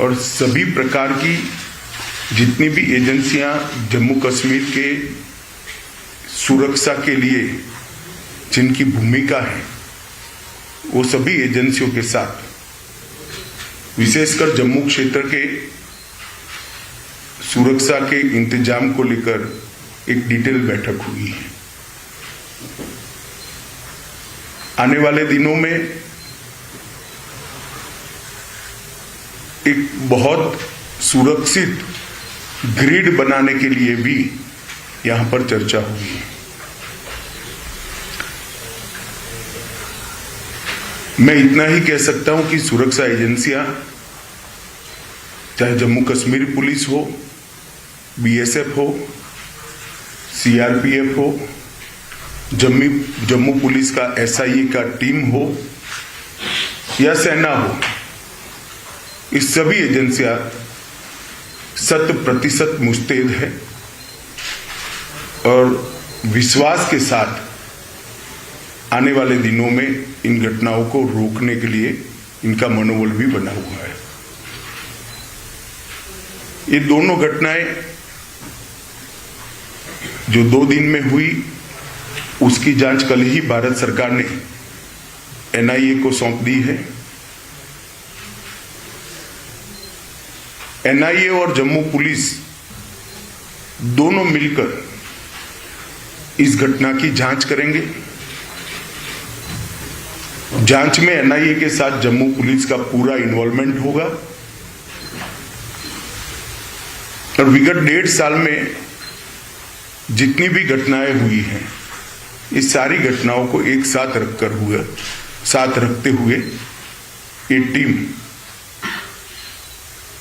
और सभी प्रकार की जितनी भी एजेंसियां जम्मू कश्मीर के सुरक्षा के लिए जिनकी भूमिका है, वो सभी एजेंसियों के साथ विशेषकर जम्मू क्षेत्र के सुरक्षा के इंतजाम को लेकर एक डिटेल बैठक हुई है। आने वाले दिनों में एक बहुत सुरक्षित ग्रिड बनाने के लिए भी यहां पर चर्चा हुई है। मैं इतना ही कह सकता हूं कि सुरक्षा एजेंसियां, चाहे जम्मू कश्मीर पुलिस हो, बीएसएफ हो, सीआरपीएफ हो, जम्मू पुलिस का एसआईए का टीम हो या सेना हो, इस सभी एजेंसियां 100% मुस्तैद है और विश्वास के साथ आने वाले दिनों में इन घटनाओं को रोकने के लिए इनका मनोबल भी बना हुआ है। ये दोनों घटनाएं जो 2 दिन में हुई, उसकी जांच कल ही भारत सरकार ने एनआईए को सौंप दी है। एनआईए और जम्मू पुलिस दोनों मिलकर इस घटना की जांच करेंगे। जांच में एनआईए के साथ जम्मू पुलिस का पूरा इन्वॉल्वमेंट होगा और विगत 1.5 साल में जितनी भी घटनाएं हुई हैं, इस सारी घटनाओं को एक साथ रखते हुए ये टीम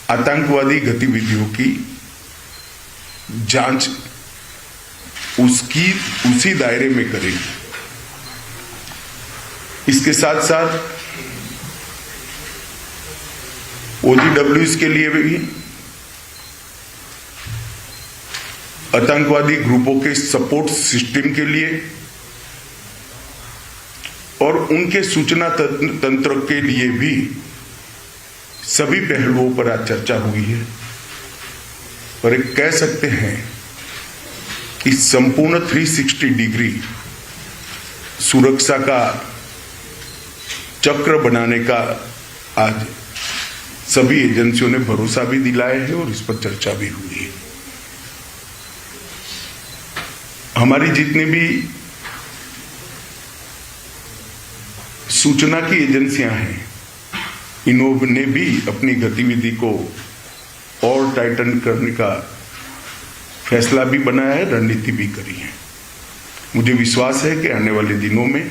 आतंकवादी गतिविधियों की जांच उसी दायरे में करेगी। इसके साथ साथ ओजीडब्ल्यूज के लिए भी आतंकवादी ग्रुपों के सपोर्ट सिस्टम के लिए और उनके सूचना तंत्र के लिए भी सभी पहलुओं पर आज चर्चा हुई है। और एक कह सकते हैं कि संपूर्ण 360 डिग्री सुरक्षा का चक्र बनाने का आज सभी एजेंसियों ने भरोसा भी दिलाया है और इस पर चर्चा भी हुई है। हमारी जितनी भी सूचना की एजेंसियां हैं, इन्होंने भी अपनी गतिविधि को और टाइटन करने का फैसला भी बनाया है, रणनीति भी करी है। मुझे विश्वास है कि आने वाले दिनों में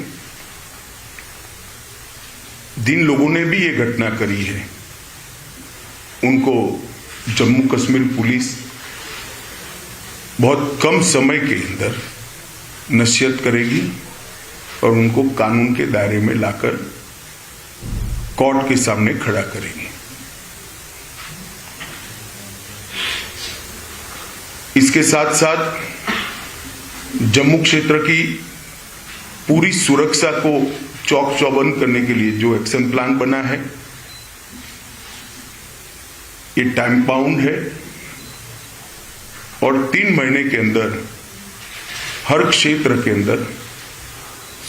जिन लोगों ने भी ये घटना करी है, उनको जम्मू कश्मीर पुलिस बहुत कम समय के अंदर नसीहत करेगी और उनको कानून के दायरे में लाकर कोर्ट के सामने खड़ा करेगी। इसके साथ साथ जम्मू क्षेत्र की पूरी सुरक्षा को चौक चौबंद करने के लिए जो एक्शन प्लान बना है, ये टाइम बाउंड है और 3 महीने के अंदर हर क्षेत्र के अंदर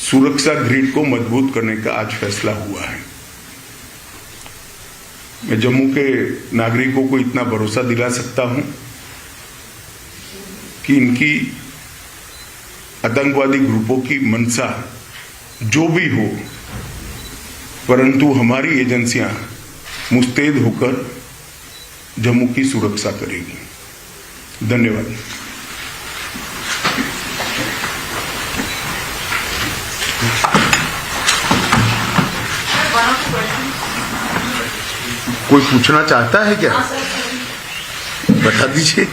सुरक्षा ग्रिड को मजबूत करने का आज फैसला हुआ है। मैं जम्मू के नागरिकों को इतना भरोसा दिला सकता हूं कि इनकी आतंकवादी ग्रुपों की मंशा जो भी हो, परंतु हमारी एजेंसियां मुस्तैद होकर जम्मू की सुरक्षा करेगी। धन्यवाद। कोई पूछना चाहता है क्या? बता दीजिए।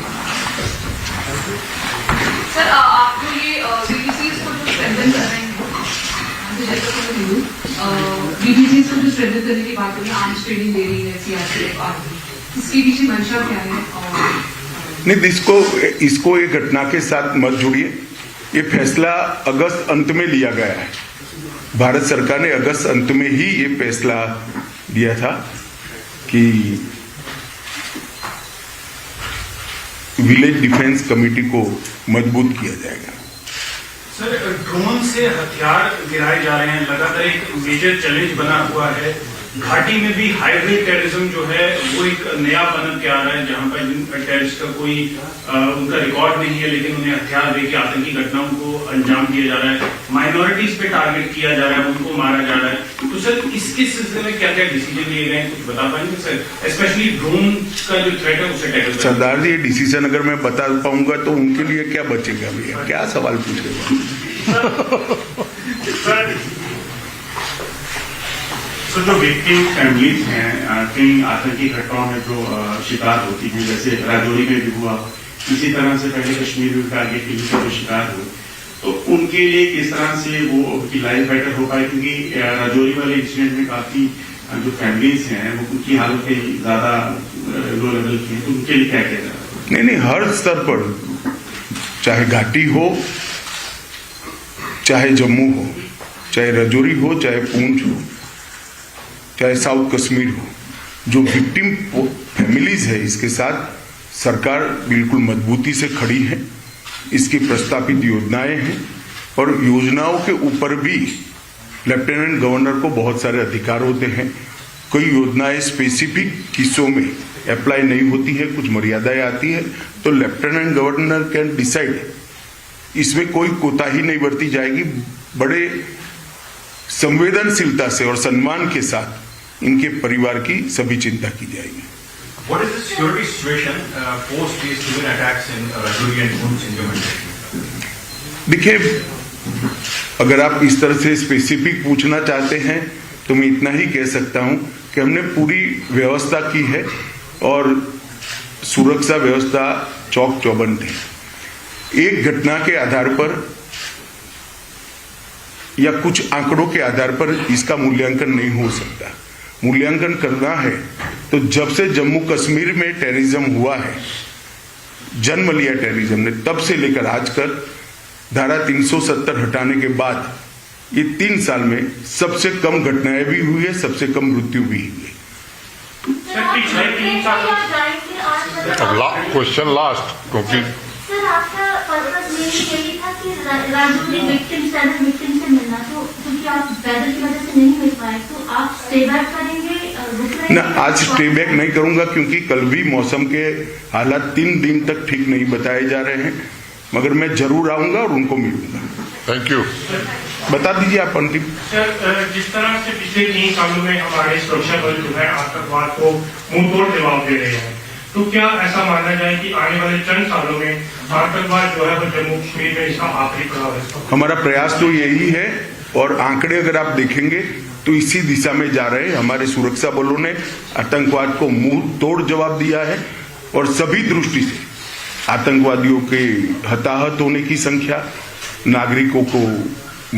सर, आप जो ये बीबीसीज को जो स्ट्रेंथन कर रहे हैं, बीबीसीज को जो स्ट्रेंथन करने की बात हो रही है, आर्म्स ट्रेनिंग दे रही है सीआरपीएफ, इसके पीछे मंशा क्या है और नहीं, इसको ये घटना के साथ मत जुड़िए। ये फैसला अगस्त अंत में लिया गया है। भारत सरकार ने अगस्त अंत में ही ये फैसला दिया था कि विलेज डिफेंस कमेटी को मजबूत किया जाएगा। सर, ड्रोन से हथियार गिराए जा रहे हैं, लगातार एक मेजर चैलेंज बना हुआ है। घाटी में भी हाइब्रिड टेररिज्म जो है वो एक नया पनप के आ रहा है, जहां पर टेररिस्ट का कोई उनका रिकॉर्ड नहीं है, लेकिन उन्हें हथियार देकर आतंकी घटनाओं को अंजाम दिया जा रहा है। माइनॉरिटीज पे टारगेट किया जा रहा है, उनको मारा जा रहा है। तो सर, इसके सिलसिले में क्या क्या डिसीजन लिए गए हैं, कुछ बता पाएंगे सर? स्पेशली ड्रोन का जो थ्रेट है उसे टैकल। सरदार जी, ये डिसीजन अगर मैं बता पाऊंगा तो उनके लिए क्या बचेगा भैया? क्या सवाल पूछेगा? सर, जो विक्टिम फैमिलीज हैं कई आतंकी घटनाओं में जो शिकार होती हैं, जैसे राजौरी में भी हुआ, इसी तरह से पहले कश्मीर में टारगेट किलिंग का जो शिकार हुए, तो उनके लिए किस तरह से वो उनकी लाइफ बेटर हो पाए? क्योंकि राजौरी वाले इंसिडेंट में काफी जो फैमिलीज हैं वो उनकी हालतें ज्यादा लो लेवल की हैं, तो उनके लिए क्या किया जा रहा है? नहीं, हर स्तर पर, चाहे घाटी हो, चाहे जम्मू हो, चाहे राजौरी हो, चाहे पूंछ हो, चाहे साउथ कश्मीर हो, जो विक्टिम फैमिलीज है, इसके साथ सरकार बिल्कुल मजबूती से खड़ी है। इसकी प्रस्तावित योजनाएं हैं और योजनाओं के ऊपर भी लेफ्टिनेंट गवर्नर को बहुत सारे अधिकार होते हैं। कई योजनाएं स्पेसिफिक किस्सों में अप्लाई नहीं होती है, कुछ मर्यादाएं आती है, तो लेफ्टिनेंट गवर्नर कैन डिसाइड। इसमें कोई कोताही नहीं बरती जाएगी। बड़े संवेदनशीलता से और सम्मान के साथ इनके परिवार की सभी चिंता की जाएगी। What is the security situation post these civil attacks in Rajouri and Poonch in Jammu? देखिए, अगर आप इस तरह से स्पेसिफिक पूछना चाहते हैं तो मैं इतना ही कह सकता हूं कि हमने पूरी व्यवस्था की है और सुरक्षा व्यवस्था चौक चौबंद है। एक घटना के आधार पर या कुछ आंकड़ों के आधार पर इसका मूल्यांकन नहीं हो सकता। मूल्यांकन करना है तो जब से जम्मू कश्मीर में टेररिज्म हुआ है, जन्म लिया टेररिज्म ने, तब से लेकर आज तक धारा 370 हटाने के बाद ये 3 साल में सबसे कम घटनाएं भी हुई है, सबसे कम मृत्यु भी हुई है। क्वेश्चन लास्ट, क्योंकि सर, आपका पर्पस यही था कि राजौरी विक्टिम से मिलना, तो क्योंकि आप वेदर की वजह से नहीं मिल पाए, तो आप स्टे बैक करेंगे? ना, आज स्टे बैक नहीं करूंगा क्योंकि कल भी मौसम के हालात 3 दिन तक ठीक नहीं बताए जा रहे हैं, मगर मैं जरूर आऊंगा और उनको मिलूंगा। Thank you. बता दीजिए आप अंतिम। सर, जिस तरह से पिछले 3 सालों में हमारे सुरक्षा बल जो है आतंकवाद को मुंह तोड़ जवाब दे रहे हैं, तो क्या ऐसा माना जाए कि आने वाले चंद सालों में आतंकवाद जो है वो जम्मू कश्मीर में इसका आखिरी पड़ाव है? हमारा प्रयास तो यही है और आंकड़े अगर आप देखेंगे तो इसी दिशा में जा रहे हैं। हमारे सुरक्षा बलों ने आतंकवाद को मुंह तोड़ जवाब दिया है और सभी दृष्टि से आतंकवादियों के हताहत होने की संख्या, नागरिकों को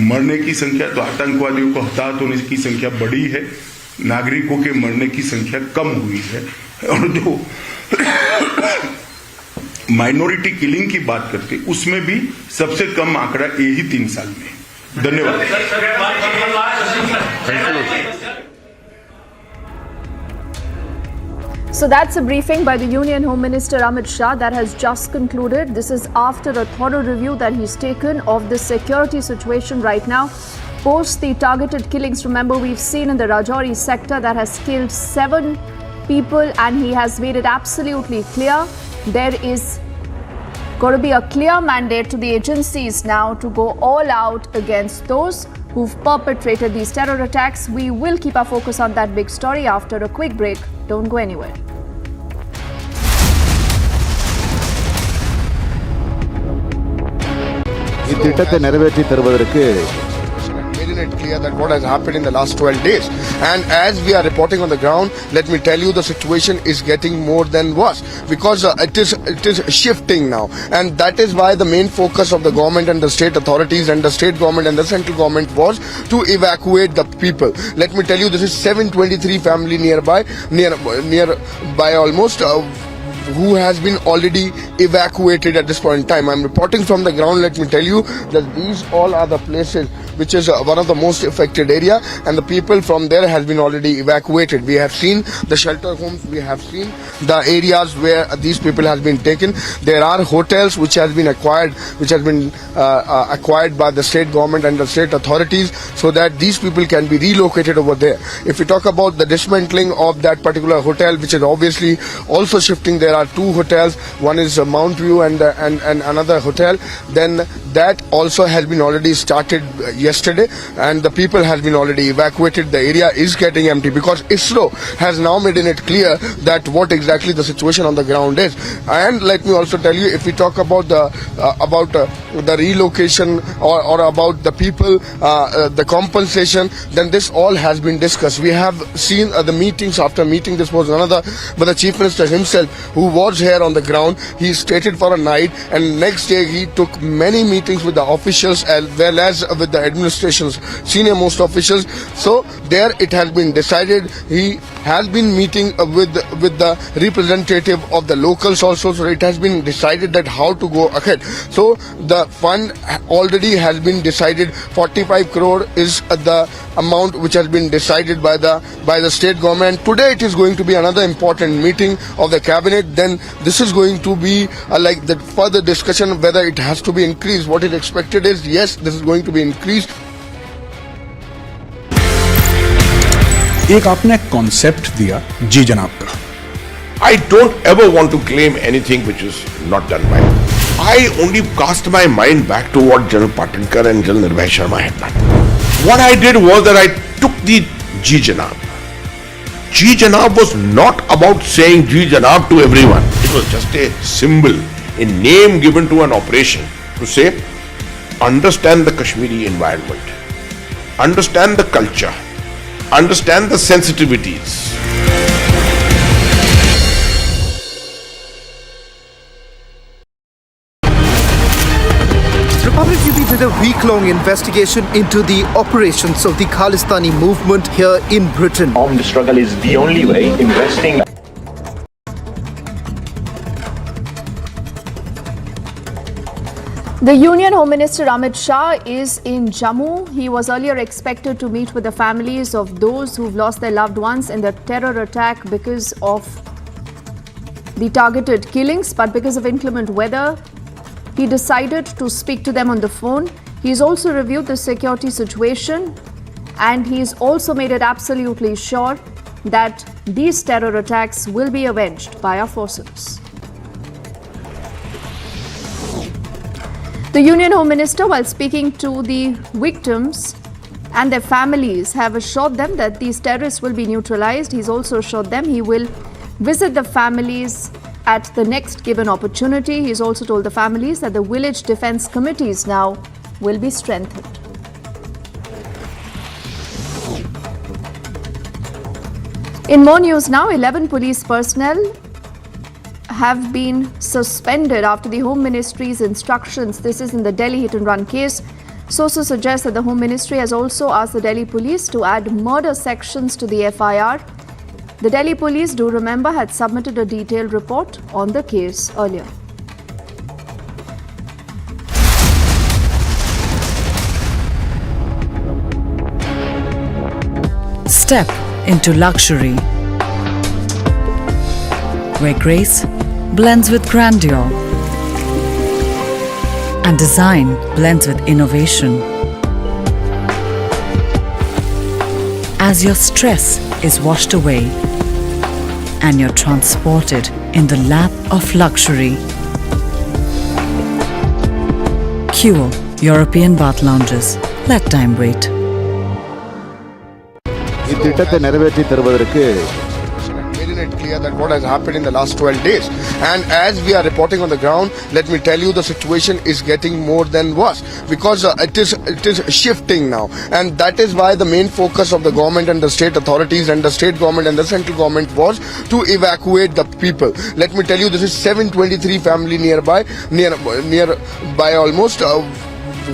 मरने की संख्या, तो आतंकवादियों को हताहत होने की संख्या बढ़ी है, नागरिकों के मरने की संख्या कम हुई है। और जो माइनॉरिटी किलिंग की बात करते उसमें भी सबसे कम आंकड़ा यही 3 साल में। धन्यवाद। So that's a briefing by the Union Home Minister Amit Shah that has just concluded. This is after a thorough review that he's taken of the security situation right now. Post the targeted killings, remember we've seen in the Rajouri sector that has killed 7 people, and he has made it absolutely clear there is going to be a clear mandate to the agencies now to go all out against those who've perpetrated these terror attacks. We will keep our focus on that big story after a quick break. Don't go anywhere. இத்திட்டத்தை நிறைவேற்றி தருவதற்கு making it clear that what has happened in the last 12 days. And as we are reporting on the ground, let me tell you the situation is getting more than worse because it is shifting now, and that is why the main focus of the government and the state authorities and the state government and the central government was to evacuate the people. Let me tell you, this is 723 family nearby almost. who has been already evacuated at this point in time. I'm reporting from the ground. Let me tell you that these all are the places which is one of the most affected area, and the people from there has been already evacuated. We have seen the shelter homes, we have seen the areas where these people has been taken. There are hotels which has been acquired by the state government and the state authorities, so that these people can be relocated over there. If we talk about the dismantling of that particular hotel, which is obviously also shifting, there are two hotels. One is Mount View and another hotel. Then that also has been already started yesterday, and the people has been already evacuated. The area is getting empty because ISRO has now made it clear that what exactly the situation on the ground is. And let me also tell you, if we talk about the relocation or about the people, the compensation, then this all has been discussed. We have seen the meetings after meeting. This was another, but the Chief Minister himself, who was here on the ground, he stayed for a night, and next day he took many meetings with the officials as well as with the administration's senior most officials. So there it has been decided. He has been meeting with the representative of the locals also. So it has been decided that how to go ahead. So the fund already has been decided. 45 crore is the amount which has been decided by the state government. Today it is going to be another important meeting of the cabinet. Then this is going to be like the further discussion whether it has to be increased. What is expected is, yes, this is going to be increased. एक आपने concept दिया जी जनाब का. I don't ever want to claim anything which is not done by me. I only cast my mind back to what General Patinkar and General Nirbhay Sharma had done. What I did was that I took the Ji Janab. Ji Janab was not about saying Ji Janab to everyone. It was just a symbol, a name given to an operation to say, understand the Kashmiri environment, understand the culture, understand the sensitivities. Republic TV did a week-long investigation into the operations of the Khalistani movement here in Britain. Armed struggle is the only way. Investing. The Union Home Minister Amit Shah is in Jammu. He was earlier expected to meet with the families of those who've lost their loved ones in the terror attack because of the targeted killings, but because of inclement weather, he decided to speak to them on the phone. He's also reviewed the security situation, and he's also made it absolutely sure that these terror attacks will be avenged by our forces. The Union Home Minister, while speaking to the victims and their families, have assured them that these terrorists will be neutralized. He's also assured them he will visit the families at the next given opportunity. He's also told the families that the village defense committees now will be strengthened. In more news now, 11 police personnel have been suspended after the Home Ministry's instructions. This is in the Delhi hit-and-run case. Sources suggest that the Home Ministry has also asked the Delhi police to add murder sections to the FIR. The Delhi police, do remember, had submitted a detailed report on the case earlier. Step into luxury, where grace blends with grandeur and design blends with innovation. As your stress is washed away and you're transported in the lap of luxury. Cure European bath lounges. Let time wait. இத்திட்டத்தை நிறைவேற்றி தருவதற்கு It clear that what has happened in the last 12 days, and as we are reporting on the ground, let me tell you, the situation is getting more than worse because it is shifting now, and that is why the main focus of the government and the state authorities and the state government and the central government was to evacuate the people. Let me tell you, this is 723 family nearby almost.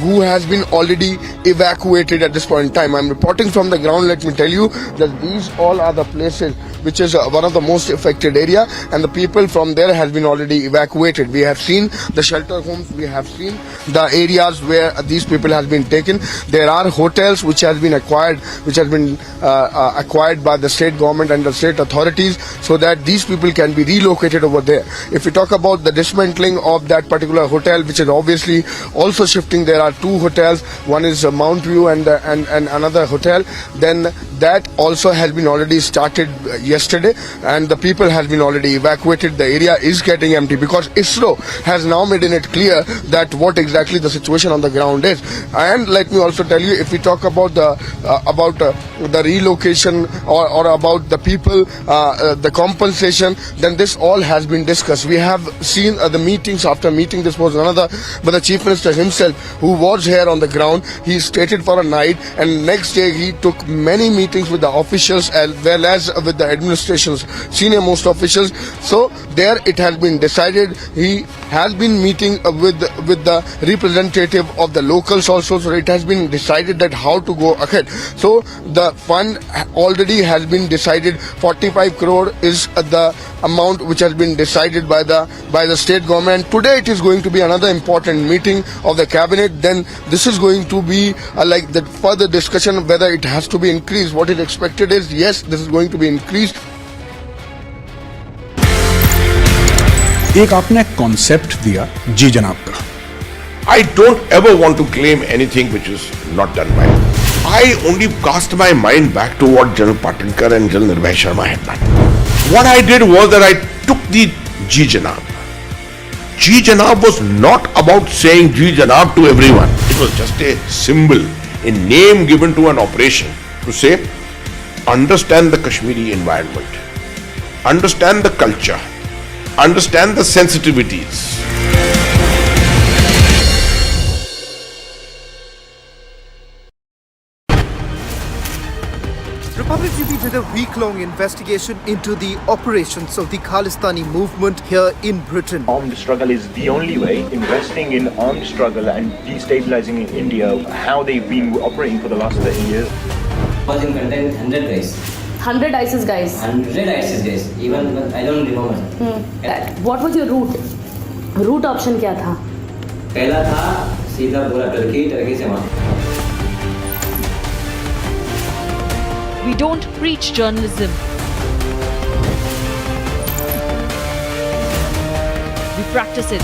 who has been already evacuated at this point in time. I'm reporting from the ground. Let me tell you that these all are the places which is one of the most affected area, and the people from there has been already evacuated. We have seen the shelter homes, we have seen the areas where these people has been taken. There are hotels which has been acquired by the state government and the state authorities, so that these people can be relocated over there. If we talk about the dismantling of that particular hotel, which is obviously also shifting, there are two hotels. One is Mount View and another hotel. Then that also has been already started yesterday, and the people has been already evacuated. The area is getting empty because ISRO has now made it clear that what exactly the situation on the ground is. And let me also tell you, if we talk about the relocation or about the people, the compensation, then this all has been discussed. We have seen the meetings after meeting. This was another, but the Chief Minister himself, who was here on the ground, he stayed for a night, and next day he took many meetings with the officials as well as with the administration's senior most officials. So there it has been decided. He has been meeting with the representative of the locals also. So it has been decided that how to go ahead. So the fund already has been decided. 45 crore is the amount which has been decided by the state government. Today it is going to be another important meeting of the cabinet. Then this is going to be like the further discussion whether it has to be increased. What is expected is, yes, this is going to be increased. एक आपने concept दिया जी जनाब का. I don't ever want to claim anything which is not done by me. I only cast my mind back to what General Patinkar and General Nirbhay Sharma had done. What I did was that I took the Ji Janab. Ji Janab was not about saying Ji Janab to everyone. It was just a symbol, a name given to an operation to say, understand the Kashmiri environment, understand the culture, understand the sensitivities. Republic TV did a week-long investigation into the operations of the Khalistani movement here in Britain. Armed struggle is the only way. Investing in armed struggle and destabilizing India, how they've been operating for the last 30 years. Was in content 100 guys. 100 ISIS guys. 100 ISIS guys. Even I don't remember. What was your route? Route option क्या था? पहला था सीधा पूरा Turkey से वहाँ. We don't preach journalism. We practice it.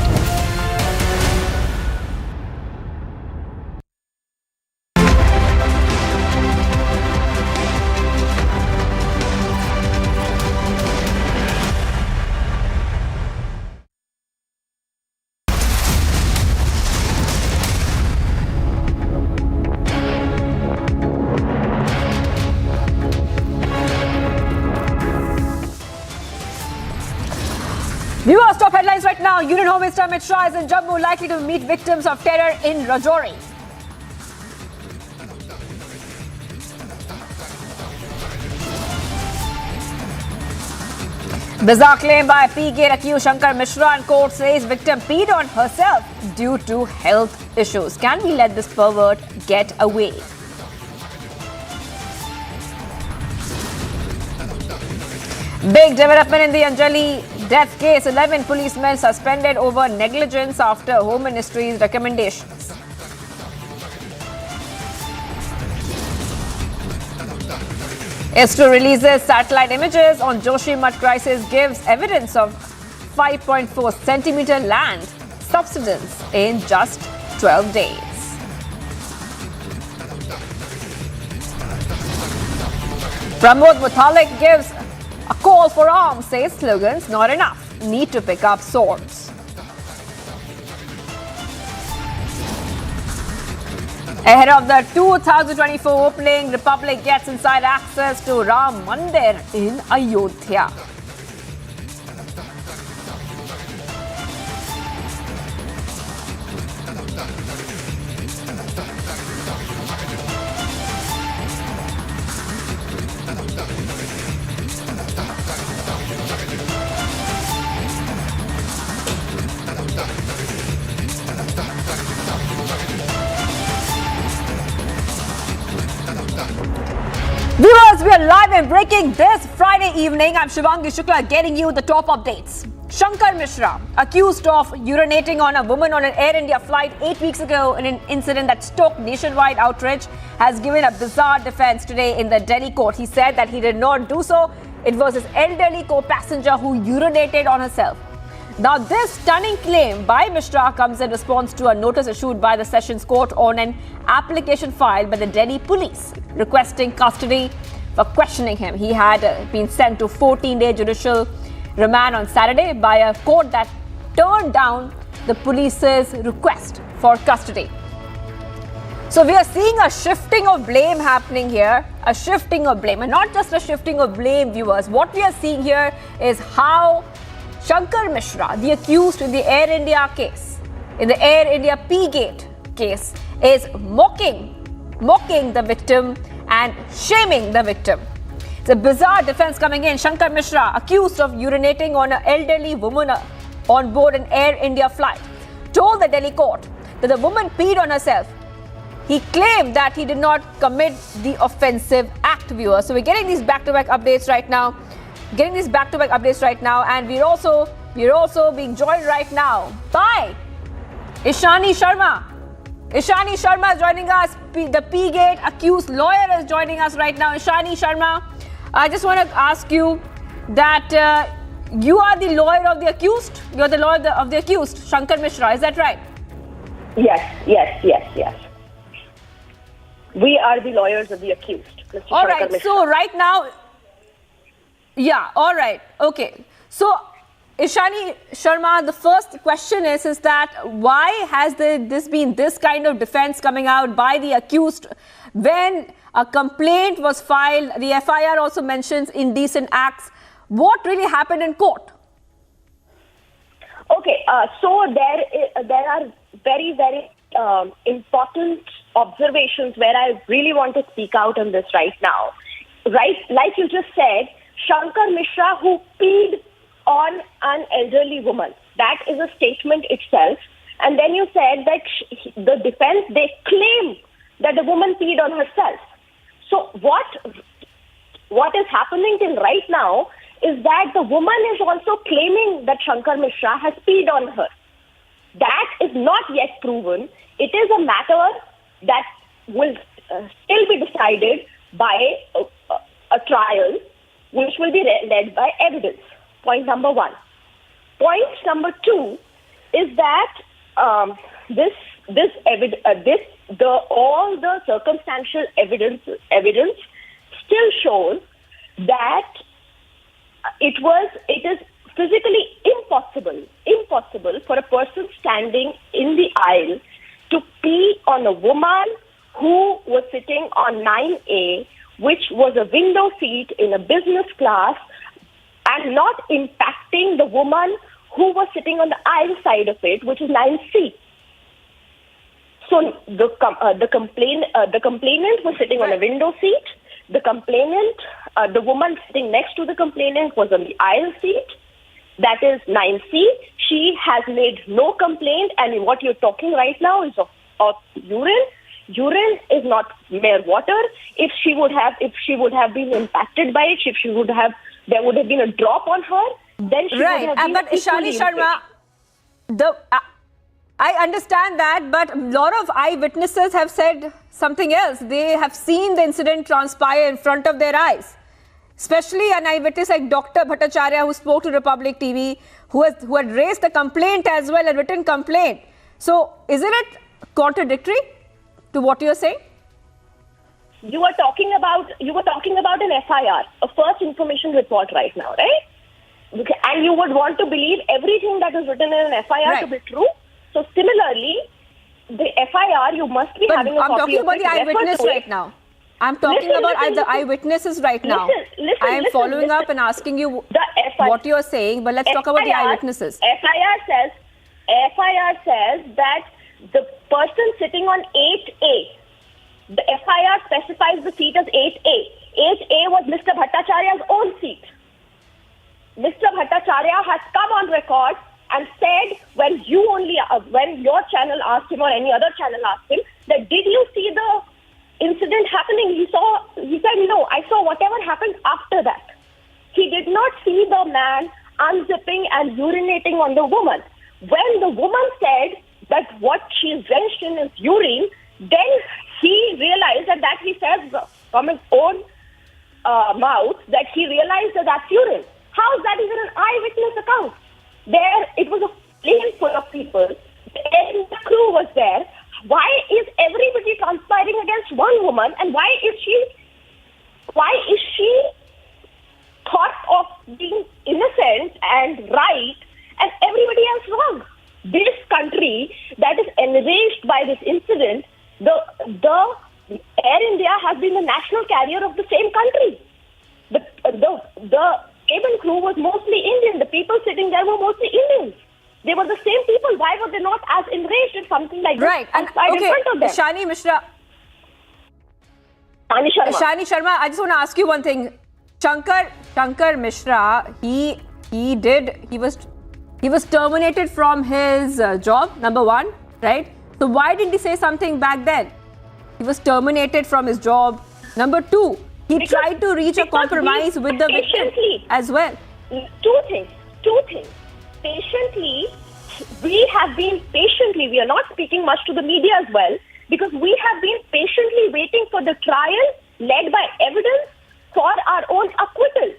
Viewers, top headlines right now. Union Home Minister Mishra is in Jammu, likely to meet victims of terror in Rajouri. Bizarre claim by PK accused Shankar Mishra, and court says victim peed on herself due to health issues. Can we let this pervert get away? Big development in the Anjali death case. 11 policemen suspended over negligence after Home Ministry's recommendations. ISRO releases satellite images on Joshimath crisis, gives evidence of 5.4 centimeter land subsidence in just 12 days. Pramod Muthalik gives a call for arms, says slogans not enough, need to pick up swords. Ahead of the 2024 opening, Republic gets inside access to Ram Mandir in Ayodhya. We're live and breaking this Friday evening. I'm Shivangi Shukla getting you the top updates. Shankar Mishra, accused of urinating on a woman on an Air India flight 8 weeks ago in an incident that stoked nationwide outrage, has given a bizarre defense today in the Delhi court. He said that he did not do so. It was his elderly co-passenger who urinated on herself. Now, this stunning claim by Mishra comes in response to a notice issued by the Sessions Court on an application filed by the Delhi police requesting custody for questioning him. He had been sent to 14-day judicial remand on Saturday by a court that turned down the police's request for custody. So we are seeing a shifting of blame happening here, a shifting of blame, and not just a shifting of blame, viewers. What we are seeing here is how Shankar Mishra, the accused in the Air India case, in the Air India P-Gate case, is mocking the victim and shaming the victim. It's a bizarre defense coming in. Shankar Mishra, accused of urinating on an elderly woman on board an Air India flight, told the Delhi court that the woman peed on herself. He claimed that he did not commit the offensive act, viewers. So we're getting these back-to-back updates right now. And we're also being joined right now by Ishani Sharma. Ishani Sharma is joining us. The P-Gate accused lawyer is joining us right now. Ishani Sharma, I just want to ask you that you are the lawyer of the accused. You are the lawyer of the accused, Shankar Mishra. Is that right? Yes. We are the lawyers of the accused. Mr. All Shankar right. Mishra. So right now, yeah. All right. Okay. So Ishani Sharma, the first question is that why has this been this kind of defense coming out by the accused when a complaint was filed? The FIR also mentions indecent acts. What really happened in court? Okay, so there are very, very important observations where I really want to speak out on this right now. Right, like you just said, Shankar Mishra who peed on an elderly woman. That is a statement itself. And then you said that the defense, they claim that the woman peed on herself. So what is happening till right now is that the woman is also claiming that Shankar Mishra has peed on her. That is not yet proven. It is a matter that will still be decided by a trial, which will be led by evidence. Point number one. Point number two is that all the circumstantial evidence still shows that it is physically impossible for a person standing in the aisle to pee on a woman who was sitting on 9A, which was a window seat in a business class, and not impacting the woman who was sitting on the aisle side of it, which is 9C. So the complainant was sitting on a window seat. The woman sitting next to the complainant was on the aisle seat. That is 9C. She has made no complaint, and what you're talking right now is of urine. Urine is not mere water. If she would have been impacted by it, there would have been a drop on her, then she would have been but Ishani Sharma, I understand that, but a lot of eyewitnesses have said something else. They have seen the incident transpire in front of their eyes. Especially an eyewitness like Dr. Bhattacharya, who spoke to Republic TV, who had raised the complaint as well, a written complaint. So, isn't it contradictory to what you are saying? You were talking about an FIR, a first information report right now, right? Okay. And you would want to believe everything that is written in an FIR to be true. So similarly, the FIR, you must be having a copy of it. I'm talking about the eyewitness right now. I'm talking about the eyewitnesses right now. I am following up and asking you what you are saying, but let's talk about the eyewitnesses. FIR says that the person sitting on 8A, the FIR specifies the seat as 8A. 8A was Mr. Bhattacharya's own seat. Mr. Bhattacharya has come on record and said when your channel asked him or any other channel asked him that did you see incident happening, he said, no, I saw whatever happened after that. He did not see the man unzipping and urinating on the woman. When the woman said that what she is drenched in is urine, then he realized that he says from his own mouth that he realized that that's urine. How is that even an eyewitness account? There, it was a plane full of people. The crew was there. Why is everybody conspiring against one woman, and why is she thought of being innocent and right, and everybody else wrong? This country that is enraged by this incident, the Air India has been the national carrier of the same country. The cabin crew was mostly Indian. The people sitting there were mostly Indians. They were the same people. Why were they not as enraged if something like this transpired in front of them? Shani Mishra. Shani Sharma, I just want to ask you one thing. Shankar Mishra, he was terminated from his job, number one, right? So why didn't he say something back then? He was terminated from his job. Number two, he tried to reach a compromise with the victim as well. Two things. Patiently, we are not speaking much to the media as well, because we have been patiently waiting for the trial led by evidence for our own acquittal,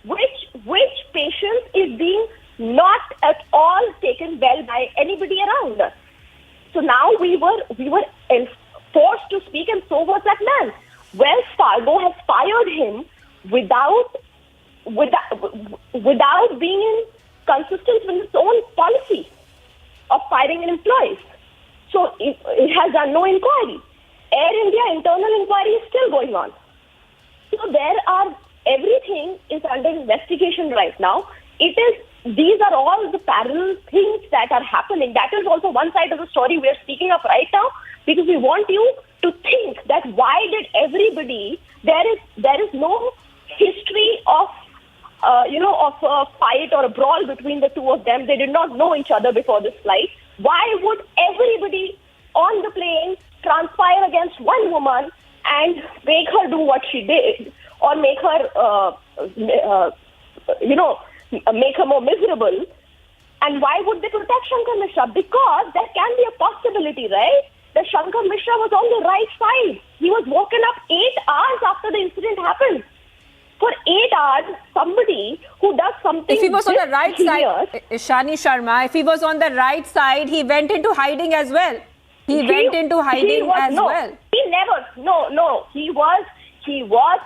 which patience is being not at all taken well by anybody around us. So now we were forced to speak, and so was that man. Wells Fargo has fired him without being in consistent with its own policy of firing employees. So it has done no inquiry. Air India internal inquiry is still going on. So everything is under investigation right now. These are all the parallel things that are happening. That is also one side of the story we are speaking of right now, because we want you to think that why did everybody, there is no history of a fight or a brawl between the two of them. They did not know each other before this flight. Why would everybody on the plane conspire against one woman and make her do what she did, or make her, make her more miserable? And why would they protect Shankar Mishra? Because there can be a possibility, right, that Shankar Mishra was on the right side. He was woken up 8 hours after the incident happened. For 8 hours, somebody who does something. If he was on the right side, Shani Sharma, if he was on the right side, he went into hiding as well. He went into hiding as well. He never. No. He was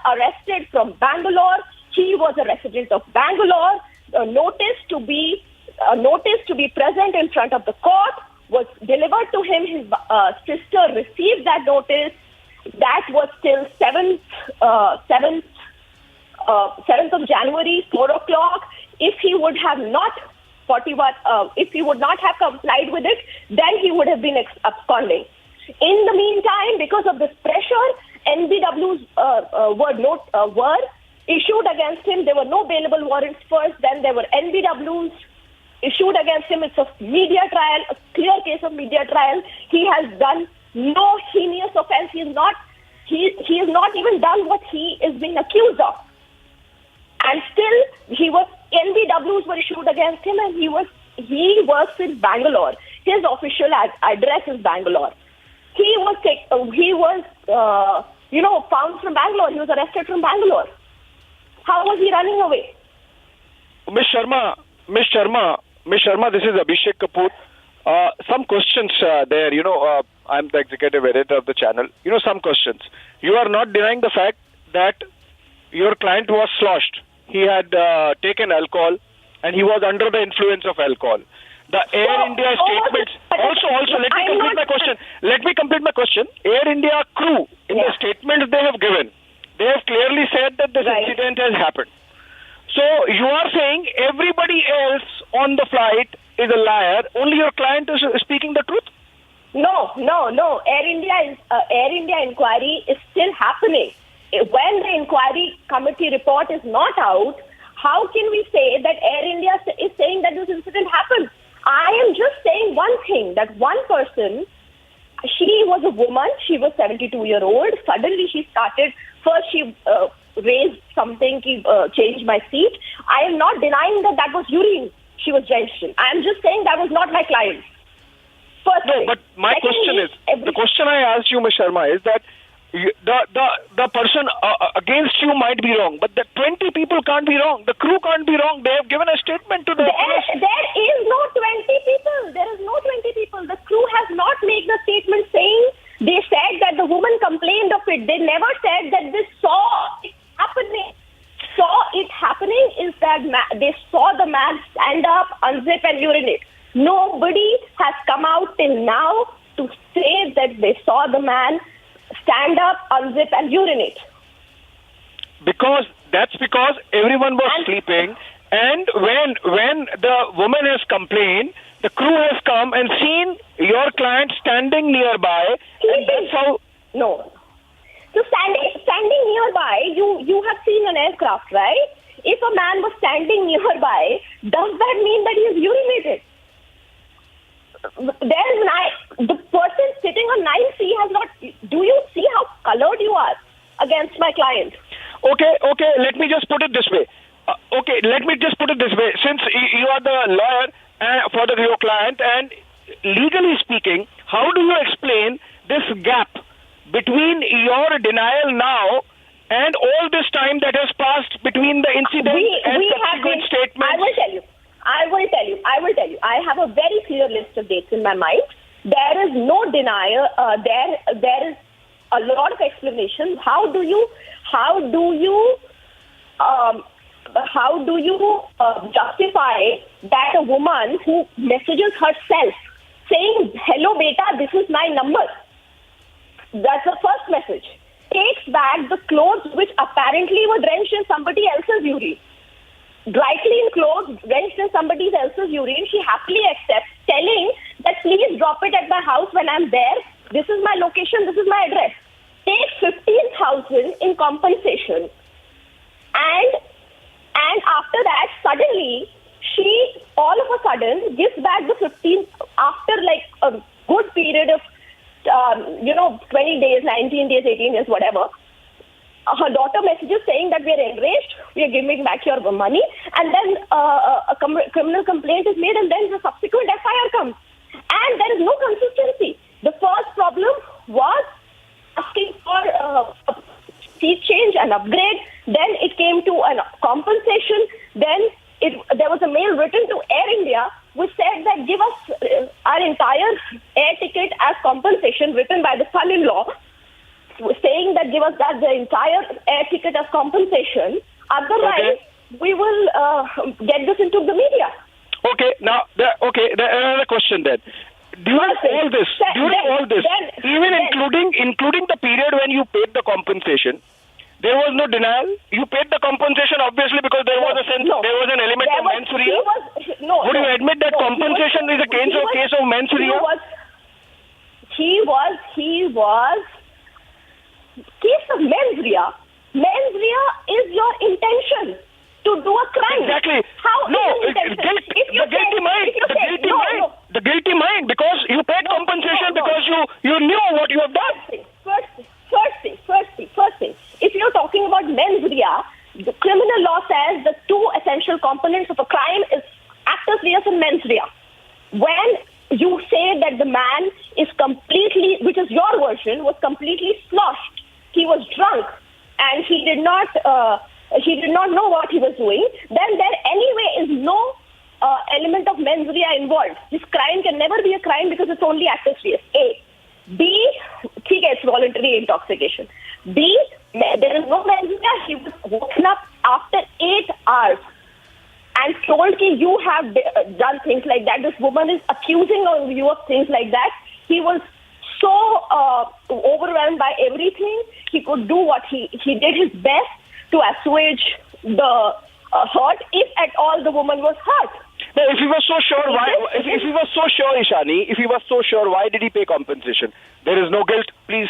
arrested from Bangalore. He was a resident of Bangalore. A notice to be present in front of the court was delivered to him. His sister received that notice. That was till 7th of January, 4 o'clock. If he would have not complied with it, then he would have been absconding. In the meantime, because of this pressure, NBWs were issued against him. There were no bailable warrants first, then there were NBWs issued against him. It's a media trial, a clear case of media trial. He has done no heinous offense. He has not even done what he is being accused of. And still, NBWs were issued against him, and he works in Bangalore. His official address is Bangalore. He was found from Bangalore. He was arrested from Bangalore. How was he running away? Ms. Sharma, this is Abhishek Kapoor. Some questions there. I'm the executive editor of the channel. Some questions. You are not denying the fact that your client was sloshed. He had taken alcohol, and he was under the influence of alcohol. The Air India statements. Also, let me complete my question. Air India crew, in the statements they have given, they have clearly said that this incident has happened. So you are saying everybody else on the flight is a liar. Only your client is speaking the truth? No. Air India inquiry is still happening. When the inquiry committee report is not out, how can we say that Air India is saying that this incident happened? I am just saying one thing, that one person, she was a woman. She was 72-year-old. Suddenly she started. First she raised something, changed my seat. I am not denying that was urine she was drenched in. I am just saying that was not my client. First thing. But my question is, the question I asked you, Ms. Sharma, is that the person against you might be wrong, but the 20 people can't be wrong. The crew can't be wrong. They have given a statement to the police. There is no 20 people. There is no 20 people. The crew has not made the statement saying they said that the woman complained of it. They never said that they saw it happening. Saw it happening is that they saw the man stand up, unzip and urinate. Nobody has come out till now to say that they saw the man stand up, unzip and urinate. Because everyone was sleeping, and when the woman has complained, the crew has come and seen your client standing nearby, and that's how... No. So standing nearby, you have seen an aircraft, right? If a man was standing nearby, does that mean that he is urinated? The person sitting on 9C has not... Do you see how colored you are against my client? Okay, let me just put it this way. Since you are the lawyer for your client, and legally speaking, how do you explain this gap between your denial now and all this time that has passed between the incident and subsequent statements? I will tell you. I have a very clear list of dates in my mind. There is no denial. There is a lot of explanation. How do you justify that a woman who messages herself saying, "Hello, beta, this is my number." That's the first message. Takes back the clothes which apparently were drenched in somebody else's urine. Dry clean clothes drenched in somebody else's urine. She happily accepts, telling that please drop it at my house when I'm there. This is my location. This is my address. Takes 15,000 in compensation, and after that, suddenly she all of a sudden gives back the 15 after like a good period of 20 days, 19 days, 18 days, whatever. Her daughter messages saying that we are enraged, we are giving back your money, and then a criminal complaint is made, and then the subsequent FIR comes. And there is no consistency. The first problem was asking for a seat change, an upgrade, then it came to a compensation, then there was a mail written to Air India which said that give us our entire air ticket as compensation, written by the son-in-law, saying that give us that the entire air ticket as compensation. Otherwise, we will get this into the media. Okay, now, another question then. During all this, even including the period when you paid the compensation, there was no denial. You paid the compensation obviously because there was an element of mens rea. Would you admit that compensation is a case of mens rea? He was case of mens rea. Mens rea is your intention to do a crime. Exactly. The guilty mind, because you paid compensation because you knew what you have done. First thing. If you're talking about mens rea, the criminal law says the two essential components of a crime is actus reus and mens rea. When you say that the man is completely, which is your version, was completely sloshed, he was drunk, and he did not know what he was doing, then there anyway is no element of mens rea involved. This crime can never be a crime because it's only actus reus. A. B. It's voluntary intoxication. B. There is no mens rea. He was woken up after 8 hours and told that you have done things like that. This woman is accusing you of things like that. He was so overwhelmed by everything. He could do what he did his best to assuage the hurt, if at all the woman was hurt. No, if he was so sure, why? If he was so sure, Ishani, if he was so sure, why did he pay compensation? There is no guilt. Please,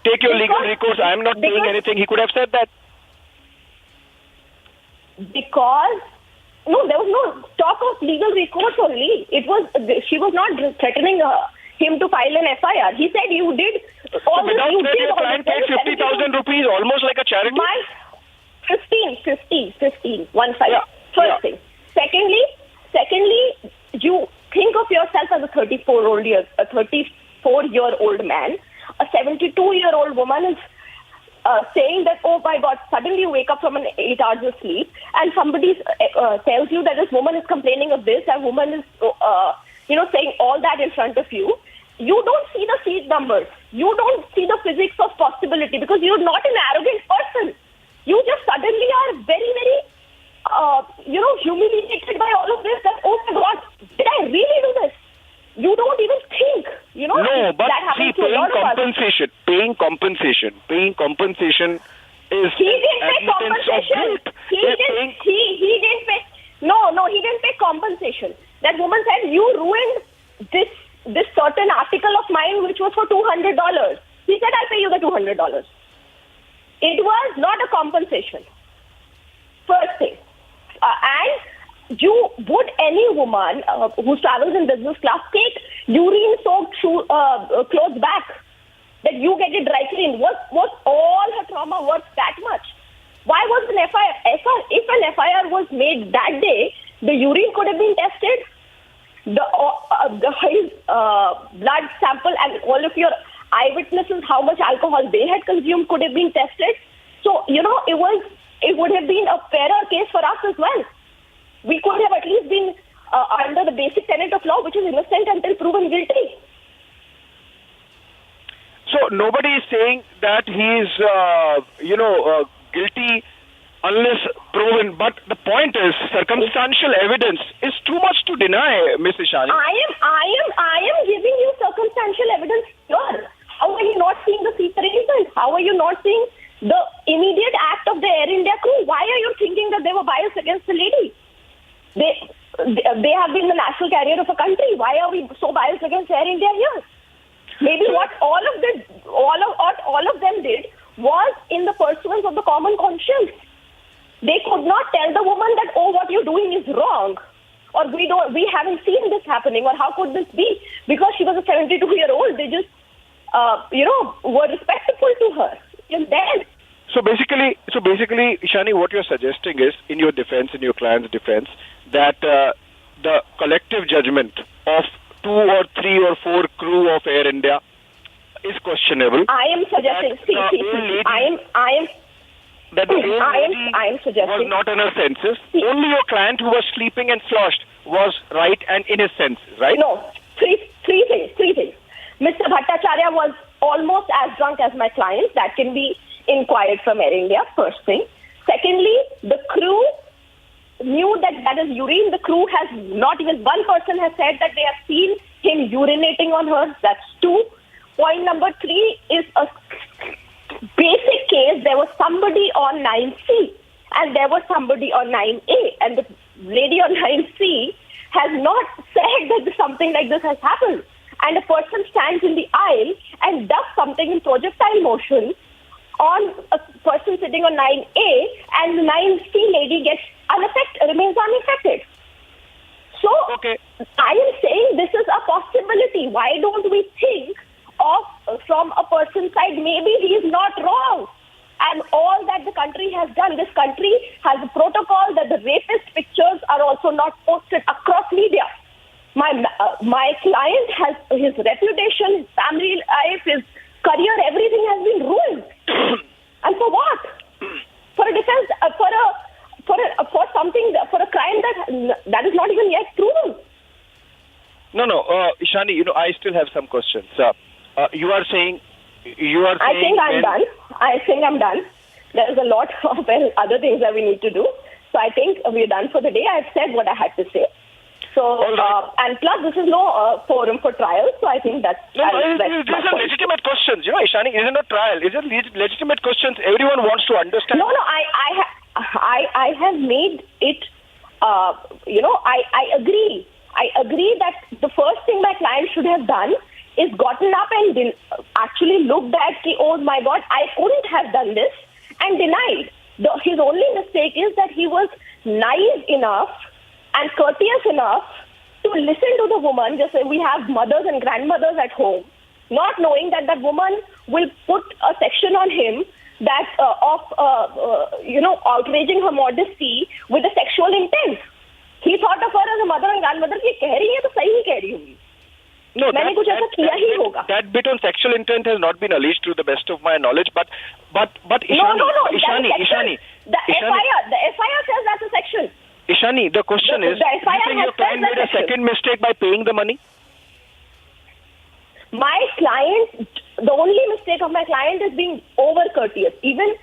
take your legal recourse. I am not paying anything. He could have said that. Because there was no talk of legal recourse only. She was not threatening him to file an FIR. He said you did all this. Without You that, did your all client this. paid 50,000 rupees, almost like a charity. 15. First thing. Secondly, you think of yourself as a 34-year-old man. A 72-year-old woman is saying that, oh my God, suddenly you wake up from an 8 hours of sleep and somebody tells you that this woman is complaining of this, that woman is, saying all that in front of you. You don't see the seat numbers. You don't see the physics of possibility because you're not an arrogant person. You just suddenly are very, very, humiliated by all of this. That, oh my God, did I really do this? You don't even think, No, but that see, happens to a lot of us. paying compensation is He didn't pay admittance of compensation. guilt. He didn't pay. No, he didn't pay compensation. That woman said, you ruined this certain article of mine, which was for $200. He said, I'll pay you the $200. It was not a compensation. First thing. And would any woman who travels in business class take urine-soaked clothes back? That you get it dry cleaned? Was all her trauma worth that much? Why was an FIR? If an FIR was made that day, the urine could have been tested, his blood sample and all of your eyewitnesses, how much alcohol they had consumed could have been tested. So, it would have been a fairer case for us as well. We could have at least been under the basic tenet of law, which is innocent until proven guilty. So nobody is saying that he is, guilty unless proven. But the point is, circumstantial evidence is too much to deny, Ms. Ishani. I am giving you circumstantial evidence here. How are you not seeing the seat arrangement? How are you not seeing the immediate act of the Air India crew? Why are you thinking that they were biased against the lady? They have been the national carrier of a country. Why are we so biased against Air India here? Maybe what all of them did was in the pursuance of the common conscience. They could not tell the woman that, oh, what you're doing is wrong, or we haven't seen this happening, or how could this be? Because she was a 72-year-old, they just, were respectful to her. And then. So basically, Ishani, what you're suggesting is, in your defense, in your client's defense, that the collective judgment of 2 or 3 or 4 crew of Air India is questionable. I am suggesting. I am suggesting was not in her senses. Only your client who was sleeping and sloshed was right and in his senses, right? No, three things. Mr. Bhattacharya was almost as drunk as my client. That can be inquired from Air India, first thing. Secondly, the crew knew that is urine. The crew has not even one person has said that they have seen him urinating on her. That's 2. Point number 3 is a basic case. There was somebody on 9C and there was somebody on 9A, and the lady on 9C has not said that something like this has happened. And a person stands in the aisle and does something in projectile motion on a person sitting on 9A, and the 9C lady remains unaffected. So, I am saying this is a possibility. Why don't we think of, from a person's side, maybe he is not wrong. And all that the country has done, this country has a protocol that the rapist pictures are also not posted across media. My client has his reputation, his family life, his career, everything has been ruined. And for what? For a defense, for something, for a crime that is not even yet proven. No, Ishani, I still have some questions. You are saying. I think I'm done. There is a lot of other things that we need to do. So I think we're done for the day. I've said what I had to say. So, and plus this is no forum for trial. So I think that's... These are legitimate questions. Ishani, it isn't a trial. It's just legitimate questions. Everyone wants to understand. No, I have made it, I agree. I agree that the first thing my client should have done is gotten up and actually looked at, oh my God, I couldn't have done this, and denied. His only mistake is that he was naive enough and courteous enough to listen to the woman. Just say we have mothers and grandmothers at home, not knowing that that woman will put a section on him that outraging her modesty with a sexual intent. He thought of her as a mother and grandmother. कि कह रही है तो सही ही कह रही होंगी. No, that bit on sexual intent has not been alleged to the best of my knowledge, but Ishani, no. Ishani, the FIR says that's a section. Ishani, the question is, do you think your client made a second mistake by paying the money? My client, the only mistake of my client is being over courteous. Even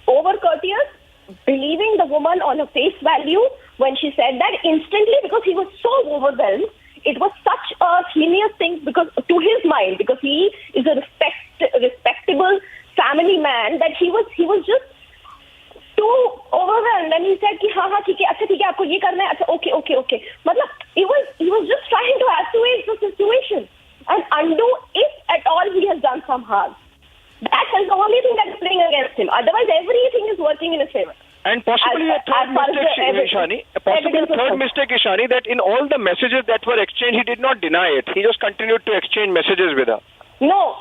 over courteous, believing the woman on her face value when she said that instantly, because he was so overwhelmed. It was such a heinous thing because to his mind, because he is a respectable family man, that he was just too overwhelmed, and he said कि हाँ ठीक है, अच्छा ठीक है, आपको ये करना है, अच्छा okay. मतलब he was just trying to assuage the situation and undo if at all he has done some harm. That is the only thing that is playing against him. Otherwise, everything is working in his favor. And possibly a third mistake, Ishani, that in all the messages that were exchanged, he did not deny it. He just continued to exchange messages with her. No.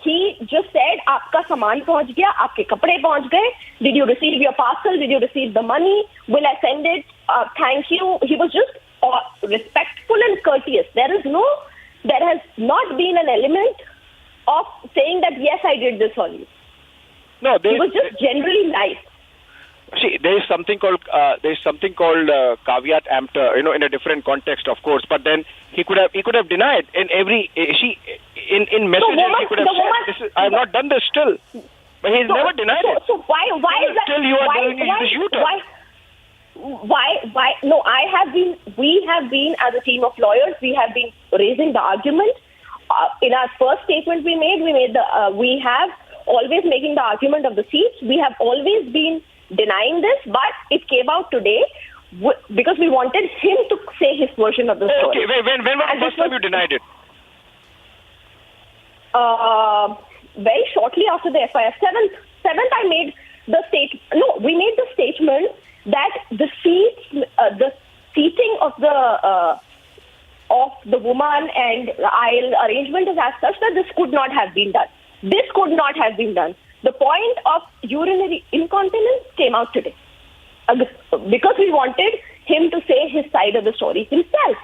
He just said, "आपका सामान पहुंच गया, आपके कपड़े पहुंच गए. Did you receive your parcel? Did you receive the money? Will I send it? Thank you." He was just respectful and courteous. There has not been an element of saying that yes, I did this on you. No, he was just generally nice. See, there is something called caveat emptor, in a different context, of course. But then he could have denied in messages. He could have said, "I have not done this still," but he's never denied it. So why is that? Still, you are doing the shooter. Why? No, we have been as a team of lawyers. We have been raising the argument. In our first statement we have always making the argument of the seats. We have always been denying this, but it came out today because we wanted him to say his version of the story. Okay, when was the first time you denied it? Very shortly after the FIR. 7th, I made the statement. No, we made the statement that the seating of the woman and the aisle arrangement is as such that this could not have been done. The point of urinary incontinence came out today because we wanted him to say his side of the story himself.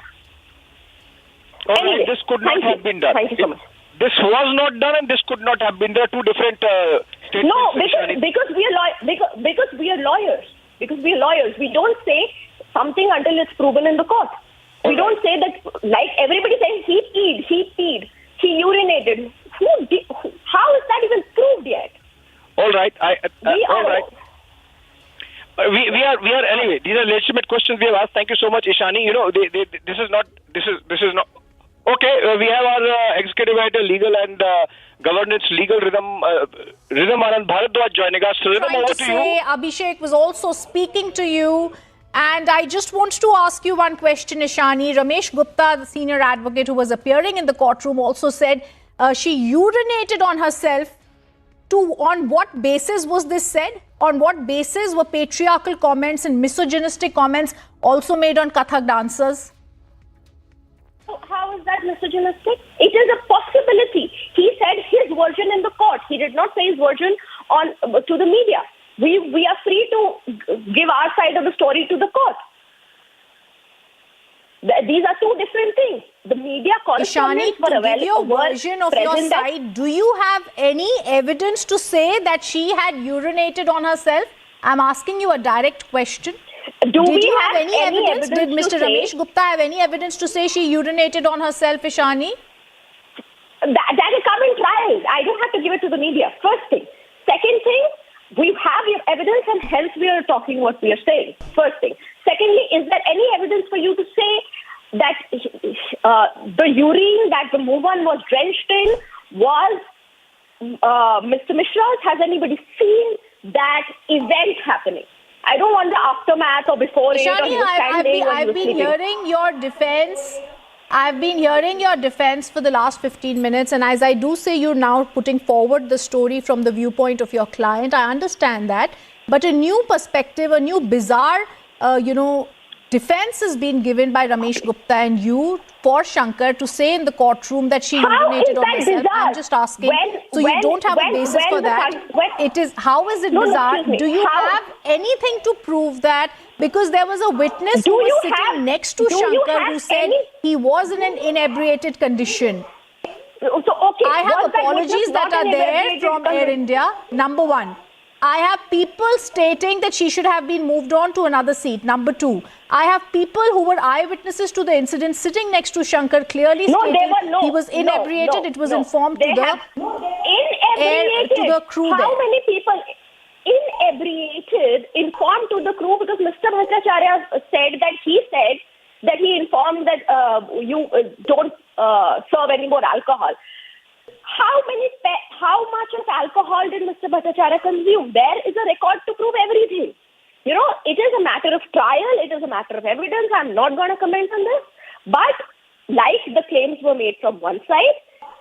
Anyway, this could not have been done. Thank you so much. This was not done, and this could not have been. There are two different statements. No, because we are lawyers. We don't say something until it's proven in the court. We don't say that, like everybody saying he peed, he urinated. How is that even proved yet? All right. We are anyway. These are legitimate questions we have asked. Thank you so much, Ishani. This is not. Okay. We have our executive editor, legal and governance, legal Rhythm Anand Bharadwaj joining us. Rhythm, over to you. Abhishek was also speaking to you. And I just want to ask you one question, Ishani. Ramesh Gupta, the senior advocate who was appearing in the courtroom, also said she urinated on herself. On what basis was this said? On what basis were patriarchal comments and misogynistic comments also made on Kathak dancers? How is that misogynistic? It is a possibility. He said his version in the court. He did not say his version to the media. We are free to give our side of the story to the court. These are two different things. The media correspondence Ishani, to give your version of your side, do you have any evidence to say that she had urinated on herself? I'm asking you a direct question. Did you have any evidence? Did Mr. Ramesh Gupta have any evidence to say she urinated on herself, Ishani? That will come in trial. I don't have to give it to the media. First thing. Second thing, we have your evidence and hence we are talking what we are saying. First thing. Secondly, is there any evidence for you to say that the urine that the woman was drenched in was Mr. Mishra's? Has anybody seen that event happening? I don't want the aftermath or before Ishani, it. I've been hearing your defense. I've been hearing your defense for the last 15 minutes, and as I do say, you're now putting forward the story from the viewpoint of your client. I understand that, but a new perspective, a new bizarre, defense has been given by Ramesh Gupta and you for Shankar to say in the courtroom that she urinated on herself. I'm just asking. You don't have a basis for that. How is it bizarre? Do you have anything to prove that? Because there was a witness who was sitting next to Shankar who said he was in an inebriated condition. I have apologies that are there from Air India. Number one. I have people stating that she should have been moved on to another seat. Number two, I have people who were eyewitnesses to the incident sitting next to Shankar clearly stating he was inebriated. It was informed to the crew. How many people inebriated informed to the crew? Because Mr. Bhattacharya said that he informed that you don't serve any more alcohol. How much of alcohol did Mr. Bhattacharya consume? There is a record to prove everything. You know, it is a matter of trial. It is a matter of evidence. I'm not going to comment on this. But like the claims were made from one side,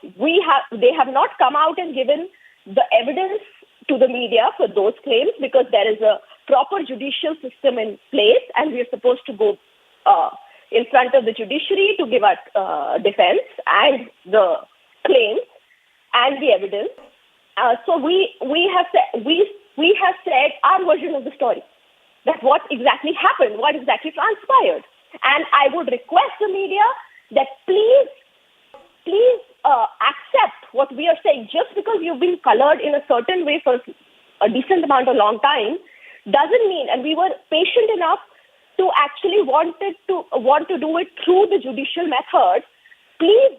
they have not come out and given the evidence to the media for those claims because there is a proper judicial system in place and we are supposed to go in front of the judiciary to give our defense and the claims and the evidence. So we have said our version of the story, that what exactly happened, what exactly transpired. And I would request the media that please accept what we are saying. Just because you've been colored in a certain way for a decent amount of long time doesn't mean, and we were patient enough to actually want to do it through the judicial method. Please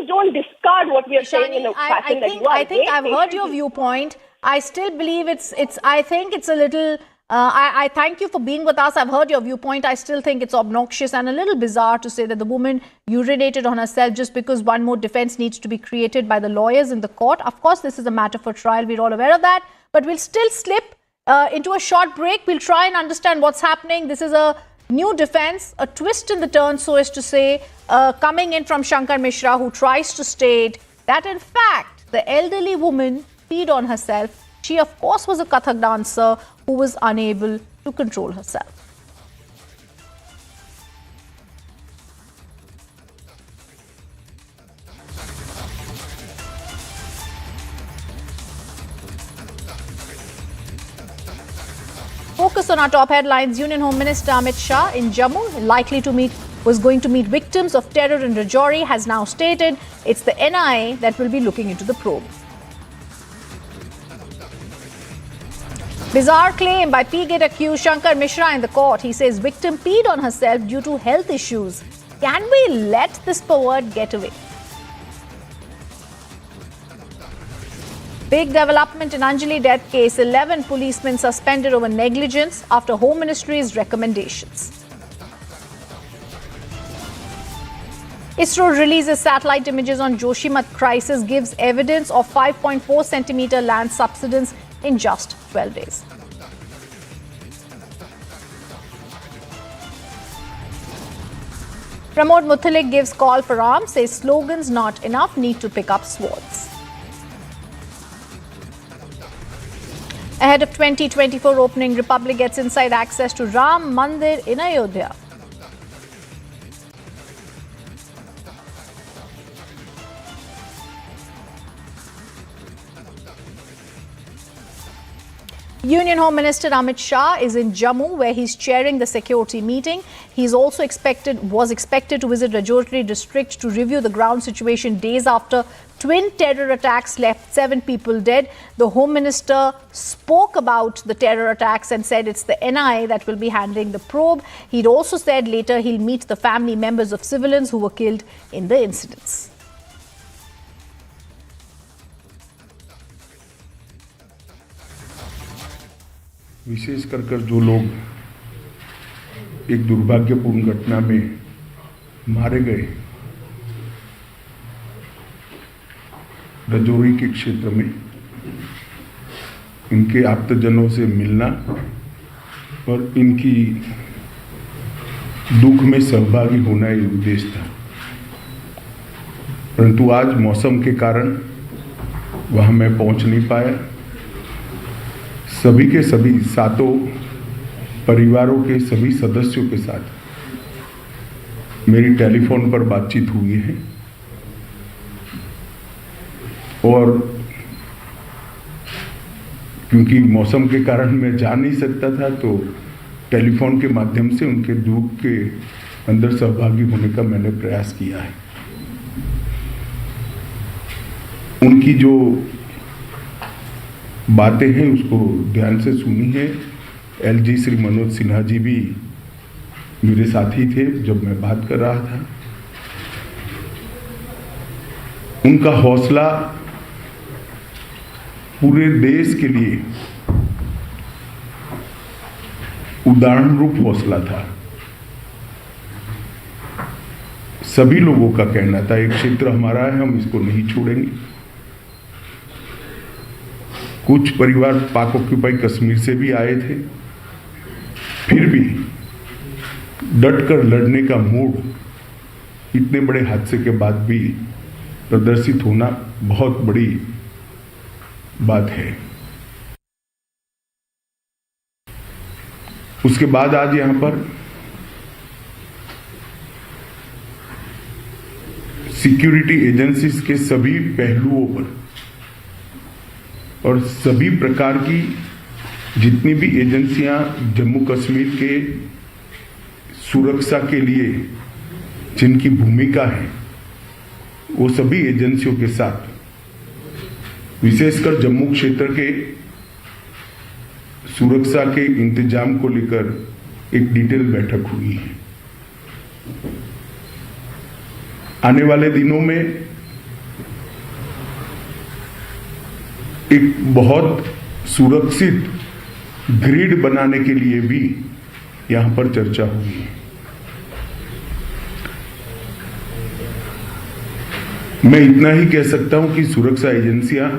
don't discard what we are saying in a fashion that you are. I think I've heard your viewpoint. I still believe I think it's a little. I thank you for being with us. I've heard your viewpoint. I still think it's obnoxious and a little bizarre to say that the woman urinated on herself just because one more defense needs to be created by the lawyers in the court. Of course, this is a matter for trial. We're all aware of that. But we'll still slip into a short break. We'll try and understand what's happening. This is a new defense, a twist in the turn, so as to say, coming in from Shankar Mishra, who tries to state that, in fact, the elderly woman peed on herself. She, of course, was a Kathak dancer who was unable to control herself. Focus on our top headlines. Union Home Minister Amit Shah in Jammu, was going to meet victims of terror in Rajouri, has now stated it's the NIA that will be looking into the probe. Bizarre claim by P-Gate accused Shankar Mishra in the court. He says victim peed on herself due to health issues. Can we let this pervert get away? Big development in Anjali death case. 11 policemen suspended over negligence after Home Ministry's recommendations. ISRO releases satellite images on Joshimath crisis, gives evidence of 5.4 centimeter land subsidence in just 12 days. Pramod Muthalik gives call for arms, says slogans not enough, need to pick up swords. Ahead of 2024 opening, Republic gets inside access to Ram Mandir in Ayodhya. Union Home Minister Amit Shah is in Jammu, where he's chairing the security meeting. He's also was expected to visit Rajouri district to review the ground situation days after twin terror attacks left 7 people dead. The Home Minister spoke about the terror attacks and said it's the NIA that will be handling the probe. He'd also said later he'll meet the family members of civilians who were killed in the incidents. विशेष कर जो लोग एक दुर्भाग्यपूर्ण घटना में मारे गए रजौरी के क्षेत्र में, इनके आप्तजनों से मिलना और इनकी दुख में सहभागी होना ये उद्देश्य था। परंतु आज मौसम के कारण वहां मैं पहुंच नहीं पाया। सभी के सभी 7 परिवारों के सभी सदस्यों के साथ मेरी टेलीफोन पर बातचीत हुई है और क्योंकि मौसम के कारण मैं जा नहीं सकता था तो टेलीफोन के माध्यम से उनके दुख के अंदर सहभागी होने का मैंने प्रयास किया है। उनकी जो बातें हैं उसको ध्यान से सुनी है। एलजी श्री मनोज सिन्हा जी भी मेरे साथी थे जब मैं बात कर रहा था। उनका हौसला पूरे देश के लिए उदाहरण रूप हौसला था। सभी लोगों का कहना था, एक क्षेत्र हमारा है, हम इसको नहीं छोड़ेंगे। कुछ परिवार पाक ऑक्यूपाई कश्मीर से भी आए थे, फिर भी डटकर लड़ने का मूड इतने बड़े हादसे के बाद भी प्रदर्शित होना बहुत बड़ी बात है। उसके बाद आज यहां पर सिक्योरिटी एजेंसीज के सभी पहलुओं पर और सभी प्रकार की जितनी भी एजेंसियां जम्मू कश्मीर के सुरक्षा के लिए जिनकी भूमिका है वो सभी एजेंसियों के साथ विशेषकर जम्मू क्षेत्र के सुरक्षा के इंतजाम को लेकर एक डिटेल बैठक हुई है। आने वाले दिनों में एक बहुत सुरक्षित ग्रिड बनाने के लिए भी यहां पर चर्चा हुई है। मैं इतना ही कह सकता हूं कि सुरक्षा एजेंसियां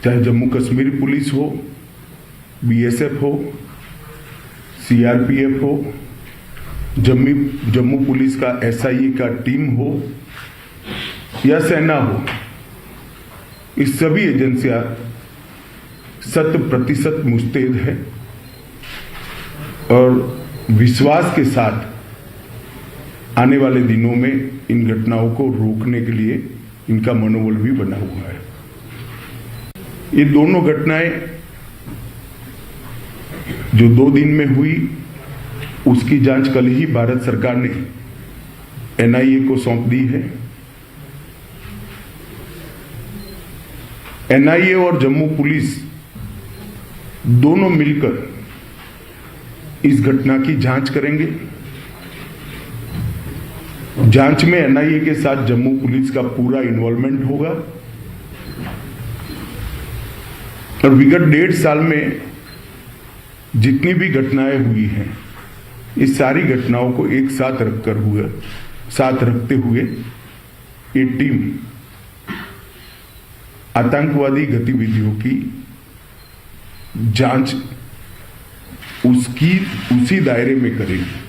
चाहे जम्मू कश्मीर पुलिस हो, बीएसएफ हो, सीआरपीएफ हो, जम्मू पुलिस का एसआईए का टीम हो या सेना हो, इस सभी एजेंसियां 100% मुस्तैद है और विश्वास के साथ आने वाले दिनों में इन घटनाओं को रोकने के लिए इनका मनोबल भी बना हुआ है। ये दोनों घटनाएं जो 2 दिन में हुई उसकी जांच कल ही भारत सरकार ने एनआईए को सौंप दी है। एनआईए और जम्मू पुलिस दोनों मिलकर इस घटना की जांच करेंगे। जांच में एनआईए के साथ जम्मू पुलिस का पूरा इन्वॉल्वमेंट होगा और विगत 1.5 साल में जितनी भी घटनाएं हुई हैं इस सारी घटनाओं को एक साथ रखते हुए ये टीम आतंकवादी गतिविधियों की जांच उसी दायरे में करेगी।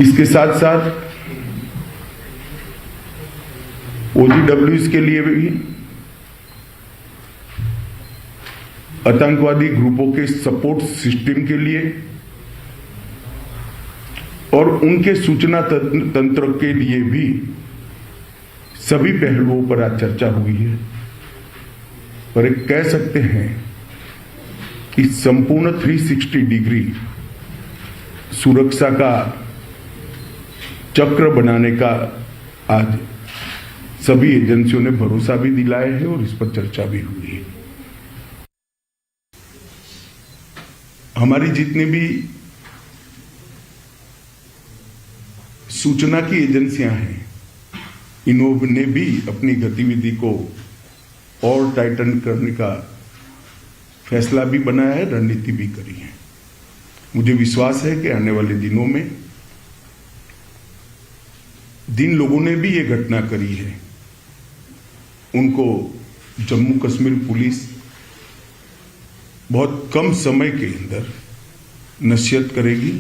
इसके साथ साथ ओजीडब्ल्यूज के लिए भी आतंकवादी ग्रुपों के सपोर्ट सिस्टम के लिए और उनके सूचना तंत्र के लिए भी सभी पहलुओं पर आज चर्चा हुई है। और एक कह सकते हैं कि संपूर्ण 360 डिग्री सुरक्षा का चक्र बनाने का आज सभी एजेंसियों ने भरोसा भी दिलाया है और इस पर चर्चा भी हुई है। हमारी जितनी भी सूचना की एजेंसियां हैं इन्होंने भी अपनी गतिविधि को और टाइटन करने का फैसला भी बनाया है, रणनीति भी करी है। मुझे विश्वास है कि आने वाले दिनों में जिन लोगों ने भी ये घटना करी है उनको जम्मू कश्मीर पुलिस बहुत कम समय के अंदर नसीहत करेगी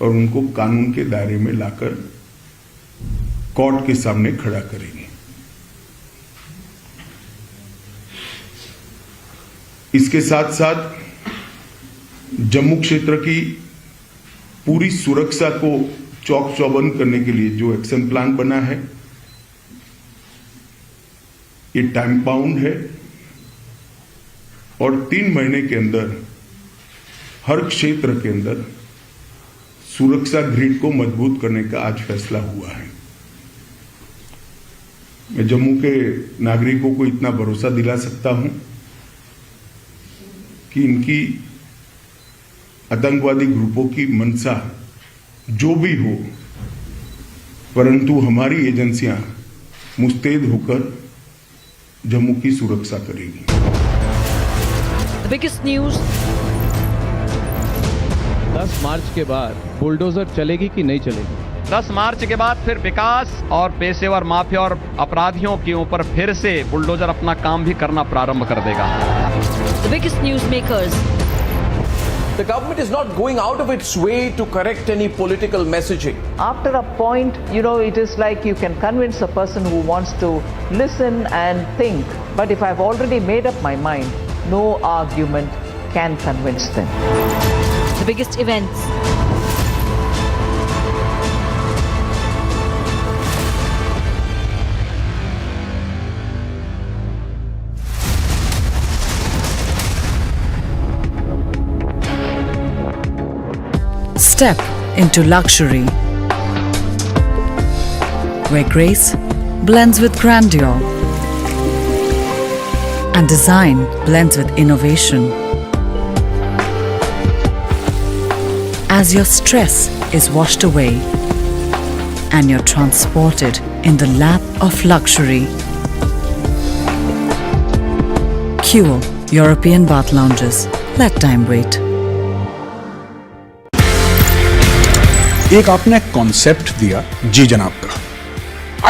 और उनको कानून के दायरे में लाकर कोर्ट के सामने खड़ा करेगी। इसके साथ साथ जम्मू क्षेत्र की पूरी सुरक्षा को चौक चौबंद करने के लिए जो एक्शन प्लान बना है, ये टाइम बाउंड है और 3 महीने के अंदर हर क्षेत्र के अंदर सुरक्षा ग्रिड को मजबूत करने का आज फैसला हुआ है। मैं जम्मू के नागरिकों को इतना भरोसा दिला सकता हूं कि इनकी आतंकवादी ग्रुपों की मंशा जो भी हो, परंतु हमारी एजेंसियां मुस्तैद होकर जम्मू की सुरक्षा करेगी। The biggest news. 10 मार्च के बाद बुलडोजर चलेगी कि नहीं चलेगी? 10 मार्च के बाद फिर विकास और पेशेवर माफिया और अपराधियों के ऊपर फिर से बुलडोजर अपना काम भी करना प्रारंभ कर देगा। The biggest news makers. The government is not going out of its way to correct any political messaging. After a point, it is like you can convince a person who wants to listen and think. But if I've already made up my mind, no argument can convince them. The biggest events. Step into luxury, where grace blends with grandeur and design blends with innovation. As your stress is washed away and you're transported in the lap of luxury. Cure European bath lounges. Let time wait. एक आपने concept दिया जी जनाब का।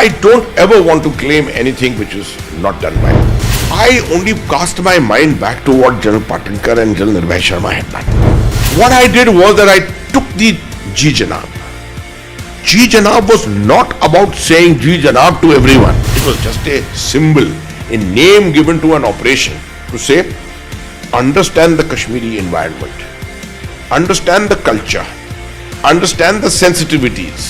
I don't ever want to claim anything which is not done by me. I only cast my mind back to what General Patinkar and General Nirbhay Sharma had done. What I did was that I took the Ji Janab. Ji Janab was not about saying Ji Janab to everyone. It was just a symbol, a name given to an operation to say, understand the Kashmiri environment, understand the culture, understand the sensitivities.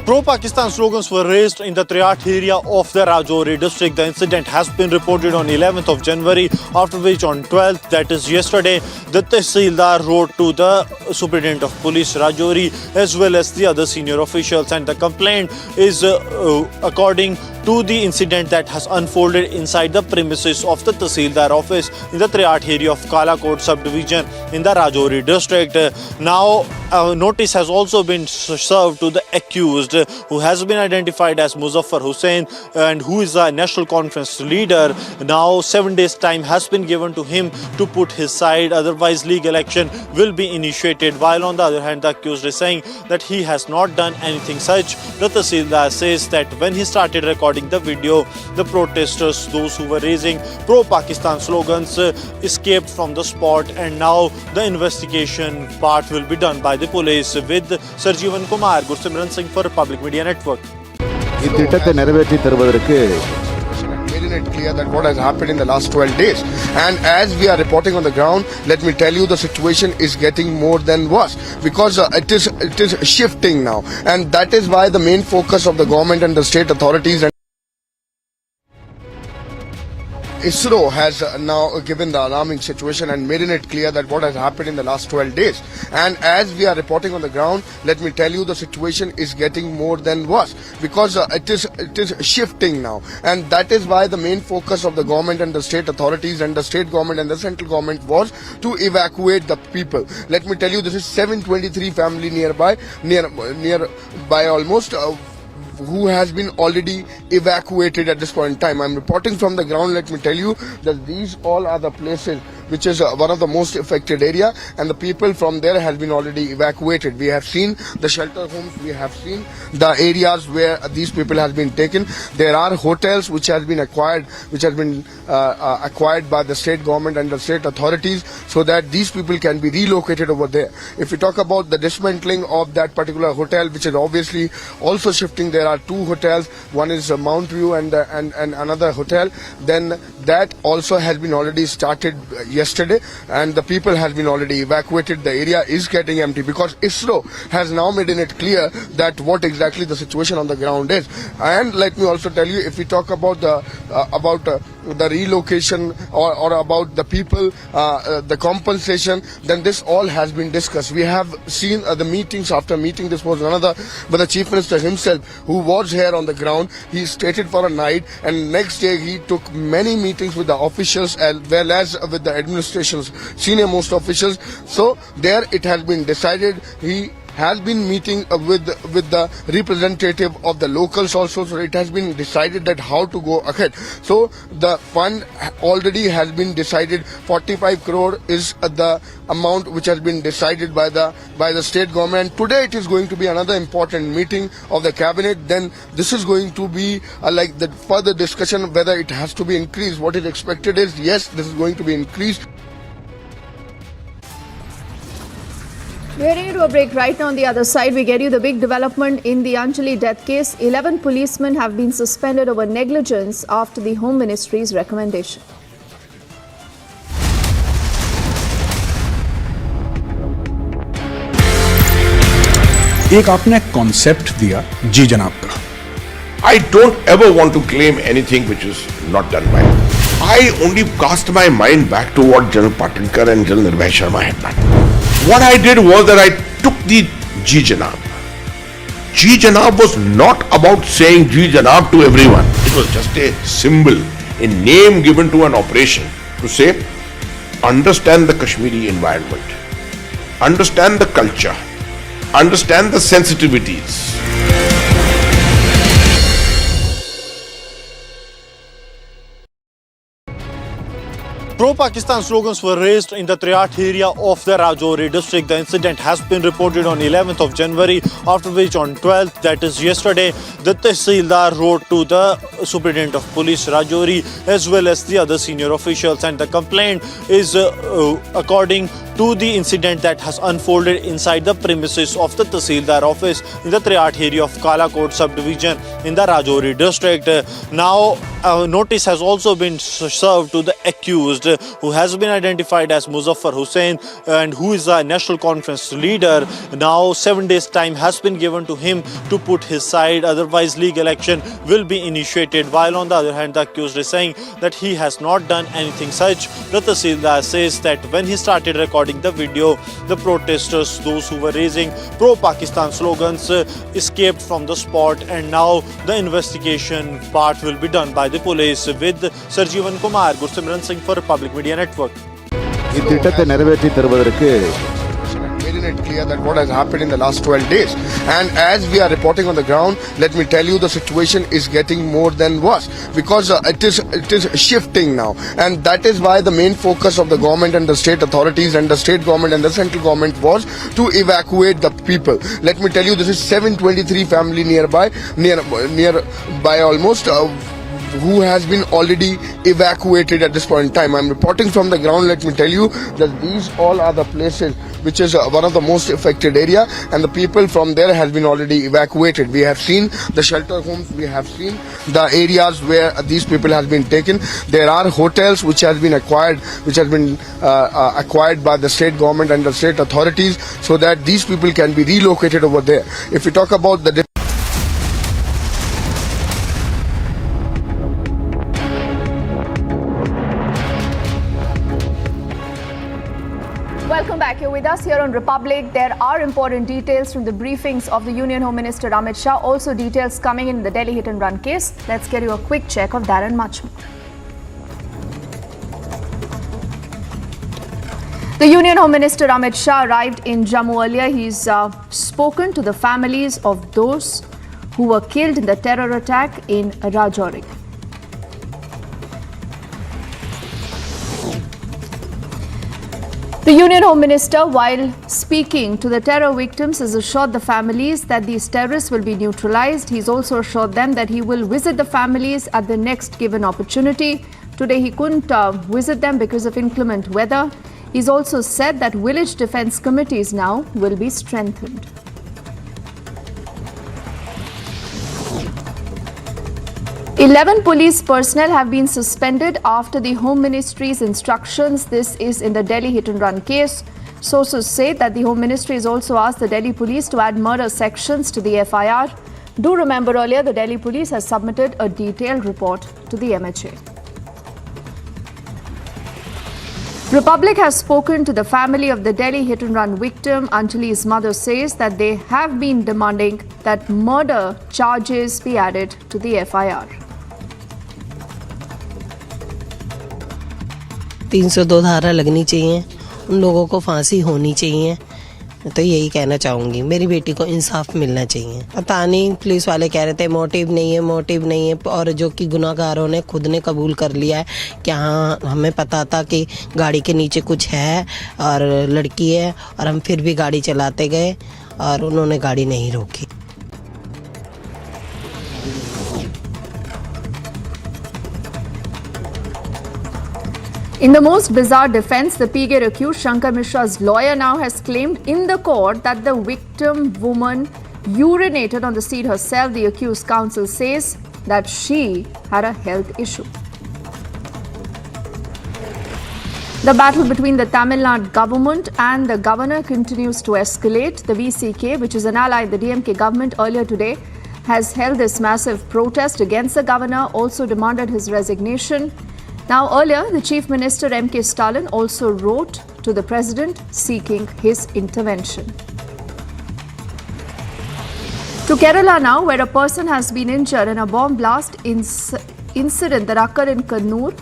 Pro-Pakistan slogans were raised in the Triat area of the Rajouri district. The incident has been reported on 11th of January, after which on 12th, that is yesterday, the Tehsildar wrote to the Superintendent of Police Rajouri as well as the other senior officials, and the complaint is according to the incident that has unfolded inside the premises of the Tehsildar office in the Triat area of Kalakot subdivision in the Rajouri district. Now, a notice has also been served to the accused, who has been identified as Muzaffar Hussain and who is a National Conference leader. Now 7 days time has been given to him to put his side, otherwise legal action will be initiated, while on the other hand the accused is saying that he has not done anything such. The Tehsildar says that when he started recording the video, the protesters, those who were raising pro-Pakistan slogans, escaped from the spot, and now the investigation part will be done by the police. With Sarjeevan Kumar, Gursimran Singh for Republic Media Network. இத்திட்டத்தை நிறைவேற்றி தருவதற்கு Making it clear that what has happened in the last 12 days, and as we are reporting on the ground, let me tell you the situation is getting more than worse, because it is shifting now, and that is why the main focus of the government and the state authorities and ISRO has now given the alarming situation and made it clear that what has happened in the last 12 days. And as we are reporting on the ground, let me tell you the situation is getting more than worse, because it is shifting now, and that is why the main focus of the government and the state authorities and the state government and the central government was to evacuate the people. Let me tell you, this is 723 family nearby almost, who has been already evacuated at this point in time. I'm reporting from the ground. Let me tell you that these all are the places which is one of the most affected area, and the people from there has been already evacuated. We have seen the shelter homes, we have seen the areas where these people have been taken. There are hotels which has been acquired, acquired by the state government and the state authorities, so that these people can be relocated over there. If we talk about the dismantling of that particular hotel, which is obviously also shifting, there are two hotels. One is Mount View and another hotel. Then that also has been already started yesterday, and the people has been already evacuated. The area is getting empty because ISRO has now made it clear that what exactly the situation on the ground is. And let me also tell you, if we talk about the relocation or about the people, the compensation, then this all has been discussed. We have seen the meetings after meeting. This was another, but the Chief Minister himself, who was here on the ground, he stayed for a night, and next day he took many meetings with the officials as well as with the administration's senior most officials. So there it has been decided. He has been meeting with the representative of the locals also, so it has been decided that how to go ahead. So the fund already has been decided. 45 crore is the amount which has been decided by the state government. Today it is going to be another important meeting of the cabinet. Then this is going to be like the further discussion whether it has to be increased. What is expected is, yes, this is going to be increased. We're heading into a break right now. On the other side, we get you the big development in the Anjali death case. 11 policemen have been suspended over negligence after the Home Ministry's recommendation. एक आपने concept दिया जी जनाब का. I don't ever want to claim anything which is not done by me. I only cast my mind back to what General Patinkar and General Nirbhay Sharma had done. What I did was that I took the Ji Janab. Ji Janab was not about saying Ji Janab to everyone. It was just a symbol, a name given to an operation to say, understand the Kashmiri environment, understand the culture, understand the sensitivities. Pro-Pakistan slogans were raised in the Triat area of the Rajouri district. The incident has been reported on 11th of January, after which on 12th, that is yesterday, the Tehsildar wrote to the Superintendent of Police Rajouri as well as the other senior officials, and the complaint is according to the incident that has unfolded inside the premises of the Tehsildar office in the Triat area of Kalakot subdivision in the Rajouri district. Now, a notice has also been served to the accused, who has been identified as Muzaffar Hussain and who is a National Conference leader. Now 7 days time has been given to him to put his side, otherwise legal action will be initiated. While on the other hand, the accused is saying that he has not done anything such. The Tehsildar says that when he started recording the video, the protesters, those who were raising pro-Pakistan slogans, escaped from the spot, and now the investigation part will be done by the police. With Sarjeevan Kumar, Gursimran Singh for Republic Media Network. இத்திட்டத்தை நிறைவேற்றி தருவதற்கு Made it clear that what has happened in the last 12 days. And as we are reporting on the ground, let me tell you, the situation is getting more than worse, because it is shifting now, and that is why the main focus of the government and the state authorities and the state government and the central government was to evacuate the people. Let me tell you, this is 723 family nearby almost, who has been already evacuated at this point in time. I'm reporting from the ground. Let me tell you that these all are the places which is one of the most affected area, and the people from there has been already evacuated. We have seen the shelter homes, we have seen the areas where these people have been taken. There are hotels which has been acquired, acquired by the state government and the state authorities, so that these people can be relocated over there. If we talk about the Welcome back. You're with us here on Republic. There are important details from the briefings of the Union Home Minister Amit Shah. Also details coming in the Delhi hit and run case. Let's get you a quick check of that and much more. The Union Home Minister Amit Shah arrived in Jammu earlier. He's spoken to the families of those who were killed in the terror attack in Rajouri. The Union Home Minister, while speaking to the terror victims, has assured the families that these terrorists will be neutralized. He's also assured them that he will visit the families at the next given opportunity. Today he couldn't visit them because of inclement weather. He's also said that village defense committees now will be strengthened. Eleven police personnel have been suspended after the Home Ministry's instructions. This is in the Delhi hit-and-run case. Sources say that the Home Ministry has also asked the Delhi police to add murder sections to the FIR. Do remember earlier the Delhi police has submitted a detailed report to the MHA. Republic has spoken to the family of the Delhi hit-and-run victim. Anjali's mother says that they have been demanding that murder charges be added to the FIR. 302 धारा लगनी चाहिए, उन लोगों को फांसी होनी चाहिए, तो यही कहना चाहूँगी। मेरी बेटी को इंसाफ मिलना चाहिए। पता नहीं, पुलिस वाले कह रहे थे मोटिव नहीं है, और जो कि गुनाहगारों ने खुद ने कबूल कर लिया है कि हाँ हमें पता था कि गाड़ी के नीचे कुछ है और लड़की है, और हम फिर भी गाड़ी चलाते गए और उन्होंने गाड़ी नहीं रोकी। In the most bizarre defense, the P-Gate accused Shankar Mishra's lawyer now has claimed in the court that the victim woman urinated on the seat herself. The accused counsel says that she had a health issue. The battle between the Tamil Nadu government and the governor continues to escalate. The VCK, which is an ally of the DMK government, earlier today has held this massive protest against the governor, also demanded his resignation. Now, earlier, the Chief Minister M.K. Stalin also wrote to the President seeking his intervention. To Kerala now, where a person has been injured in a bomb blast incident that occurred in Kannur.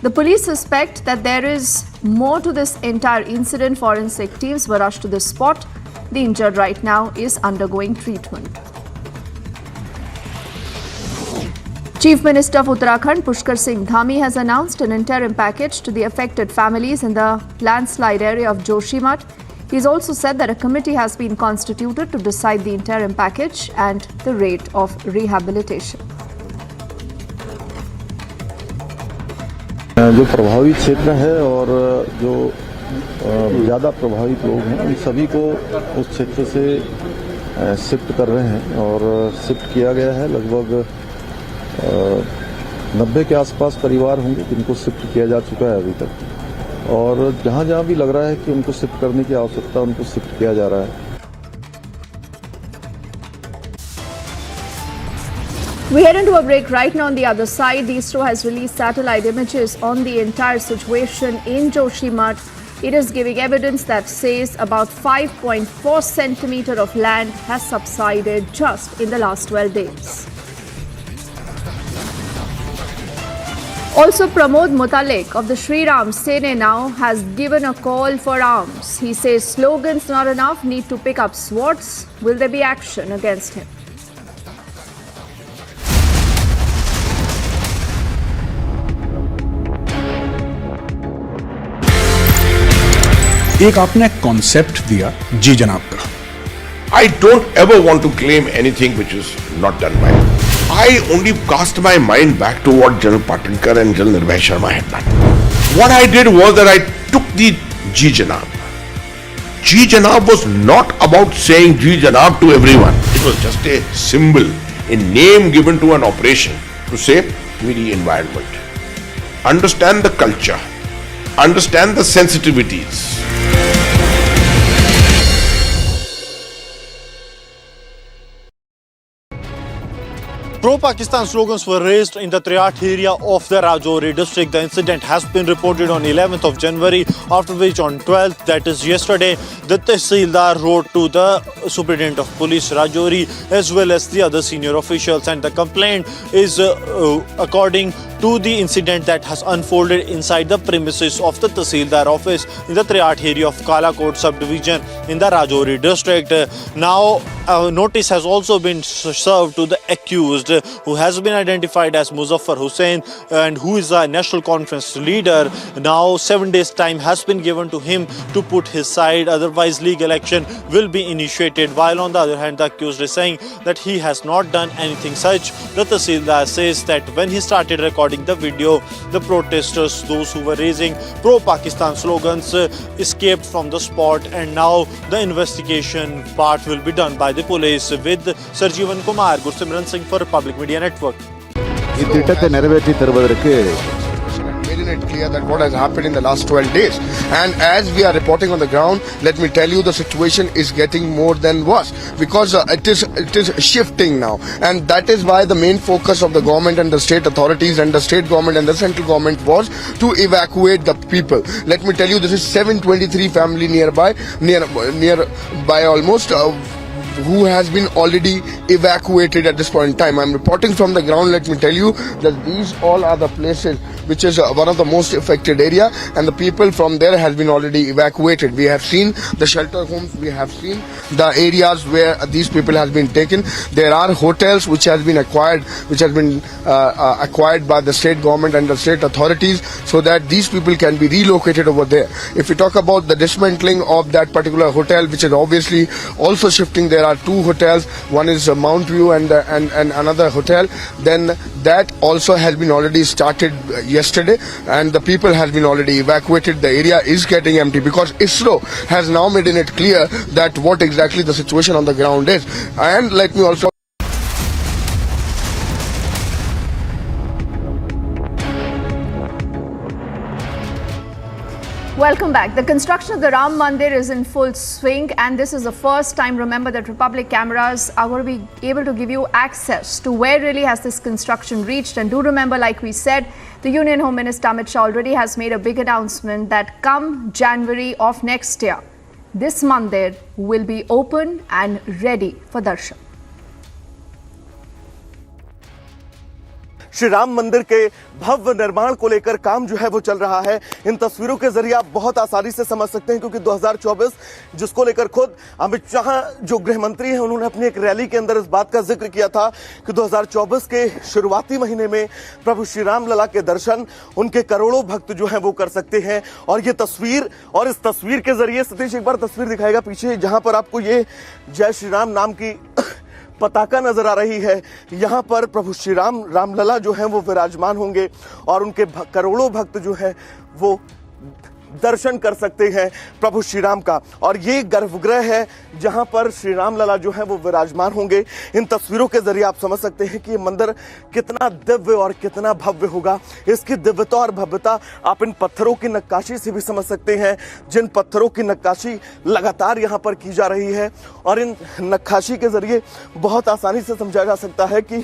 The police suspect that there is more to this entire incident. Forensic teams were rushed to the spot. The injured right now is undergoing treatment. Chief Minister of Uttarakhand, Pushkar Singh Dhami, has announced an interim package to the affected families in the landslide area of Joshimath. He's also said that a committee has been constituted to decide the interim package and the rate of rehabilitation. जो प्रभावित क्षेत्र है और जो ज़्यादा प्रभावित लोग हैं उन सभी को उस क्षेत्र से शिफ्ट कर रहे हैं और शिफ्ट किया गया है। लगभग 90 के आसपास परिवार होंगे जिनको शिफ्ट किया जा चुका है अभी तक, और जहां भी लग रहा है कि उनको शिफ्ट करने की आवश्यकता उनको शिफ्ट किया जा रहा है। We head into a break right now. On the other side, the ISRO has released satellite images on the entire situation in Joshimath. It is giving evidence that says about 5.4 centimeter of land has subsided just in the last 12 days. Also, Pramod Mutalek of the Shri Ram Sene now has given a call for arms. He says slogans not enough, need to pick up swords. Will there be action against him? एक आपने concept दिया जी जनाब का। I don't ever want to claim anything which is not done by me. I only cast my mind back to what General Patinkar and General Nirbhay Sharma had done. What I did was that I took the Ji Janab. Ji Janab was not about saying Ji Janab to everyone. It was just a symbol, a name given to an operation to save the environment. Understand the culture. Understand the sensitivities. Pro-Pakistan slogans were raised in the Triat area of the Rajouri district. The incident has been reported on 11th of January, after which on 12th, that is yesterday, the Tehsildar wrote to the Superintendent of Police Rajouri as well as the other senior officials, and the complaint is according to the incident that has unfolded inside the premises of the Tahsildar office in the Triat area of Kalakot subdivision in the Rajouri district. Now, a notice has also been served to the accused, who has been identified as Muzaffar Hussain and who is a National Conference leader. Now, 7 days time has been given to him to put his side, otherwise legal action will be initiated. While on the other hand, the accused is saying that he has not done anything such. The Tahsildar says that when he started recording the video, the protesters, those who were raising pro-Pakistan slogans, escaped from the spot, and now the investigation part will be done by the police. With Sarjeevan Kumar, Gursimran Singh for Republic Media Network. Made it clear that what has happened in the last 12 days. And as we are reporting on the ground, let me tell you the situation is getting more than worse because it is shifting now. And that is why the main focus of the government and the state authorities and the state government and the central government was to evacuate the people. Let me tell you, this is 723 family nearby almost. Who has been already evacuated at this point in time. I'm reporting from the ground. Let me tell you that these all are the places which is one of the most affected area, and the people from there has been already evacuated. We have seen the shelter homes, we have seen the areas where these people has been taken. There are hotels which has been acquired by the state government and the state authorities so that these people can be relocated over there. If we talk about the dismantling of that particular hotel, which is obviously also shifting, there are two hotels. One is Mount View and another hotel. Then that also has been already started yesterday, and the people has been already evacuated. The area is getting empty because ISRO has now made it clear that what exactly the situation on the ground is. And let me also Welcome back. The construction of the Ram Mandir is in full swing, and this is the first time, remember, that Republic cameras are going to be able to give you access to where really has this construction reached. And do remember, like we said, the Union Home Minister Amit Shah already has made a big announcement that come January of next year, this Mandir will be open and ready for darshan. Shri Ram मंदिर के भव्य निर्माण को लेकर काम जो है वो चल रहा है। इन तस्वीरों के जरिए आप बहुत आसानी से समझ सकते हैं, क्योंकि 2024 जिसको लेकर खुद अमित शाह जो गृह मंत्री हैं, उन्होंने अपनी एक रैली के अंदर इस बात का जिक्र किया था कि 2024 के शुरुआती महीने में प्रभु श्री राम लला के दर्शन उनके करोड़ों भक्त जो है वो कर सकते हैं। और ये तस्वीर, और इस तस्वीर के जरिए सतीश एक बार तस्वीर दिखाएगा पीछे, जहां पर आपको ये जय श्री राम नाम की पताका नजर आ रही है। यहाँ पर प्रभु श्री रामलला जो हैं वो विराजमान होंगे और उनके करोड़ों भक्त जो हैं वो दर्शन कर सकते हैं प्रभु श्री राम का। और ये गर्भगृह है जहां पर श्री रामलला जो है वो विराजमान होंगे। इन तस्वीरों के जरिए आप समझ सकते हैं कि ये मंदिर कितना दिव्य और कितना भव्य होगा। इसकी दिव्यता और भव्यता आप इन पत्थरों की नक्काशी से भी समझ सकते हैं, जिन पत्थरों की नक्काशी लगातार यहाँ पर की जा रही है। और इन नक्काशी के जरिए बहुत आसानी से समझा जा सकता है कि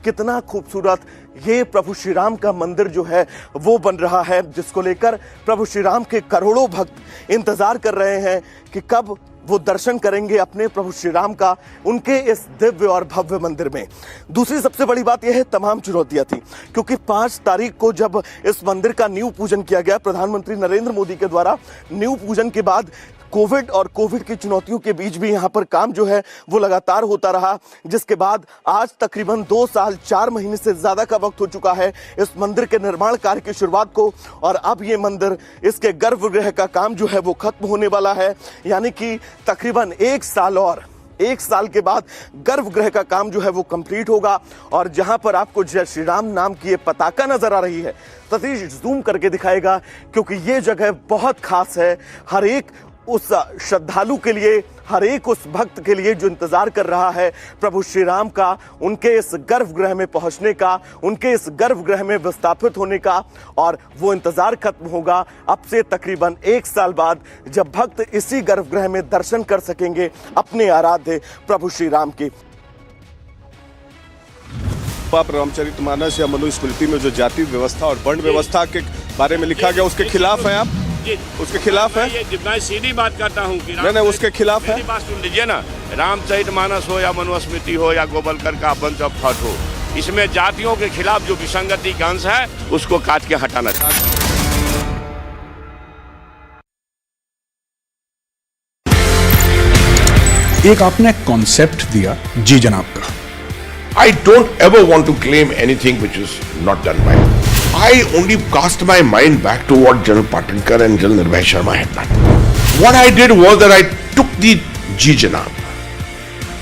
कितना खूबसूरत ये प्रभु श्री राम का मंदिर जो है वो बन रहा है, जिसको लेकर प्रभु श्री राम के करोड़ों भक्त इंतजार कर रहे हैं कि कब वो दर्शन करेंगे अपने प्रभु श्री राम का उनके इस दिव्य और भव्य मंदिर में। दूसरी सबसे बड़ी बात यह है, तमाम चुनौतियां थी, क्योंकि 5 तारीख को जब इस मंदिर का नींव पूजन किया गया प्रधानमंत्री नरेंद्र मोदी के द्वारा, नींव पूजन के बाद कोविड और कोविड की चुनौतियों के बीच भी यहाँ पर काम जो है वो लगातार होता रहा, जिसके बाद आज तकरीबन 2 साल 4 महीने से ज्यादा का वक्त हो चुका है इस मंदिर के निर्माण कार्य की शुरुआत को। और अब ये मंदिर, इसके गर्भगृह का काम जो है वो खत्म होने वाला है, यानी कि तकरीबन 1 साल और 1 साल के बाद गर्भगृह का काम जो है वो कंप्लीट होगा। और जहां पर आपको जय श्री राम नाम की ये पताका नजर आ रही है, सतीश जूम करके दिखाएगा, क्योंकि ये जगह बहुत खास है। हर एक उस श्रद्धालु के लिए, हर एक उस भक्त के लिए जो इंतजार कर रहा है प्रभु श्री राम का, उनके इस गर्भगृह में पहुंचने का, उनके इस गर्भगृह में विस्थापित होने का। और वो इंतजार खत्म होगा अब से तकरीबन 1 साल बाद, जब भक्त इसी गर्भगृह में दर्शन कर सकेंगे अपने आराध्य प्रभु श्री राम के। रामचरितमानस या मनुस्मृति में जो जाति व्यवस्था और वर्ण व्यवस्था के बारे में लिखा गया, उसके खिलाफ है आप? उसके खिलाफ है? मैं सीधी बात करता हूँ कि नहीं, उसके खिलाफ है। बात सुन लीजिए ना, रामचरितमानस हो या मनुस्मृति हो या गोवलकर का बंच ऑफ थॉट हो, इसमें जातियों के खिलाफ जो विसंगति का अंश है उसको काट के हटाना चाहिए। एक आपने कॉन्सेप्ट दिया जी जनाब का। I don't ever want to claim anything which is not done by me. I only cast my mind back to what General Patinkar and General Nirbhay Sharma had done. What I did was that I took the Ji Janab.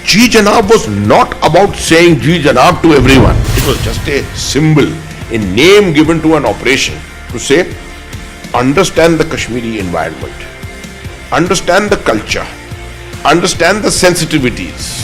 Ji Janab was not about saying Ji Janab to everyone. It was just a symbol, a name given to an operation to say, understand the Kashmiri environment, understand the culture, understand the sensitivities.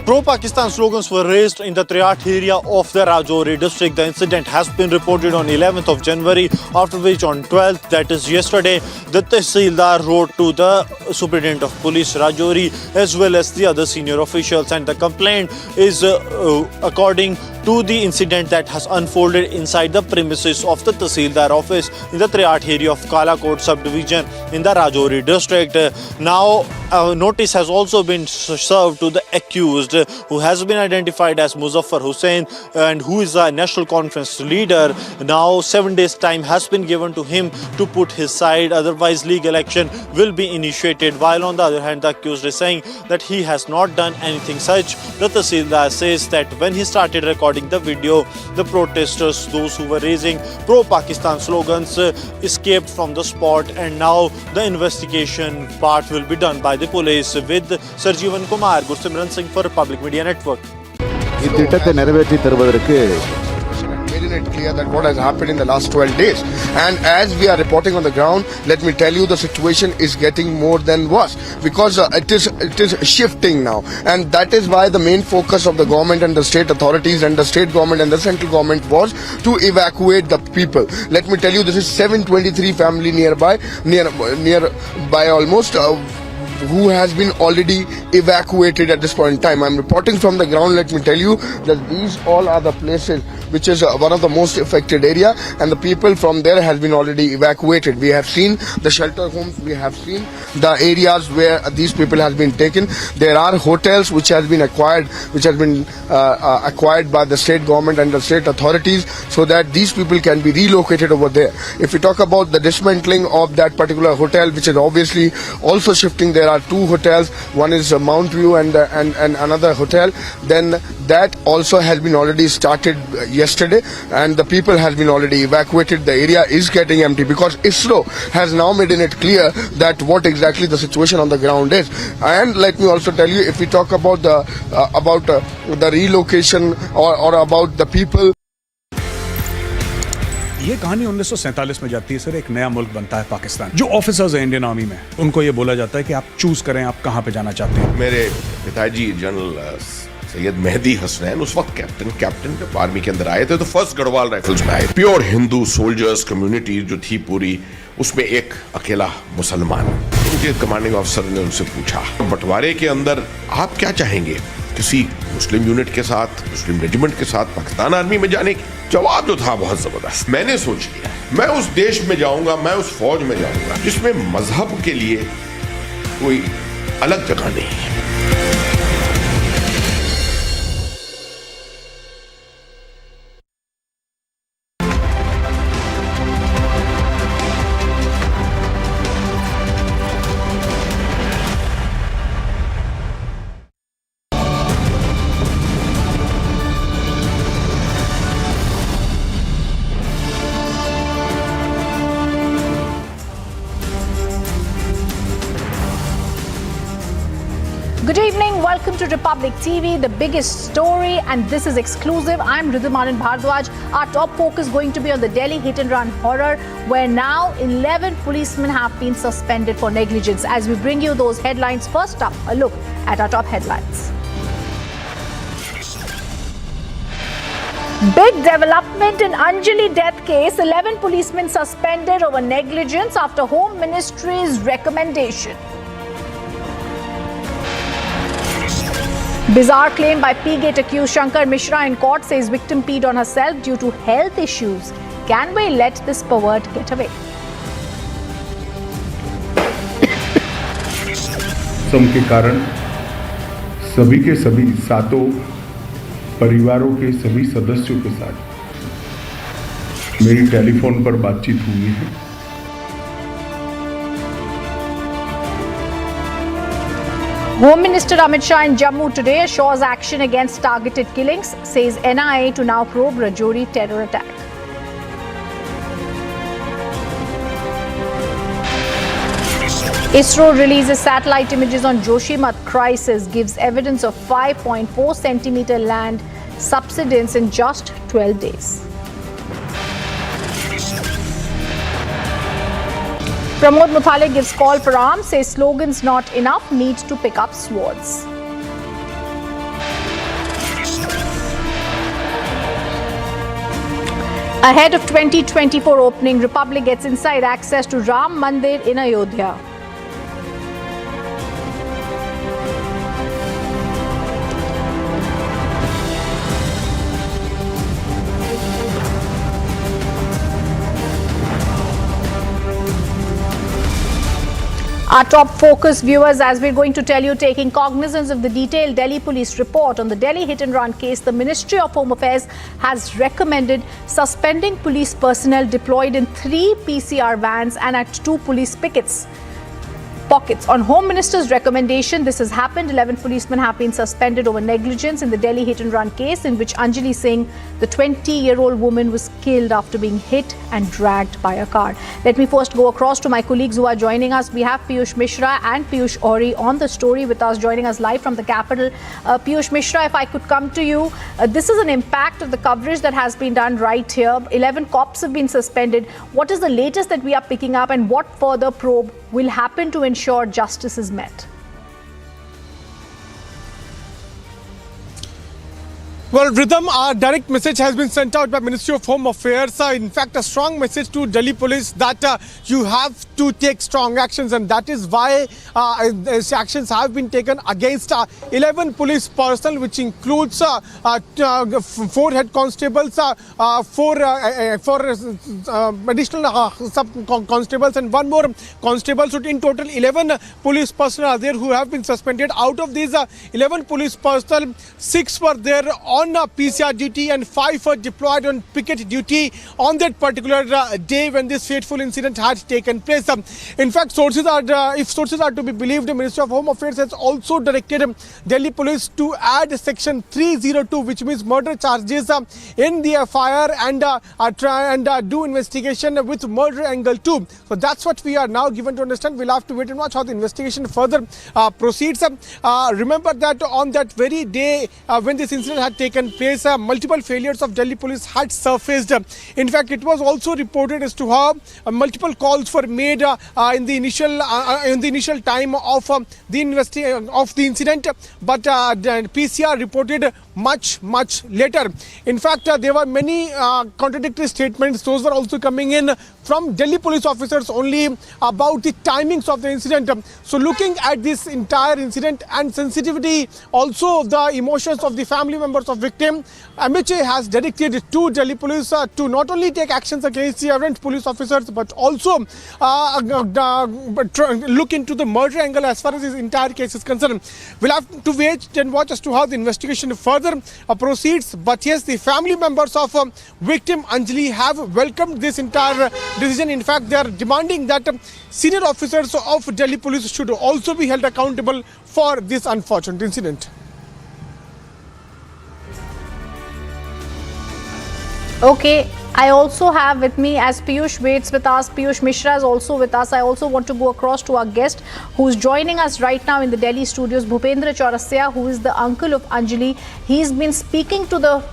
Pro-Pakistan slogans were raised in the Triat area of the Rajouri district. The incident has been reported on 11th of January, after which on 12th, that is yesterday, the Tehsildar wrote to the Superintendent of Police Rajouri as well as the other senior officials, and the complaint is according to the incident that has unfolded inside the premises of the Tehsildar office in the Triat area of Kalakot subdivision in the Rajouri district. Now, a notice has also been served to the accused, who has been identified as Muzaffar Hussain and who is a National Conference leader. Now 7 days time has been given to him to put his side, otherwise legal action will be initiated. While on the other hand, the accused is saying that he has not done anything such. The Tehsildar says that when he started recording the video, the protesters, those who were raising pro-Pakistan slogans, escaped from the spot, and now the investigation part will be done by the police. With Sarjeevan Kumar, Gursimran Singh for Republic Media Network. இத்திட்டத்தை நிறைவேற்றி தருவதற்கு making it clear that what has happened in the last 12 days. And as we are reporting on the ground, let me tell you, the situation is getting more than worse, because it is shifting now, and that is why the main focus of the government and the state authorities and the state government and the central government was to evacuate the people. Let me tell you, this is 723 family nearby almost, who has been already evacuated at this point in time. I'm reporting from the ground. Let me tell you that these all are the places which is one of the most affected area, and the people from there has been already evacuated. We have seen the shelter homes, we have seen the areas where these people has been taken. There are hotels which has been acquired by the state government and the state authorities, so that these people can be relocated over there. If we talk about the dismantling of that particular hotel, which is obviously also shifting, there are two hotels. One is Mount View and another hotel. Then that also has been already started yesterday, and the people has been already evacuated. The area is getting empty because ISRO has now made it clear that what exactly the situation on the ground is. And let me also tell you, if we talk about the relocation or about the people, ये कहानी 1947 में जाती है sir. एक नया मुल्क बनता है पाकिस्तान। जो ऑफिसर्स हैं इंडियन आर्मी में, उनको ये बोला जाता है कि आप चूज करें आप कहां पे जाना चाहते हैं। मेरे पिताजी जनरल सैयद मेहदी हसनैन उस वक्त कैप्टन जब आर्मी के अंदर आए थे, तो फर्स्ट गढ़वाल राइफल्स में आए। प्योर हिंदू सोल्जर्स कम्युनिटी जो थी पूरी, उसमें एक अकेला मुसलमान। उनके कमांडिंग ऑफिसर ने उनसे पूछा, बंटवारे के अंदर आप क्या चाहेंगे, किसी मुस्लिम यूनिट के साथ, मुस्लिम रेजिमेंट के साथ पाकिस्तान आर्मी में जाने की? जवाब जो था बहुत जबरदस्त। मैंने सोच लिया, मैं उस देश में जाऊंगा, मैं उस फौज में जाऊंगा जिसमें मजहब के लिए कोई अलग जगह नहीं है। Good evening, welcome to Republic TV, the biggest story, and this is exclusive. I'm Ridhumanan Bhardwaj. Our top focus going to be on the Delhi hit and run horror, where now 11 policemen have been suspended for negligence. As we bring you those headlines, first up, a look at our top headlines. Big development in Anjali death case. 11 policemen suspended over negligence after Home Ministry's recommendation. Bizarre claim by P-Gate accused Shankar Mishra in court, says victim peed on herself due to health issues. Can we let this pervert get away? मौसम के कारण सभी के सभी सातों परिवारों के सभी सदस्यों के साथ मेरी टेलीफोन पर बातचीत हुई है। Home Minister Amit Shah in Jammu today assures action against targeted killings, says NIA to now probe Rajouri terror attack. ISRO releases satellite images on Joshimath crisis, gives evidence of 5.4 centimeter land subsidence in just 12 days. Pramod Muthale gives call for arms, says slogans not enough, need to pick up swords. Ahead of 2024 opening, Republic gets inside access to Ram Mandir in Ayodhya. Our top focus, viewers, as we're going to tell you, taking cognizance of the detailed Delhi police report on the Delhi hit-and-run case, the Ministry of Home Affairs has recommended suspending police personnel deployed in 3 PCR vans and at 2 police pockets. On Home Minister's recommendation, this has happened. 11 policemen have been suspended over negligence in the Delhi hit-and-run case in which Anjali Singh, the 20-year-old woman, was killed after being hit and dragged by a car. Let me first go across to my colleagues who are joining us. We have Piyush Mishra and Piyush Ori on the story with us, joining us live from the capital. Piyush Mishra, if I could come to you, this is an impact of the coverage that has been done right here. 11 cops have been suspended. What is the latest that we are picking up, and what further probe will happen to ensure justice is met? Well, Rhythm, our direct message has been sent out by Ministry of Home Affairs. In fact, a strong message to Delhi police that you have to take strong actions, and that is why actions have been taken against 11 police personnel, which includes 4 head constables, 4 additional sub-constables and 1 more constable. So in total, 11 police personnel are there who have been suspended. Out of these 11 police personnel, 6 were there on PCR duty and 5 were deployed on picket duty on that particular day when this fateful incident had taken place. In fact, if sources are to be believed, the Ministry of Home Affairs has also directed Delhi police to add section 302, which means murder charges, in the FIR and do investigation with murder angle too. So that's what we are now given to understand. We'll have to wait and watch how the investigation further proceeds. Remember that on that very day when this incident had taken place, multiple failures of Delhi police had surfaced. In fact, it was also reported as to how multiple calls were made in the initial time of the incident, but PCR reported much later. In fact, there were many contradictory statements. Those were also coming in from Delhi police officers only about the timings of the incident. So looking at this entire incident and sensitivity, also the emotions of the family members of victim, MHA has directed to Delhi police to not only take actions against the errant police officers, but also look into the murder angle as far as this entire case is concerned. We'll have to wait and watch as to how the investigation further proceeds. But yes, the family members of victim Anjali have welcomed this entire decision. In fact, they are demanding that senior officers of Delhi police should also be held accountable for this unfortunate incident. Okay, I also have with me, as Piyush waits with us, Piyush Mishra is also with us. I also want to go across to our guest who's joining us right now in the Delhi studios, Bhupendra Chaurasiya, who is the uncle of Anjali. He's been speaking to the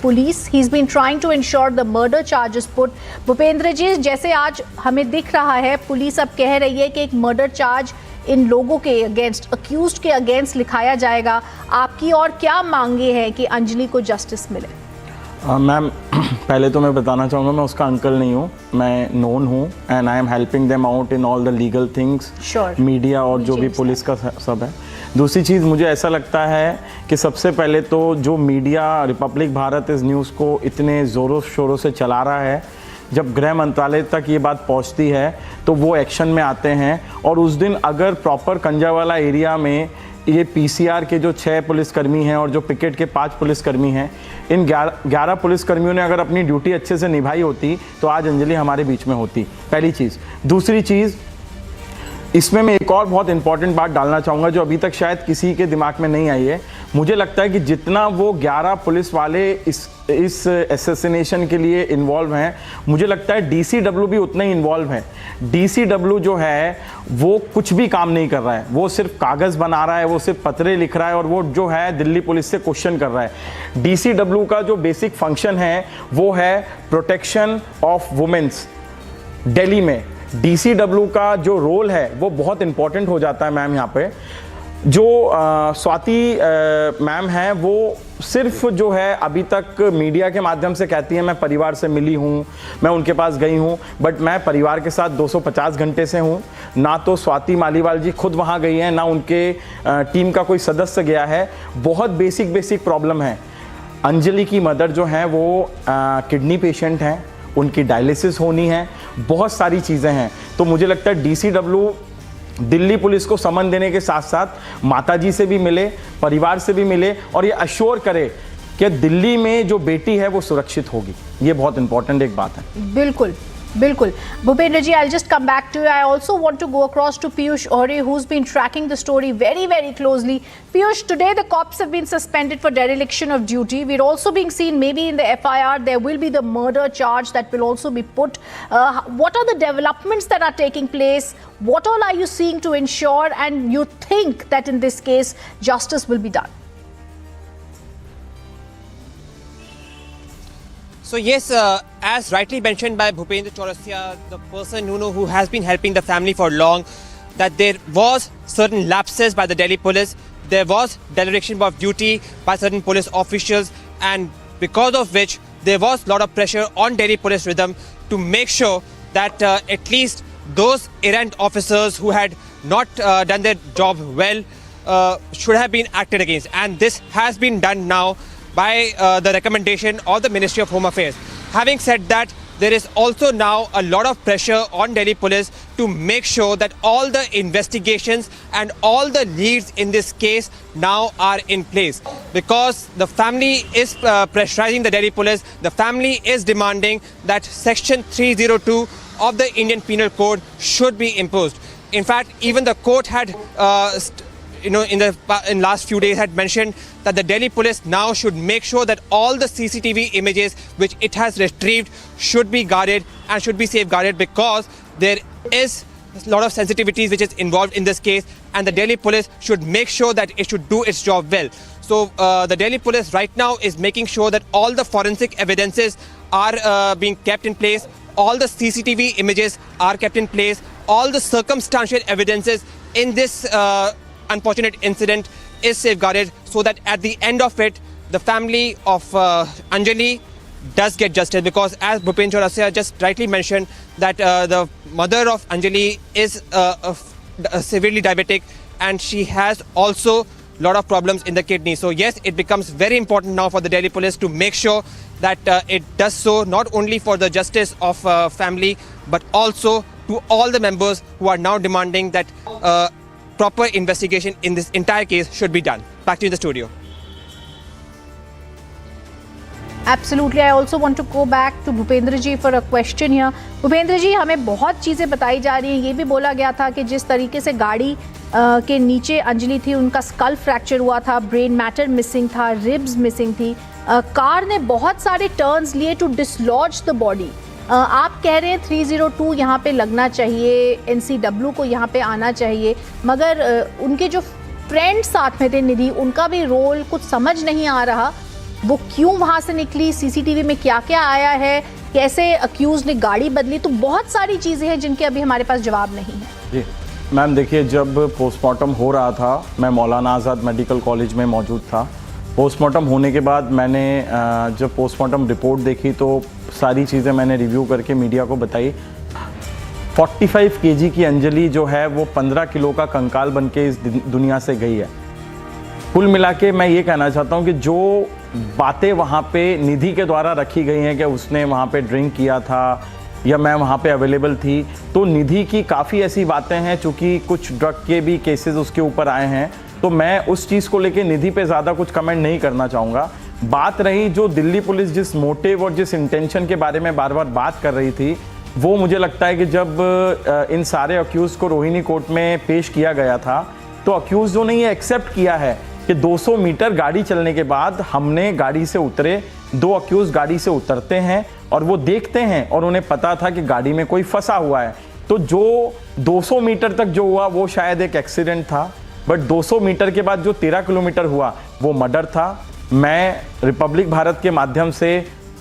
police. He's been trying to ensure the murder charges put. Bhupendra ji, जैसे आज हमें दिख रहा है, police अब कह रही है कि एक मर्डर चार्ज इन लोगों के अगेंस्ट, अक्यूज्ड के अगेंस्ट लिखाया जाएगा. आपकी और क्या मांगे हैं कि अंजलि को जस्टिस मिले? मैम, पहले तो मैं बताना चाहूँगा, मैं उसका अंकल नहीं हूँ, मैं नोन हूँ and I am helping them out in all the legal things, media और जो भी पुलिस का सब है. दूसरी चीज़ मुझे ऐसा लगता है कि सबसे पहले तो जो मीडिया रिपब्लिक भारत इस न्यूज़ को इतने ज़ोरों शोरों से चला रहा है जब गृह मंत्रालय तक ये बात पहुंचती है तो वो एक्शन में आते हैं। और उस दिन अगर प्रॉपर कंजावाला एरिया में ये पीसीआर के जो 6 पुलिसकर्मी हैं और जो पिकेट के 5 पुलिसकर्मी हैं, इन 11 पुलिसकर्मियों ने अगर अपनी ड्यूटी अच्छे से निभाई होती तो आज अंजलि हमारे बीच में होती। पहली चीज़। दूसरी चीज़, इसमें मैं एक और बहुत इंपॉर्टेंट बात डालना चाहूँगा जो अभी तक शायद किसी के दिमाग में नहीं आई है। मुझे लगता है कि जितना वो 11 पुलिस वाले इस एसेसिनेशन के लिए इन्वॉल्व हैं, मुझे लगता है डीसीडब्ल्यू भी उतना ही इन्वॉल्व है। डीसीडब्ल्यू जो है वो कुछ भी काम नहीं कर रहा है, वो सिर्फ कागज़ बना रहा है, वो सिर्फ पत्रे लिख रहा है और वो जो है दिल्ली पुलिस से क्वेश्चन कर रहा है। डीसीडब्ल्यू का जो बेसिक फंक्शन है वो है प्रोटेक्शन ऑफ वुमेन्स। दिल्ली में डीसीडब्ल्यू का जो रोल है वो बहुत इंपॉर्टेंट हो जाता है मैम। यहाँ पे जो स्वाति मैम हैं वो सिर्फ जो है अभी तक मीडिया के माध्यम से कहती हैं मैं परिवार से मिली हूँ, मैं उनके पास गई हूँ, बट मैं परिवार के साथ 250 घंटे से हूँ। ना तो स्वाति मालीवाल जी खुद वहाँ गई हैं, ना उनके टीम का कोई सदस्य गया है। बहुत बेसिक प्रॉब्लम है। अंजलि की मदर जो हैं वो किडनी पेशेंट हैं, उनकी डायलिसिस होनी है, बहुत सारी चीज़ें हैं। तो मुझे लगता है डीसीडब्ल्यू दिल्ली पुलिस को समन देने के साथ साथ माताजी से भी मिले, परिवार से भी मिले और ये अश्योर करे कि दिल्ली में जो बेटी है वो सुरक्षित होगी। ये बहुत इंपॉर्टेंट एक बात है। बिल्कुल बिल्कुल। Bhupendra ji, I'll just come back to you. I also want to go across to Piyush Ore, who's been tracking the story very closely. Piyush, today the cops have been suspended for dereliction of duty. We're also being seen maybe in the FIR there will be the murder charge that will also be put. What are the developments that are taking place? What all are you seeing to ensure and you think that in this case justice will be done? So yes, as rightly mentioned by Bhupendra Chaurasia, the person who has been helping the family for long, that there was certain lapses by the Delhi police, there was dereliction of duty by certain police officials, and because of which there was a lot of pressure on Delhi police rhythm to make sure that at least those errant officers who had not done their job well should have been acted against, and this has been done now by the recommendation of the Ministry of Home Affairs. Having said that, there is also now a lot of pressure on Delhi police to make sure that all the investigations and all the leads in this case now are in place, because the family is pressurizing the Delhi police. The family is demanding that Section 302 of the Indian Penal Code should be imposed. In fact, even the court had in last few days had mentioned that the Delhi police now should make sure that all the CCTV images which it has retrieved should be guarded and should be safeguarded, because there is a lot of sensitivities which is involved in this case, and the Delhi police should make sure that it should do its job well. So the Delhi police right now is making sure that all the forensic evidences are being kept in place, all the CCTV images are kept in place, all the circumstantial evidences in this unfortunate incident is safeguarded, so that at the end of it, the family of Anjali does get justice. Because as Bhupendra Chaurasia just rightly mentioned, that the mother of Anjali is severely diabetic, and she has also a lot of problems in the kidney. So yes, it becomes very important now for the Delhi police to make sure that it does so, not only for the justice of family, but also to all the members who are now demanding that proper investigation in this entire case should be done. Back to you in the studio. Absolutely. I also want to go back to Bhupendra ji for a question here. Bhupendra ji, हमें बहुत चीज़ें बताई जा रही हैं। ये भी बोला गया था कि जिस तरीके से गाड़ी के नीचे अंजलि थी, उनका स्कल फ्रैक्चर हुआ था, ब्रेन मैटर मिसिंग था, रिब्स मिसिंग थी, कार ने बहुत सारे टर्न्स लिए टू डिसलॉज द बॉडी। आप कह रहे हैं 302 यहाँ पे लगना चाहिए, NCW को यहाँ पे आना चाहिए, मगर उनके जो फ्रेंड साथ में थे निधि, उनका भी रोल कुछ समझ नहीं आ रहा। वो क्यों वहाँ से निकली, CCTV में क्या क्या आया है, कैसे अक्यूज ने गाड़ी बदली, तो बहुत सारी चीज़ें हैं जिनके अभी हमारे पास जवाब नहीं है। जी मैम, देखिए, जब पोस्टमार्टम हो रहा था, मैं मौलाना आज़ाद मेडिकल कॉलेज में मौजूद था। पोस्टमार्टम होने के बाद मैंने जब पोस्टमार्टम रिपोर्ट देखी तो सारी चीज़ें मैंने रिव्यू करके मीडिया को बताई। 45 kg की अंजलि जो है वो 15 किलो का कंकाल बन के इस दुनिया से गई है। कुल मिला के मैं ये कहना चाहता हूँ कि जो बातें वहाँ पे निधि के द्वारा रखी गई हैं कि उसने वहाँ पे ड्रिंक किया था या मैं वहाँ पे अवेलेबल थी, तो निधि की काफ़ी ऐसी बातें हैं, चूँकि कुछ ड्रग के भी केसेस उसके ऊपर आए हैं, तो मैं उस चीज़ को लेके निधि पे ज़्यादा कुछ कमेंट नहीं करना चाहूँगा। बात रही जो दिल्ली पुलिस जिस मोटिव और जिस इंटेंशन के बारे में बार बार बात कर रही थी, वो मुझे लगता है कि जब इन सारे अक्यूज़ को रोहिणी कोर्ट में पेश किया गया था, तो अक्यूज़ ने ये एक्सेप्ट किया है कि 200 मीटर गाड़ी चलने के बाद हमने गाड़ी से उतरे, 2 अक्यूज़ गाड़ी से उतरते हैं और वो देखते हैं और उन्हें पता था कि गाड़ी में कोई फंसा हुआ है। तो जो 200 मीटर तक जो हुआ वो शायद एक एक्सीडेंट था, बट 200 मीटर के बाद जो 13 किलोमीटर हुआ वो मर्डर था। मैं रिपब्लिक भारत के माध्यम से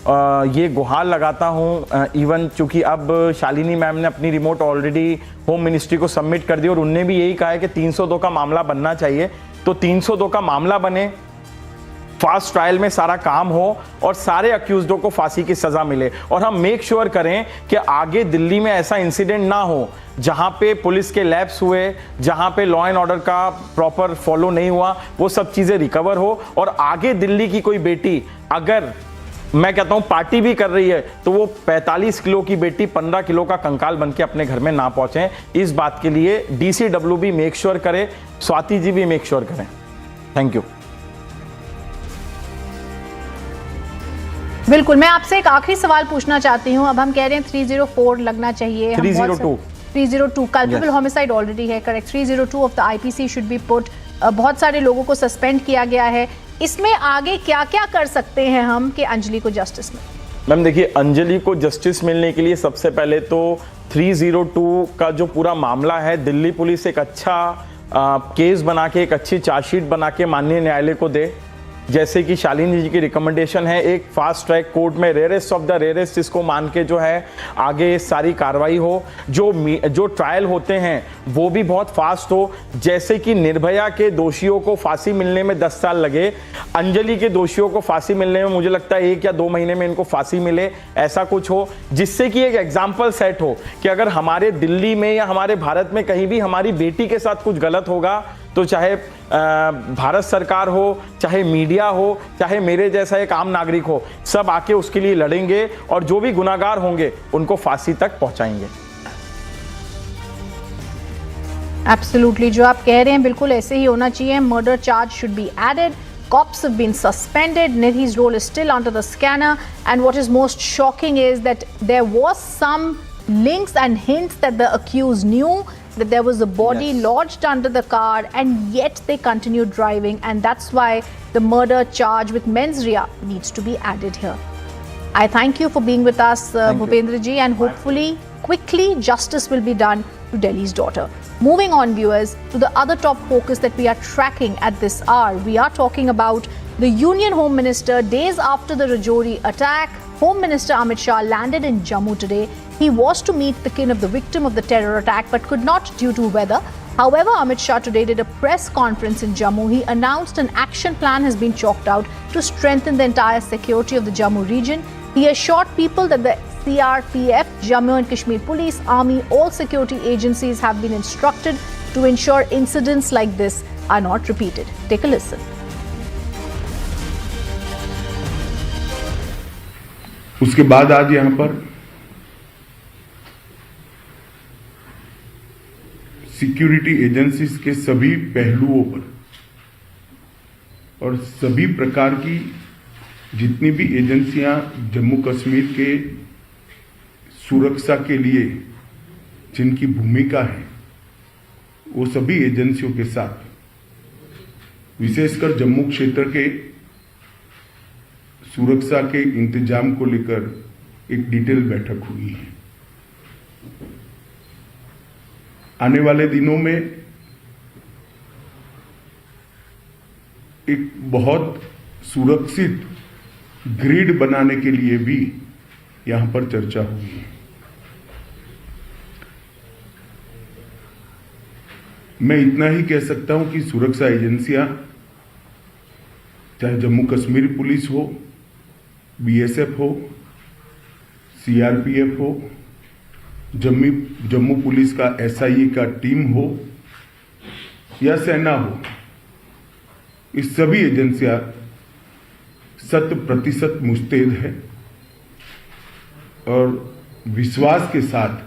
ये गुहार लगाता हूँ, इवन चूँकि अब शालिनी मैम ने अपनी रिमोट ऑलरेडी होम मिनिस्ट्री को सबमिट कर दी और उनने भी यही कहा है कि 302 का मामला बनना चाहिए, तो 302 का मामला बने, फास्ट ट्रायल में सारा काम हो और सारे अक्यूज्डों को फांसी की सजा मिले और हम मेक श्योर करें कि आगे दिल्ली में ऐसा इंसिडेंट ना हो जहां पे पुलिस के लैप्स हुए, जहां पे लॉ एंड ऑर्डर का प्रॉपर फॉलो नहीं हुआ, वो सब चीजें रिकवर हो और आगे दिल्ली की कोई बेटी अगर मैं कहता हूं पार्टी भी कर रही है तो वो 45 किलो की बेटी 15 किलो का कंकाल बन के अपने घर में ना पहुंचे। इस बात के लिए DCW भी मेक श्योर करे, स्वाति जी भी मेक श्योर करें। Thank you. बिल्कुल, मैं आपसे एक आखिरी सवाल पूछना चाहती हूँ। अब हम कह रहे हैं 304 लगना चाहिए, 302 कल्पेबल होमिसाइड ऑलरेडी है, correct. 302 of the IPC should be put. बहुत सारे लोगों को सस्पेंड किया गया है, इसमें आगे क्या क्या कर सकते हैं हम कि अंजलि को जस्टिस मिले? मैम देखिए, अंजलि को जस्टिस मिलने के लिए सबसे पहले तो 302 का जो पूरा मामला है, दिल्ली पुलिस एक अच्छा केस बना के, एक अच्छी चार्जशीट बना के माननीय न्यायालय को दे, जैसे कि शालिनी जी की रिकमेंडेशन है, एक फास्ट ट्रैक कोर्ट में रेयरेस्ट ऑफ द रेयरेस्ट इसको मान के जो है आगे सारी कार्रवाई हो, जो ट्रायल होते हैं वो भी बहुत फास्ट हो, जैसे कि निर्भया के दोषियों को फांसी मिलने में 10 साल लगे, अंजलि के दोषियों को फांसी मिलने में मुझे लगता है 1 या 2 महीने में इनको फांसी मिले, ऐसा कुछ हो जिससे कि एक एग्जाम्पल सेट हो कि अगर हमारे दिल्ली में या हमारे भारत में कहीं भी हमारी बेटी के साथ कुछ गलत होगा तो चाहे भारत सरकार हो, चाहे मीडिया हो, चाहे मेरे जैसा एक आम नागरिक हो, सब आके उसके लिए लड़ेंगे और जो भी गुनाहगार होंगे उनको फांसी तक पहुंचाएंगे। एब्सोल्युटली, जो आप कह रहे हैं बिल्कुल ऐसे ही होना चाहिए। Murder charge should be added, cops have been suspended, Nidhi's role is still under the scanner, and what is most shocking is that there was some links and hints that the accused knew that there was a body lodged under the car, and yet they continued driving, and that's why the murder charge with mens rea needs to be added here. I thank you for being with us, Bhupendra ji, and hopefully quickly justice will be done to Delhi's daughter. Moving on, viewers, to the other top focus that we are tracking at this hour, we are talking about the Union Home Minister. Days after the Rajouri attack, Home Minister Amit Shah landed in Jammu today. He was to meet the kin of the victim of the terror attack but could not due to weather. However, Amit Shah today did a press conference in Jammu. He announced an action plan has been chalked out to strengthen the entire security of the Jammu region. He assured people that the CRPF, Jammu and Kashmir Police, Army, all security agencies have been instructed to ensure incidents like this are not repeated. Take a listen. उसके बाद आज यहां पर security agencies के सभी पहलुओं पर और सभी प्रकार की जितनी भी एजेंसियां जम्मू कश्मीर के सुरक्षा के लिए जिनकी भूमिका है, वो सभी एजेंसियों के साथ विशेषकर जम्मू क्षेत्र के सुरक्षा के इंतजाम को लेकर एक डिटेल बैठक हुई है। आने वाले दिनों में एक बहुत सुरक्षित ग्रिड बनाने के लिए भी यहां पर चर्चा हुई है। मैं इतना ही कह सकता हूं कि सुरक्षा एजेंसियां, चाहे जम्मू कश्मीर पुलिस हो, BSF हो, CRPF हो, जम्मू पुलिस का SIA का टीम हो या सेना हो, इस सभी एजेंसियां 100% मुस्तैद है और विश्वास के साथ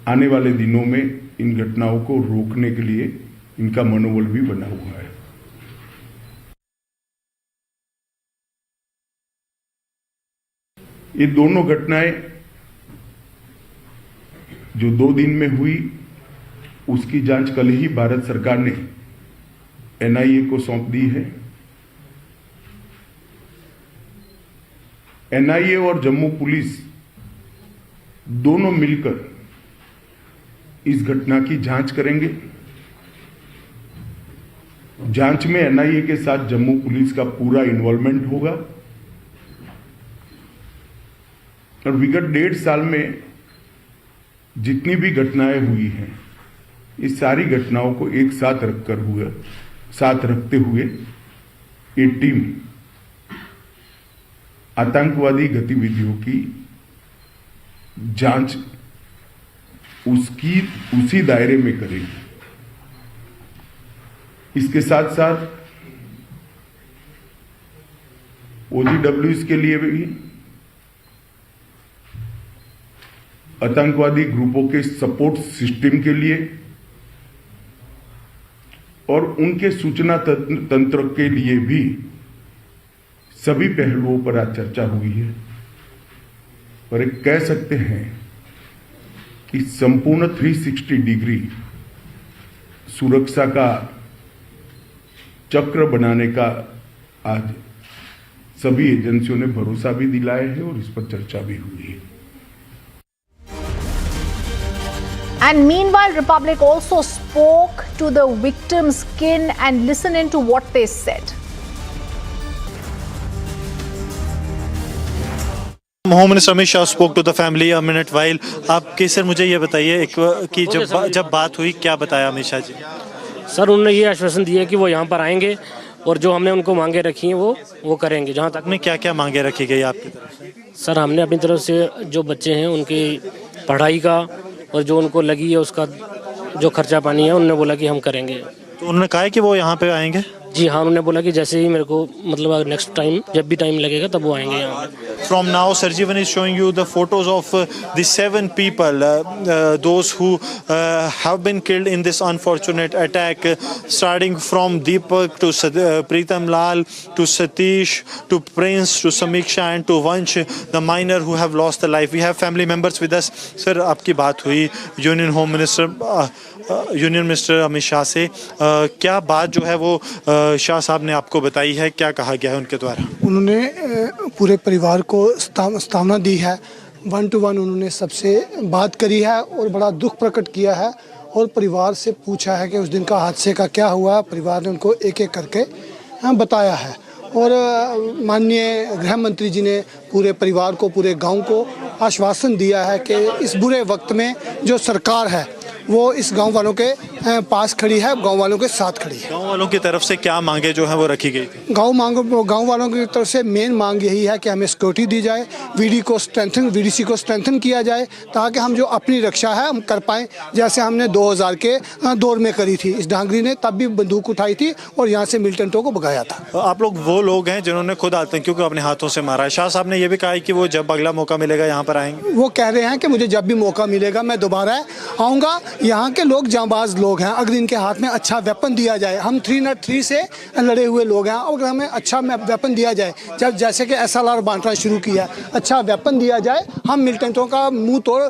आने वाले दिनों में इन घटनाओं को रोकने के लिए इनका मनोबल भी बना हुआ है। ये दोनों घटनाएं जो 2 दिन में हुई उसकी जांच कल ही भारत सरकार ने एनआईए को सौंप दी है। एनआईए और जम्मू पुलिस दोनों मिलकर इस घटना की जांच करेंगे। जांच में एनआईए के साथ जम्मू पुलिस का पूरा इन्वॉल्वमेंट होगा और विगत 1.5 साल में जितनी भी घटनाएं हुई हैं इस सारी घटनाओं को एक साथ रखते हुए ये टीम आतंकवादी गतिविधियों की जांच उसी दायरे में करेगी। इसके साथ साथ ओजीडब्ल्यूएस के लिए भी आतंकवादी ग्रुपों के सपोर्ट सिस्टम के लिए और उनके सूचना तंत्र के लिए भी सभी पहलुओं पर आज चर्चा हुई है और एक कह सकते हैं कि संपूर्ण 360 डिग्री सुरक्षा का चक्र बनाने का आज सभी एजेंसियों ने भरोसा भी दिलाया है और इस पर चर्चा भी हुई है। And meanwhile, Republic also spoke to the victim's kin and listened into what they said. Home Minister Amit Shah spoke to the family a minute while. आप सर मुझे ये बताइए कि जब बात हुई क्या बताया अमित शाह जी? सर उन्होंने ये आश्वासन दिया कि वो यहाँ पर आएंगे और जो हमने उनको मांगे रखी हैं वो करेंगे। जहाँ तक ने क्या मांगे रखी गई आपकी तरफ से? सर हमने अपनी तरफ से जो बच्चे हैं उनकी पढ़ाई का और जो उनको लगी है उसका जो खर्चा पानी है उन्होंने बोला कि हम करेंगे। तो उन्होंने कहा है कि वो यहाँ पे आएंगे? जी हाँ, उन्होंने बोला कि जैसे ही मेरे को मतलब नेक्स्ट टाइम जब भी टाइम लगेगा तब वो आएंगे यहाँ। From now, Sarjeevan is showing you the photos of the 7 people, those who have been killed in this unfortunate attack, starting from Deepak to Pritam Lal to Satish to Prince to Samiksha and to Vansh, the minor who have lost their life. We have family members with us. Sir, आपकी बात हुई union minister Amit Shah से, क्या बात जो है वो शाह साहब ने आपको बताई है, क्या कहा गया है उनके द्वारा? उन्होंने पूरे परिवार को सतावना दी है, 1 to 1 उन्होंने सबसे बात करी है और बड़ा दुख प्रकट किया है और परिवार से पूछा है कि उस दिन का हादसे का क्या हुआ। परिवार ने उनको एक एक करके बताया है और माननीय गृह मंत्री जी ने पूरे परिवार को, पूरे गांव को आश्वासन दिया है कि इस बुरे वक्त में जो सरकार है वो इस गांव वालों के पास खड़ी है, गांव वालों के साथ खड़ी है। गांव वालों की तरफ से क्या मांगे जो है वो रखी गई थी? गांव वालों की तरफ से मेन मांग यही है कि हमें सिक्योरिटी दी जाए, वीडीसी को स्ट्रेंथन किया जाए ताकि हम जो अपनी रक्षा है हम कर पाएँ, जैसे हमने 2000 के दौर में करी थी। इस डांगरी ने तब भी बंदूक उठाई थी और यहाँ से मिलिटेंटों को भगाया था। आप लोग वो लोग हैं जिन्होंने खुद आतंकियों को अपने हाथों से मारा है। शाह साहब ने यह भी कहा है कि वो जब अगला मौका मिलेगा यहाँ पर आएंगे। वो कह रहे हैं कि मुझे जब भी मौका मिलेगा मैं दोबारा आऊँगा। यहाँ के लोग जांबाज लोग हैं, अगर इनके हाथ में अच्छा वेपन दिया जाए, हम 303 से लड़े हुए लोग हैं, अगर हमें अच्छा वेपन दिया जाए, जब जैसे कि SLR बांटना शुरू किया, अच्छा वेपन दिया जाए, हम मिलिटेंटों का मुंह तोड़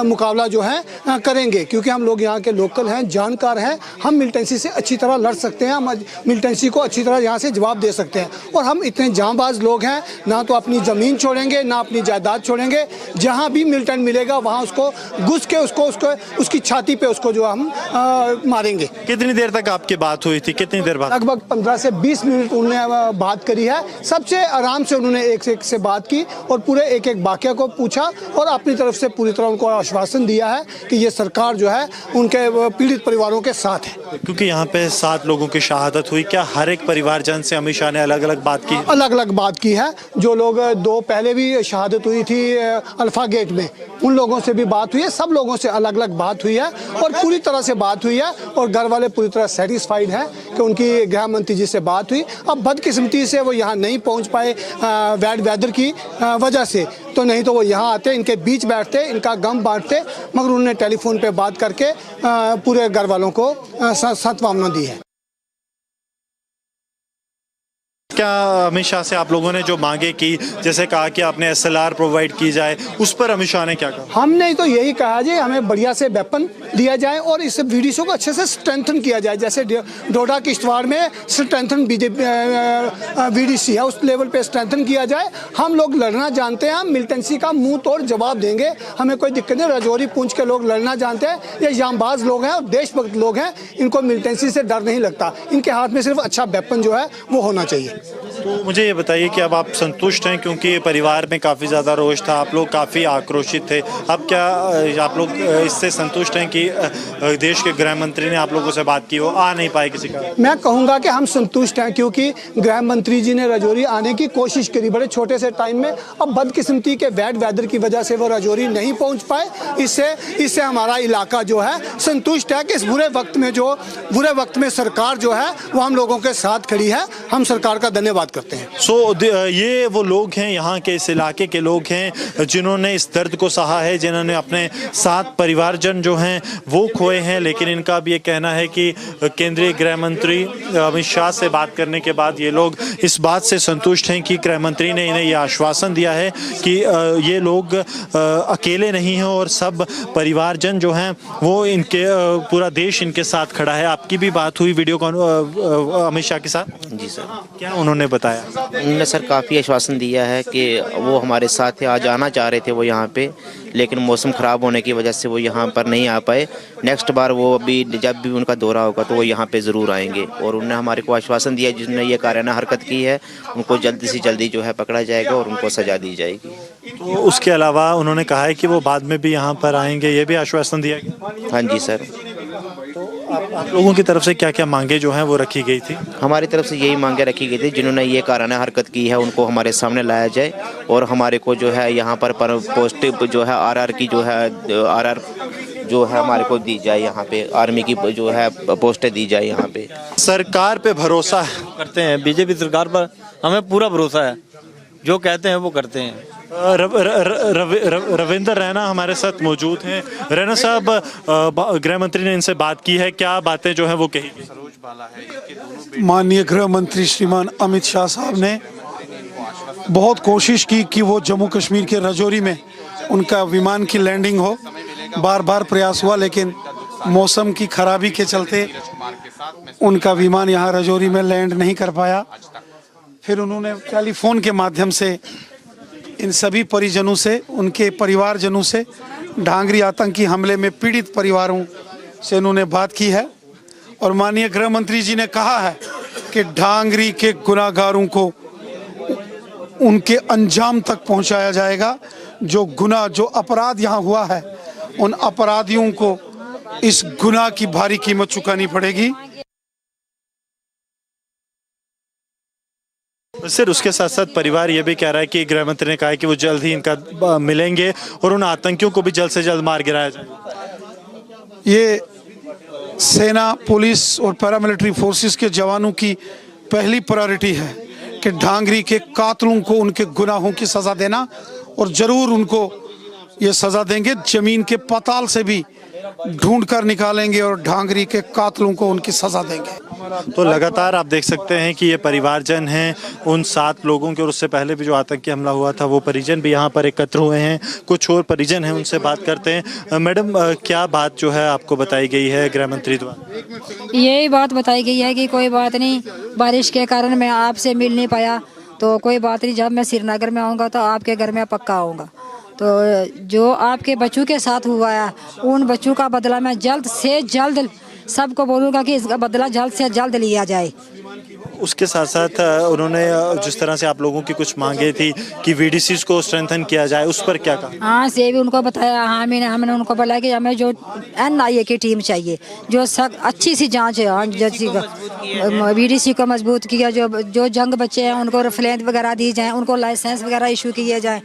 मुकाबला जो है करेंगे, क्योंकि हम लोग यहाँ के लोकल हैं, जानकार हैं, हम मिलिटेंसी से अच्छी तरह लड़ सकते हैं, हम मिलिटेंसी को अच्छी तरह यहाँ से जवाब दे सकते हैं। और हम इतने जांबाज लोग हैं, ना तो अपनी ज़मीन छोड़ेंगे ना अपनी जायदाद छोड़ेंगे। जहाँ भी मिलिटेंट मिलेगा वहाँ उसको घुस के उसकी छाती पे उसको जो हम मारेंगे। कितनी देर तक आपकी बात हुई थी? कितनी देर बाद? लगभग 15 से 20 मिनट उन्होंने बात करी है। सबसे आराम से उन्होंने एक से बात की और पूरे एक वाक्य को पूछा और अपनी तरफ से पूरी तरह उनको आश्वासन दिया है कि ये सरकार जो है उनके पीड़ित परिवारों के साथ है। क्योंकि यहाँ पे 7 लोगों की शहादत हुई, क्या हर एक परिवारजन से अमित शाह ने अलग अलग बात की? अलग अलग बात की है। जो लोग 2 पहले भी शहादत हुई थी अल्फा गेट में, उन लोगों से भी बात हुई है। सब लोगों से अलग अलग बात हुई है और पूरी तरह से बात हुई है और घर वाले पूरी तरह सेटिस्फाइड हैं कि उनकी गृह मंत्री जी से बात हुई। अब बदकिस्मती से वो यहाँ नहीं पहुँच पाए बैड वेदर की वजह से, तो नहीं तो वो यहाँ आते, इनके बीच बैठते, इनका गम बांटते, मगर उन्होंने टेलीफोन पे बात करके पूरे घर वालों को सांत्वना दी है। क्या अमित शाह से आप लोगों ने जो मांगे की, जैसे कहा कि आपने SLR प्रोवाइड की जाए, उस पर अमित शाह ने क्या कहा? हमने तो यही कहा जी, हमें बढ़िया से वेपन दिया जाए और इस VDC को अच्छे से स्ट्रेंथन किया जाए। जैसे डोडा किश्तवाड़ में स्ट्रेंथन VDC है, उस लेवल पे स्ट्रेंथन किया जाए। हम लोग लड़ना जानते हैं, हम मिलिटेंसी का मुंह तोड़ जवाब देंगे, हमें कोई दिक्कत नहीं। राजौरी पुंछ के लोग लड़ना जानते हैं, ये जांबाज लोग हैं और देशभक्त लोग हैं, इनको मिलिटेंसी से डर नहीं लगता। इनके हाथ में सिर्फ अच्छा वेपन जो है वो होना चाहिए। तो मुझे ये बताइए कि अब आप संतुष्ट हैं, क्योंकि परिवार में काफ़ी ज़्यादा रोष था, आप लोग काफ़ी आक्रोशित थे। अब क्या आप लोग इससे संतुष्ट हैं कि देश के गृह मंत्री ने आप लोगों से बात की, वो आ नहीं पाए किसी का? मैं कहूँगा कि हम संतुष्ट हैं, क्योंकि गृह मंत्री जी ने राजौरी आने की कोशिश करी बड़े छोटे से टाइम में। अब बदकिस्मती के बैड वेदर की वजह से वो राजौरी नहीं पहुँच पाए। इससे हमारा इलाका जो है संतुष्ट है कि इस बुरे वक्त में सरकार जो है वो हम लोगों के साथ खड़ी है। हम सरकार का धन्यवाद करते हैं। ये वो लोग हैं, यहाँ के इस इलाके के लोग हैं जिन्होंने इस दर्द को सहा है, जिन्होंने अपने 7 परिवारजन जो हैं वो खोए हैं। लेकिन इनका भी ये कहना है कि केंद्रीय गृह मंत्री अमित शाह से बात करने के बाद ये लोग इस बात से संतुष्ट हैं कि गृह मंत्री ने इन्हें ये आश्वासन दिया है कि ये लोग अकेले नहीं हैं और सब परिवारजन जो हैं वो इनके पूरा देश इनके साथ खड़ा है। आपकी भी बात हुई वीडियो अमित शाह के साथ? जी सर। क्या उन्होंने बताया? उन्होंने सर काफ़ी आश्वासन दिया है कि वो हमारे साथ थे, आज आना चाह रहे थे वो यहाँ पे, लेकिन मौसम ख़राब होने की वजह से वो यहाँ पर नहीं आ पाए। नेक्स्ट बार वो अभी जब भी उनका दौरा होगा तो वो यहाँ पे ज़रूर आएंगे। और उन्होंने हमारे को आश्वासन दिया, जिसने ये काराना हरकत की है उनको जल्दी से जल्दी जो है पकड़ा जाएगा और उनको सज़ा दी जाएगी। तो उसके अलावा उन्होंने कहा है कि वो बाद में भी यहाँ पर आएंगे, ये भी आश्वासन दिया गया? हाँ जी सर। तो आप लोगों की तरफ से क्या क्या मांगे जो हैं वो रखी गई थी? हमारी तरफ से यही मांगे रखी गई थी, जिन्होंने ये काराना हरकत की है उनको हमारे सामने लाया जाए और हमारे को जो है यहाँ पर पोस्ट जो है RR की जो है RR जो है हमारे को दी जाए, यहाँ पे आर्मी की जो है पोस्टें दी जाए। यहाँ पे सरकार पे भरोसा करते हैं, बीजेपी सरकार पर हमें पूरा भरोसा है, जो कहते हैं वो करते हैं। रविंद्र रैना हमारे साथ मौजूद हैं। रैना साहब, गृह मंत्री ने इनसे बात की है, क्या बातें जो है वो कही गई? माननीय गृह मंत्री श्रीमान अमित शाह साहब ने बहुत कोशिश की कि वो जम्मू कश्मीर के राजौरी में उनका विमान की लैंडिंग हो। बार बार प्रयास हुआ, लेकिन मौसम की खराबी के चलते उनका विमान यहाँ राजौरी में लैंड नहीं कर पाया। फिर उन्होंने टेलीफोन के माध्यम से इन सभी परिजनों से, उनके परिवारजनों से, ढांगरी आतंकी हमले में पीड़ित परिवारों से उन्होंने बात की है। और माननीय गृह मंत्री जी ने कहा है कि ढांगरी के गुनाहगारों को उनके अंजाम तक पहुंचाया जाएगा। जो अपराध यहाँ हुआ है, उन अपराधियों को इस गुनाह की भारी कीमत चुकानी पड़ेगी। सिर्फ उसके साथ साथ परिवार ये भी कह रहा है कि गृह मंत्री ने कहा है कि वो जल्द ही इनका मिलेंगे और उन आतंकियों को भी जल्द से जल्द मार गिराया जाए। ये सेना, पुलिस और पैरामिलिट्री फोर्सेस के जवानों की पहली प्रायोरिटी है कि ढांगरी के कातलों को उनके गुनाहों की सज़ा देना, और ज़रूर उनको ये सज़ा देंगे। ज़मीन के पाताल से भी ढूंढ कर निकालेंगे और ढांगरी के कातलों को उनकी सज़ा देंगे। तो लगातार आप देख सकते हैं कि ये परिवारजन हैं उन 7 लोगों के, और उससे पहले भी जो आतंकी हमला हुआ था वो परिजन भी यहाँ पर एकत्र हुए हैं। कुछ और परिजन हैं, उनसे बात करते हैं। मैडम, क्या बात जो है आपको बताई गई है गृह मंत्री द्वारा? यही बात बताई गई है कि कोई बात नहीं, बारिश के कारण मैं आपसे मिल नहीं पाया, तो कोई बात नहीं, जब मैं श्रीनगर में आऊँगा तो आपके घर में पक्का आऊँगा। तो जो आपके बच्चों के साथ हुआ है, उन बच्चों का बदला मैं जल्द से जल्द सबको बोलूँगा कि इसका बदला जल्द से जल्द लिया जाए। उसके साथ साथ उन्होंने जिस तरह से आप लोगों की कुछ मांगे थी कि वीडीसीज को स्ट्रेंथन किया जाए, उस पर क्या कहा? हाँ, से भी उनको बताया। हाँ, हमने उनको बोला कि हमें जो NIA की टीम चाहिए, जो सब अच्छी सी जांच है। हाँ, VDC को मजबूत किया, जो जंग बच्चे हैं उनको रेफरेंस वगैरह दी जाए, उनको लाइसेंस वगैरह इशू किए जाए।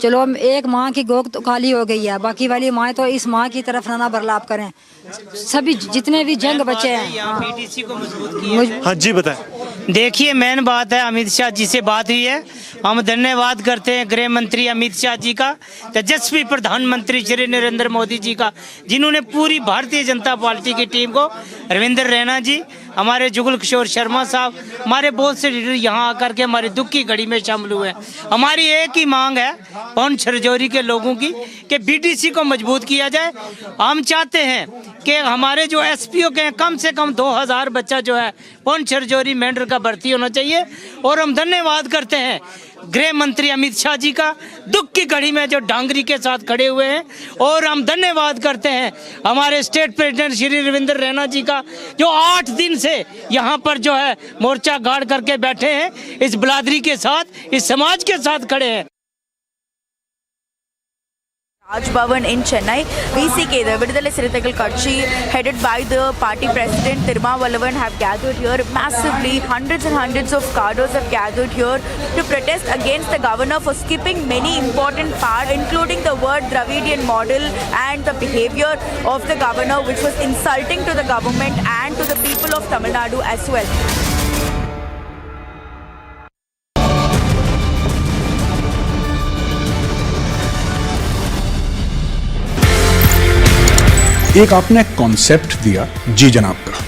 चलो, एक माँ की गोद तो खाली हो गई है, बाकी वाली माँ तो इस माँ की तरफ ना बर्लाप करें। सभी जितने भी जंग बच्चे हैं, हाँ जी बताएं। देखिए, मेन बात है, अमित शाह जी से बात हुई है। हम धन्यवाद करते हैं गृह मंत्री अमित शाह जी का, तेजस्वी प्रधानमंत्री श्री नरेंद्र मोदी जी का, जिन्होंने पूरी भारतीय जनता पार्टी की टीम को, रविंद्र रैना जी, हमारे जुगल किशोर शर्मा साहब, हमारे बहुत से लीडर यहाँ आकर के हमारी दुख की घड़ी में शामिल हुए हैं। हमारी एक ही मांग है पौंछ राजौरी के लोगों की कि BDC को मजबूत किया जाए। हम चाहते हैं कि हमारे जो SPO के कम से कम 2000 बच्चा जो है पौंछ राजौरी मेंढर का भर्ती होना चाहिए। और हम धन्यवाद करते हैं गृह मंत्री अमित शाह जी का, दुख की घड़ी में जो डांगरी के साथ खड़े हुए हैं। और हम धन्यवाद करते हैं हमारे स्टेट प्रेसिडेंट श्री रविंद्र रैना जी का, जो 8 दिन से यहाँ पर जो है मोर्चा गाड़ करके बैठे हैं, इस बिरादरी के साथ, इस समाज के साथ खड़े हैं। Raj Bhavan in Chennai, VCK, the Vidudalai Sirithakal Katchi, headed by the party president Tirumavallavan, have gathered here massively. Hundreds and hundreds of cadres have gathered here to protest against the governor for skipping many important parts, including the word Dravidian model and the behavior of the governor, which was insulting to the government and to the people of Tamil Nadu as well. एक आपने concept दिया जी जनाब का।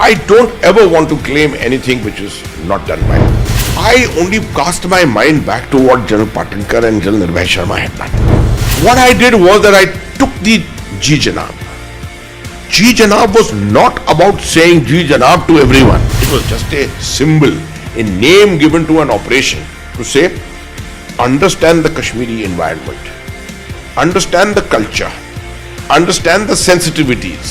I don't ever want to claim anything which is not done by me. I only cast my mind back to what General Patinkar and General Nirbhay Sharma had done. What I did was that I took the Ji Janab. Ji Janab was not about saying Ji Janab to everyone. It was just a symbol, a name given to an operation to say, understand the Kashmiri environment, understand the culture, understand the sensitivities.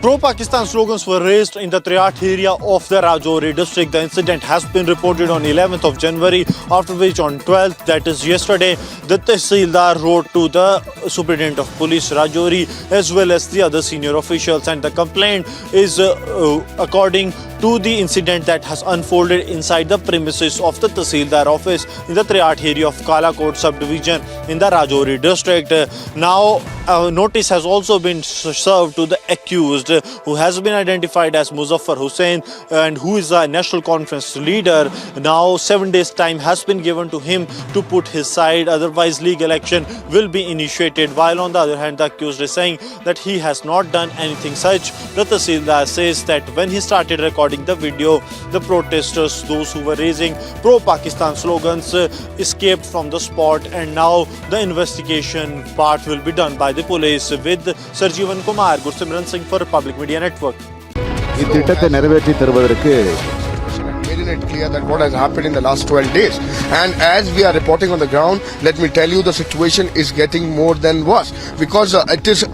Pro-Pakistan slogans were raised in the Triat area of the Rajouri district. The incident has been reported on 11th of January, after which on 12th, that is yesterday, the Tehsildar wrote to the Superintendent of Police Rajouri as well as the other senior officials, and the complaint is according to the incident that has unfolded inside the premises of the Tehsildar office in the Triat area of Kalakot subdivision in the Rajouri district. Now, a notice has also been served to the accused, who has been identified as Muzaffar Hussain and who is a National Conference leader. Now 7 days time has been given to him to put his side, otherwise legal action will be initiated. While on the other hand, the accused is saying that he has not done anything such. The Tehsildar says that when he started recording the video, the protesters, those who were raising pro-Pakistan slogans, escaped from the spot, and now the investigation part will be done by the police. With Sarjeevan Kumar, Gursimran Singh for Public Media Network. Made it clear that what has happened in the last 12 days, and as we are reporting on the ground, let me tell you, the situation is getting more than worse, because it is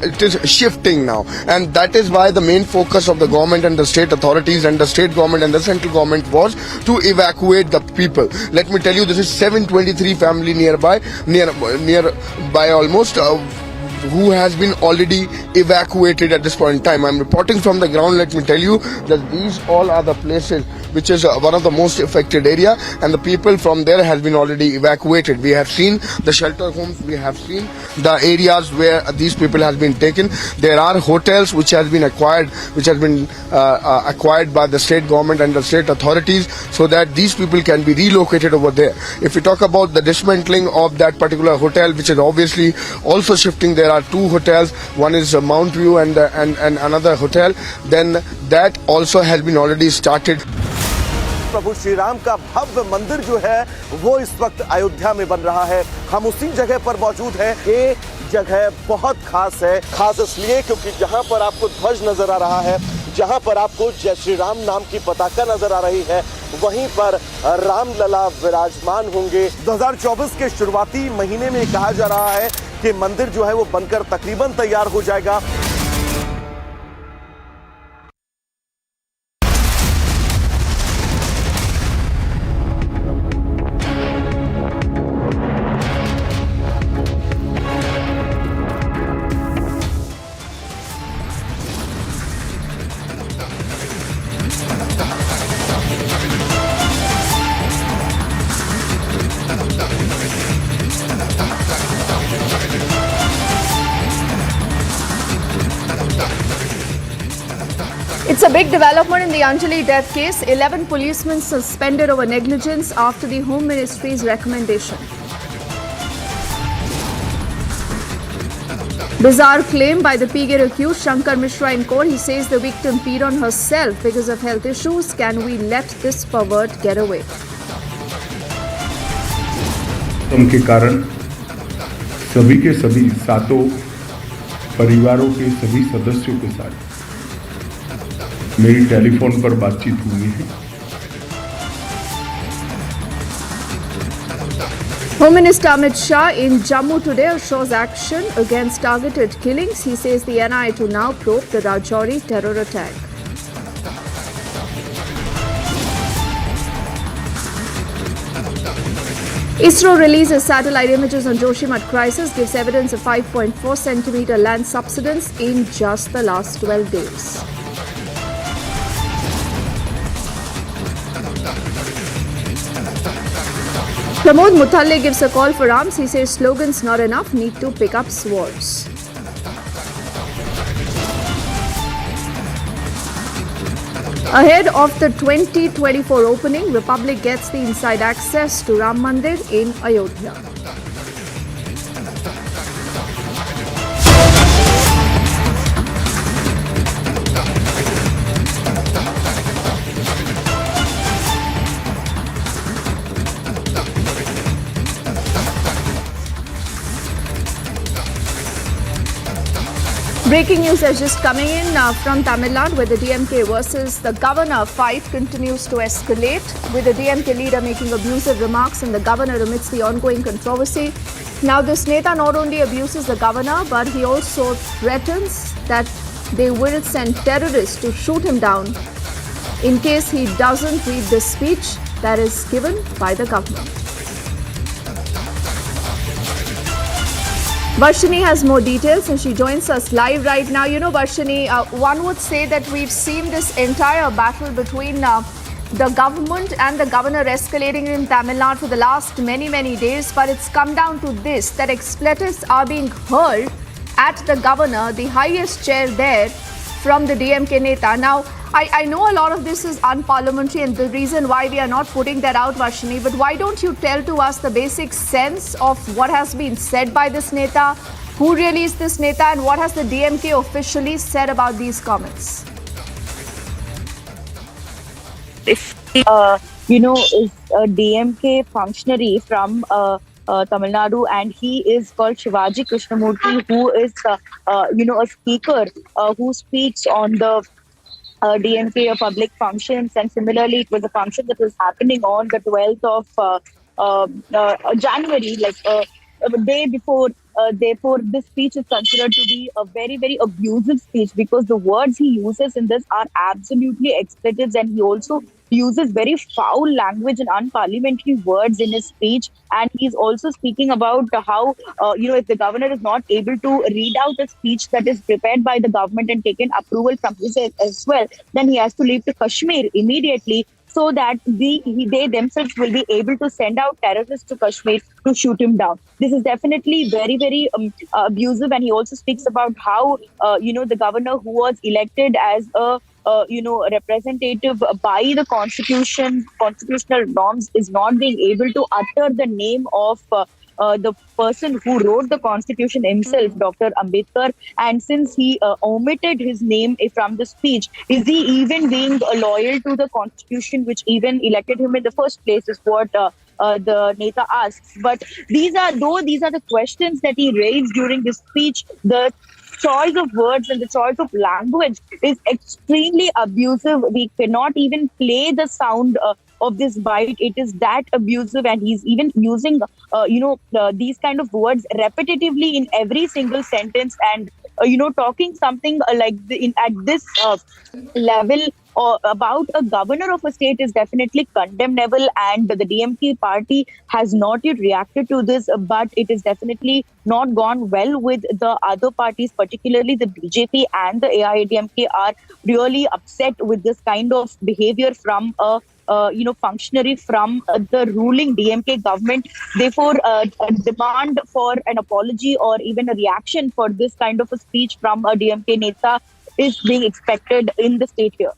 shifting now, and that is why the main focus of the government and the state authorities and the state government and the central government was to evacuate the people. Let me tell you, this is 723 family nearby almost, who has been already evacuated at this point in time. I'm reporting from the ground. Let me tell you that these all are the places which is one of the most affected area, and the people from there has been already evacuated. We have seen the shelter homes, we have seen the areas where these people has been taken. There are hotels which has been acquired by the state government and the state authorities, so that these people can be relocated over there. If we talk about the dismantling of that particular hotel, which is obviously also shifting, there are two hotels, one is Mount View and another hotel, then that also has been already started. प्रभु श्री राम का भव्य मंदिर जो है वो इस वक्त अयोध्या में बन रहा है। हम उसी जगह पर मौजूद हैं। ये जगह बहुत खास है, खास इसलिए क्योंकि जहां पर आपको ध्वज नजर आ रहा है, जहां पर आपको जय श्री राम नाम की पताका नजर आ रही है, वहीं पर रामलला विराजमान होंगे। 2024 के शुरुआती महीने में कहा जा रहा है कि मंदिर जो है वो बनकर तकरीबन तैयार हो जाएगा। It's a big development in the Anjali death case. 11 policemen suspended over negligence after the Home Ministry's recommendation. Bizarre claim by the Peed accused Shankar Mishra in court. He says the victim peed on herself because of health issues. Can we let this pervert get away? उनके कारण सभी के सभी सातों परिवारों के सभी सदस्यों के साथ मेरी टेलीफोन पर बातचीत हुई है। Home Minister Amit Shah in Jammu today shows action against targeted killings. He says the NIA to now probe the Rajouri terror attack. ISRO releases satellite images on Joshimath crisis, gives evidence of 5.4 centimeter land subsidence in just the last 12 days. Pramod Muthalle gives a call for arms. He says slogans not enough, need to pick up swords. Ahead of the 2024 opening, Republic gets the inside access to Ram Mandir in Ayodhya. Breaking news is just coming in from Tamil Nadu, where the DMK versus the governor fight continues to escalate, with the DMK leader making abusive remarks and the governor amidst the ongoing controversy. Now, this Neta not only abuses the governor, but he also threatens that they will send terrorists to shoot him down in case he doesn't read the speech that is given by the government. Varshini has more details and she joins us live right now. You know, Varshini, one would say that we've seen this entire battle between the government and the governor escalating in Tamil Nadu for the last many days, but it's come down to this, that expletives are being hurled at the governor, the highest chair there, from the DMK Neta. Now, I know a lot of this is unparliamentary and the reason why we are not putting that out, Varshini, but why don't you tell to us the basic sense of what has been said by this Neta, who really is this Neta, and what has the DMK officially said about these comments? If is a DMK functionary from Tamil Nadu, and he is called Shivaji Krishnamurthy, who is a speaker who speaks on the DMK public functions, and similarly it was a function that was happening on the 12th of January, like a day before. Therefore, this speech is considered to be a very abusive speech, because the words he uses in this are absolutely expletives, and he also uses very foul language and unparliamentary words in his speech. And he's also speaking about how, if the governor is not able to read out a speech that is prepared by the government and taken approval from his as well, then he has to leave to Kashmir immediately, so that they themselves will be able to send out terrorists to Kashmir to shoot him down. This is definitely very abusive. And he also speaks about how, the governor who was elected as a representative by the constitutional norms is not being able to utter the name of the person who wrote the constitution himself, Dr. Ambedkar. And since he omitted his name from the speech, is he even being loyal to the constitution which even elected him in the first place, is what the Neta asks. But these are the questions that he raised during this speech. The choice of words and the choice of language is extremely abusive. We cannot even play the sound of this bite. It is that abusive, and he's even using, these kind of words repetitively in every single sentence, and talking something at this level or about a governor of a state is definitely condemnable, and the DMK party has not yet reacted to this, but it is definitely not gone well with the other parties, particularly the BJP and the AIADMK are really upset with this kind of behavior from a functionary from the ruling DMK government. Therefore, a demand for an apology or even a reaction for this kind of a speech from a DMK neta is being expected in the state here.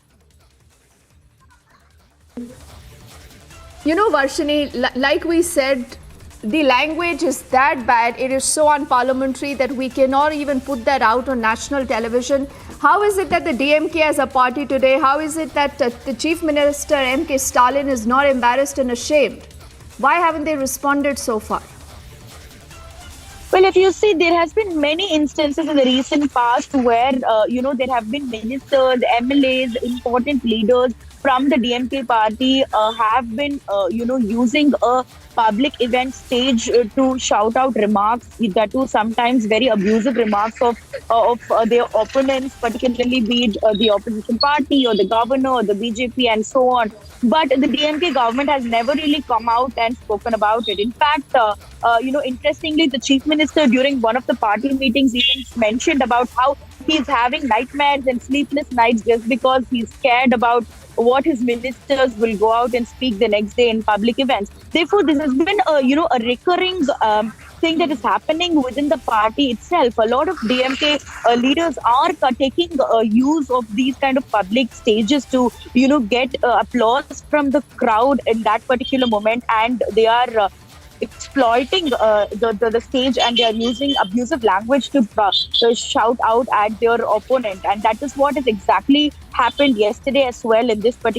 You know, Varshini, like we said, the language is that bad, it is so unparliamentary that we cannot even put that out on national television. How is it that the DMK as a party today, how is it that the Chief Minister M.K. Stalin is not embarrassed and ashamed? Why haven't they responded so far? Well, if you see, there has been many instances in the recent past where, there have been ministers, MLAs, important leaders from the DMK party have been, using a public event stage to shout out remarks, that too sometimes very abusive remarks of their opponents, particularly be it the opposition party or the governor or the BJP and so on. But the DMK government has never really come out and spoken about it. In fact, interestingly, the chief minister during one of the party meetings even mentioned about how he's having nightmares and sleepless nights just because he's scared about what his ministers will go out and speak the next day in public events. Therefore, this has been a recurring thing that is happening within the party itself. A lot of DMK leaders are taking use of these kind of public stages to get applause from the crowd in that particular moment, and they are exploiting the stage, and they are using abusive language to shout out at their opponent, and that is what has exactly happened yesterday as well in this particular